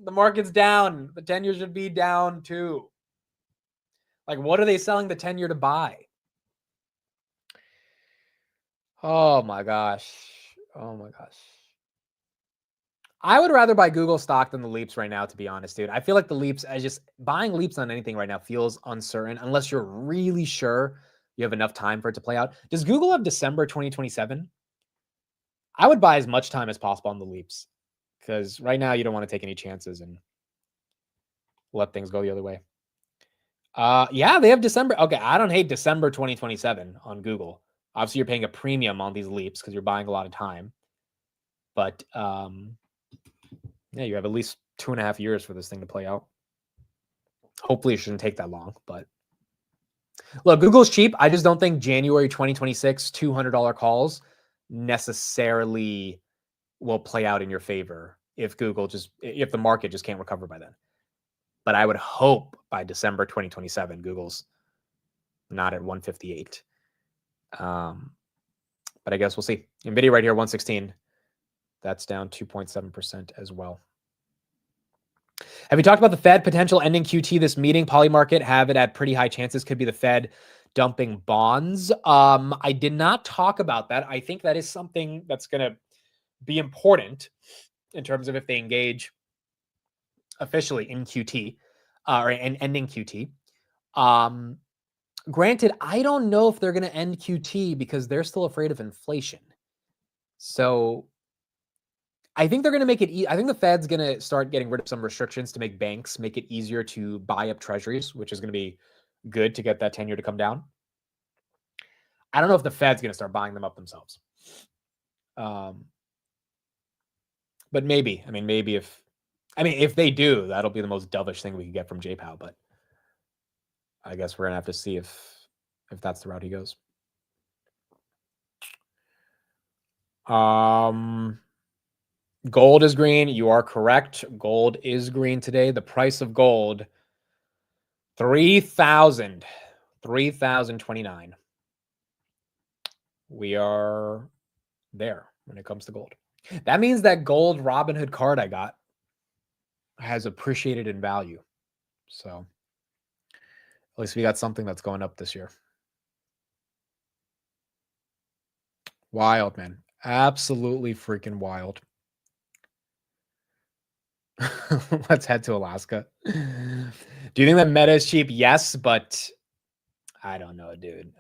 The market's down. The 10-year should be down too. Like, what are they selling the 10-year to buy? Oh my gosh. Oh my gosh. I would rather buy Google stock than the leaps right now, to be honest, dude. I feel like the leaps, buying leaps on anything right now feels uncertain unless you're really sure you have enough time for it to play out. Does Google have December 2027? I would buy as much time as possible on the leaps because right now you don't want to take any chances and let things go the other way. Yeah, they have December. Okay, I don't hate December 2027 on Google. Obviously, you're paying a premium on these leaps because you're buying a lot of time. But yeah, you have at least 2.5 years for this thing to play out. Hopefully, it shouldn't take that long. But look, Google's cheap. I just don't think January 2026 $200 calls necessarily will play out in your favor if the market just can't recover by then. But I would hope by December 2027, Google's not at 158. But I guess we'll see. Nvidia right here, 116. That's down 2.7% as well. Have you talked about the Fed potential ending QT this meeting? Polymarket have it at pretty high chances. Could be the Fed dumping bonds. I did not talk about that. I think that is something that's going to be important in terms of if they engage officially in QT or in ending QT. Granted, I don't know if they're going to end QT because they're still afraid of inflation. So I think they're going to make it. I think the Fed's going to start getting rid of some restrictions to make banks make it easier to buy up treasuries, which is going to be good to get that 10-year to come down. I don't know if the Fed's going to start buying them up themselves. But maybe. I mean, maybe if they do, that'll be the most dovish thing we could get from J-Pow. But I guess we're going to have to see if that's the route he goes. Gold is green. You are correct. Gold is green today. The price of gold, 3,029. We are there when it comes to gold. That means that gold Robinhood card I got has appreciated in value. So at least we got something that's going up this year. Wild, man. Absolutely freaking wild. Let's head to Alaska. Do you think that Meta is cheap? Yes, but I don't know, dude.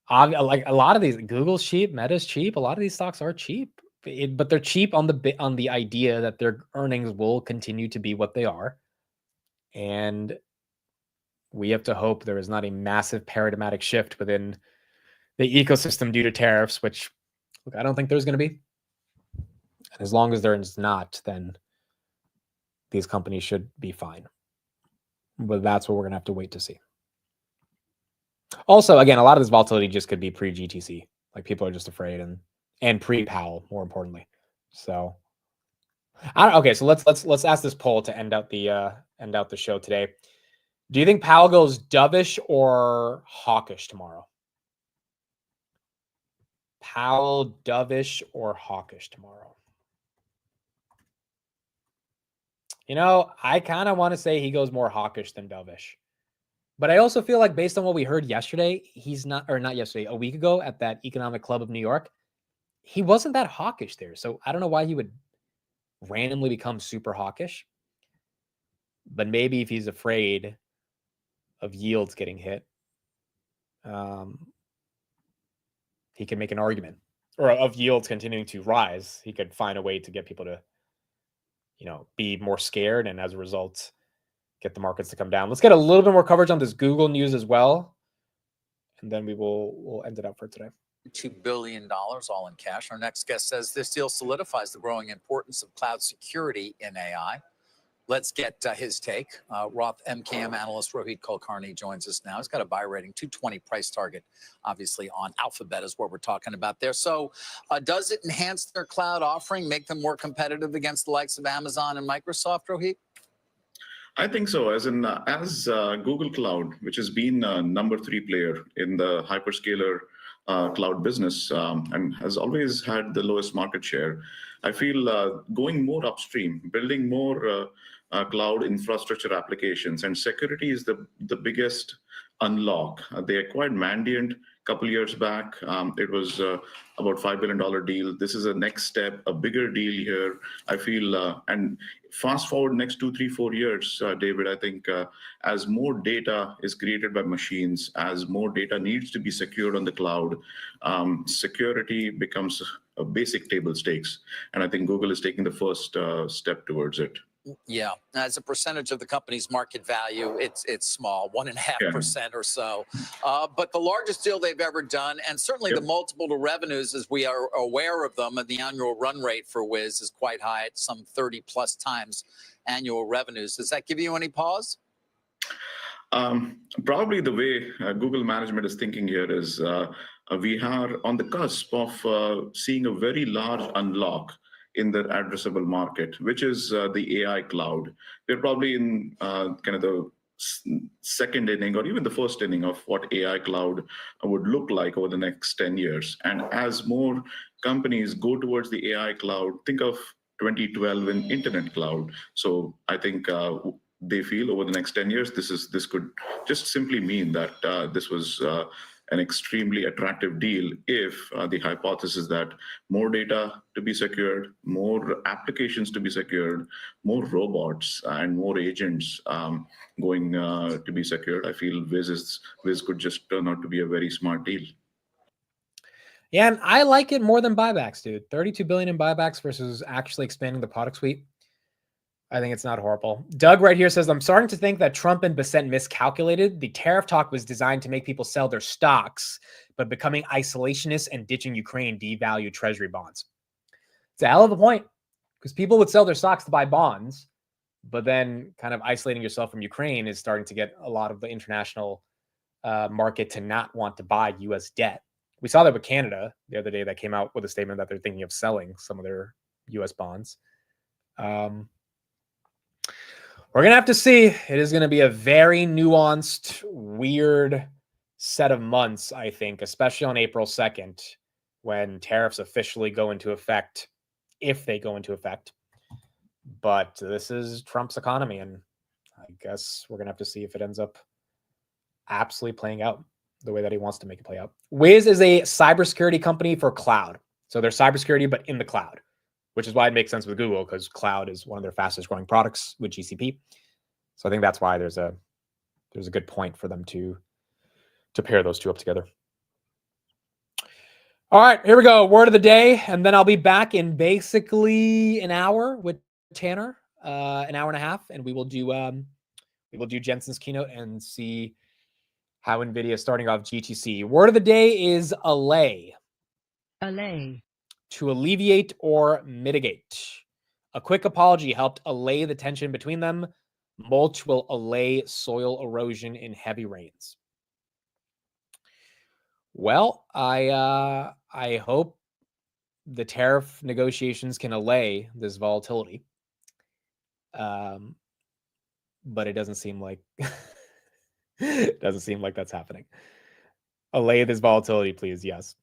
Like a lot of these, Google's cheap, Meta's cheap. A lot of these stocks are cheap, but they're cheap on the idea that their earnings will continue to be what they are, and we have to hope there is not a massive paradigmatic shift within the ecosystem due to tariffs. Which, look, I don't think there's going to be. And as long as there is not, then these companies should be fine. But that's what we're going to have to wait to see. Also, again, a lot of this volatility just could be pre-GTC. Like people are just afraid and pre-Powell, more importantly. So, okay. So let's ask this poll to end out the show today. Do you think Powell goes dovish or hawkish tomorrow? Powell dovish or hawkish tomorrow? You know, I kind of want to say he goes more hawkish than dovish. But I also feel like based on what we heard yesterday, not yesterday, a week ago at that Economic Club of New York, he wasn't that hawkish there. So I don't know why he would randomly become super hawkish. But maybe if he's afraid of yields getting hit, he can make an argument. Or of yields continuing to rise, he could find a way to get people to, be more scared and as a result, get the markets to come down. Let's get a little bit more coverage on this Google news as well. And then we'll end it up for today. $2 billion all in cash. Our next guest says this deal solidifies the growing importance of cloud security in AI. Let's get his take. Roth MKM analyst Rohit Kulkarni joins us now. He's got a buy rating, 220 price target, obviously on Alphabet is what we're talking about there. So does it enhance their cloud offering, make them more competitive against the likes of Amazon and Microsoft, Rohit? I think so. As Google Cloud, which has been number 3 player in the hyperscaler cloud business and has always had the lowest market share, I feel going more upstream, building more cloud infrastructure applications, and security is the biggest unlock. They acquired Mandiant a couple years back. It was about $5 billion deal. This is a next step, a bigger deal here. I feel, and fast forward next 2, 3, 4 years, David, I think as more data is created by machines, as more data needs to be secured on the cloud, security becomes a basic table stakes. And I think Google is taking the first step towards it. Yeah, as a percentage of the company's market value, it's small, 1.5% or so. But the largest deal they've ever done, and certainly the multiple to revenues, as we are aware of them, and the annual run rate for Wiz is quite high at some 30 plus times annual revenues. Does that give you any pause? Probably the way Google management is thinking here is we are on the cusp of seeing a very large unlock in the addressable market, which is the AI cloud. We're probably in kind of the second inning or even the first inning of what AI cloud would look like over the next 10 years. And as more companies go towards the AI cloud, think of 2012 in internet cloud. So I think they feel over the next 10 years, this could just simply mean that this was an extremely attractive deal if the hypothesis that more data to be secured, more applications to be secured, more robots and more agents going to be secured. I feel Wiz could just turn out to be a very smart deal. Yeah, and I like it more than buybacks, dude. 32 billion in buybacks versus actually expanding the product suite. I think it's not horrible. Doug right here says, I'm starting to think that Trump and Bassett miscalculated. The tariff talk was designed to make people sell their stocks, but becoming isolationists and ditching Ukraine devalued treasury bonds. It's a hell of a point, because people would sell their stocks to buy bonds, but then kind of isolating yourself from Ukraine is starting to get a lot of the international market to not want to buy U.S. debt. We saw that with Canada the other day that came out with a statement that they're thinking of selling some of their U.S. bonds. We're going to have to see. It is going to be a very nuanced, weird set of months, I think, especially on April 2nd, when tariffs officially go into effect, if they go into effect. But this is Trump's economy, and I guess we're going to have to see if it ends up absolutely playing out the way that he wants to make it play out. Wiz is a cybersecurity company for cloud. So they're cybersecurity, but in the cloud, which is why it makes sense with Google, because cloud is one of their fastest growing products with GCP. So I think that's why there's a good point for them to pair those two up together. All right, here we go. Word of the day, and then I'll be back in basically an hour with Tanner, an hour and a half, and we will do Jensen's keynote and see how Nvidia is starting off GTC. Word of the day is allay. Allay. To alleviate or mitigate. A quick apology helped allay the tension between them. Mulch will allay soil erosion in heavy rains. Well, I hope the tariff negotiations can allay this volatility. But it doesn't seem like that's happening. Allay this volatility, please. Yes.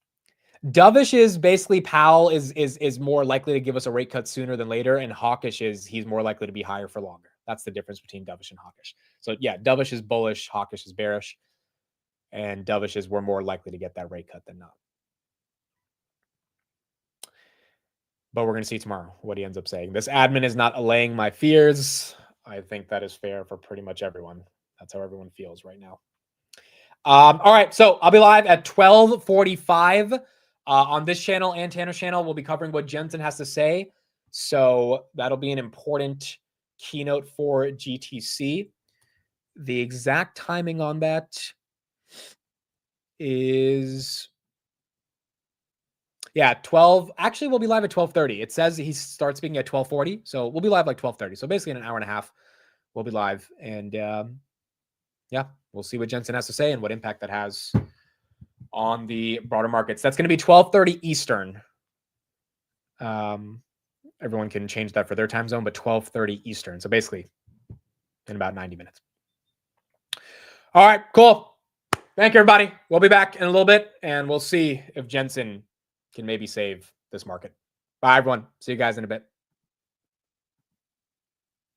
Dovish is basically Powell is more likely to give us a rate cut sooner than later, and hawkish is he's more likely to be higher for longer. That's the difference between dovish and hawkish. So yeah, dovish is bullish, hawkish is bearish, and dovish is we're more likely to get that rate cut than not. But we're going to see tomorrow what he ends up saying. This admin is not allaying my fears. I think that is fair for pretty much everyone. That's how everyone feels right now. All right, so I'll be live at 12:45 on this channel and Tanner's channel. We'll be covering what Jensen has to say. So that'll be an important keynote for GTC. The exact timing on that is, 12. Actually, we'll be live at 12:30. It says he starts speaking at 12:40. So we'll be live like 12:30. So basically in an hour and a half, we'll be live. And we'll see what Jensen has to say and what impact that has on the broader markets. That's going to be 12:30 Eastern. Everyone can change that for their time zone, but 12:30 Eastern. So basically, in about 90 minutes. All right, cool. Thank you, everybody. We'll be back in a little bit, and we'll see if Jensen can maybe save this market. Bye, everyone. See you guys in a bit.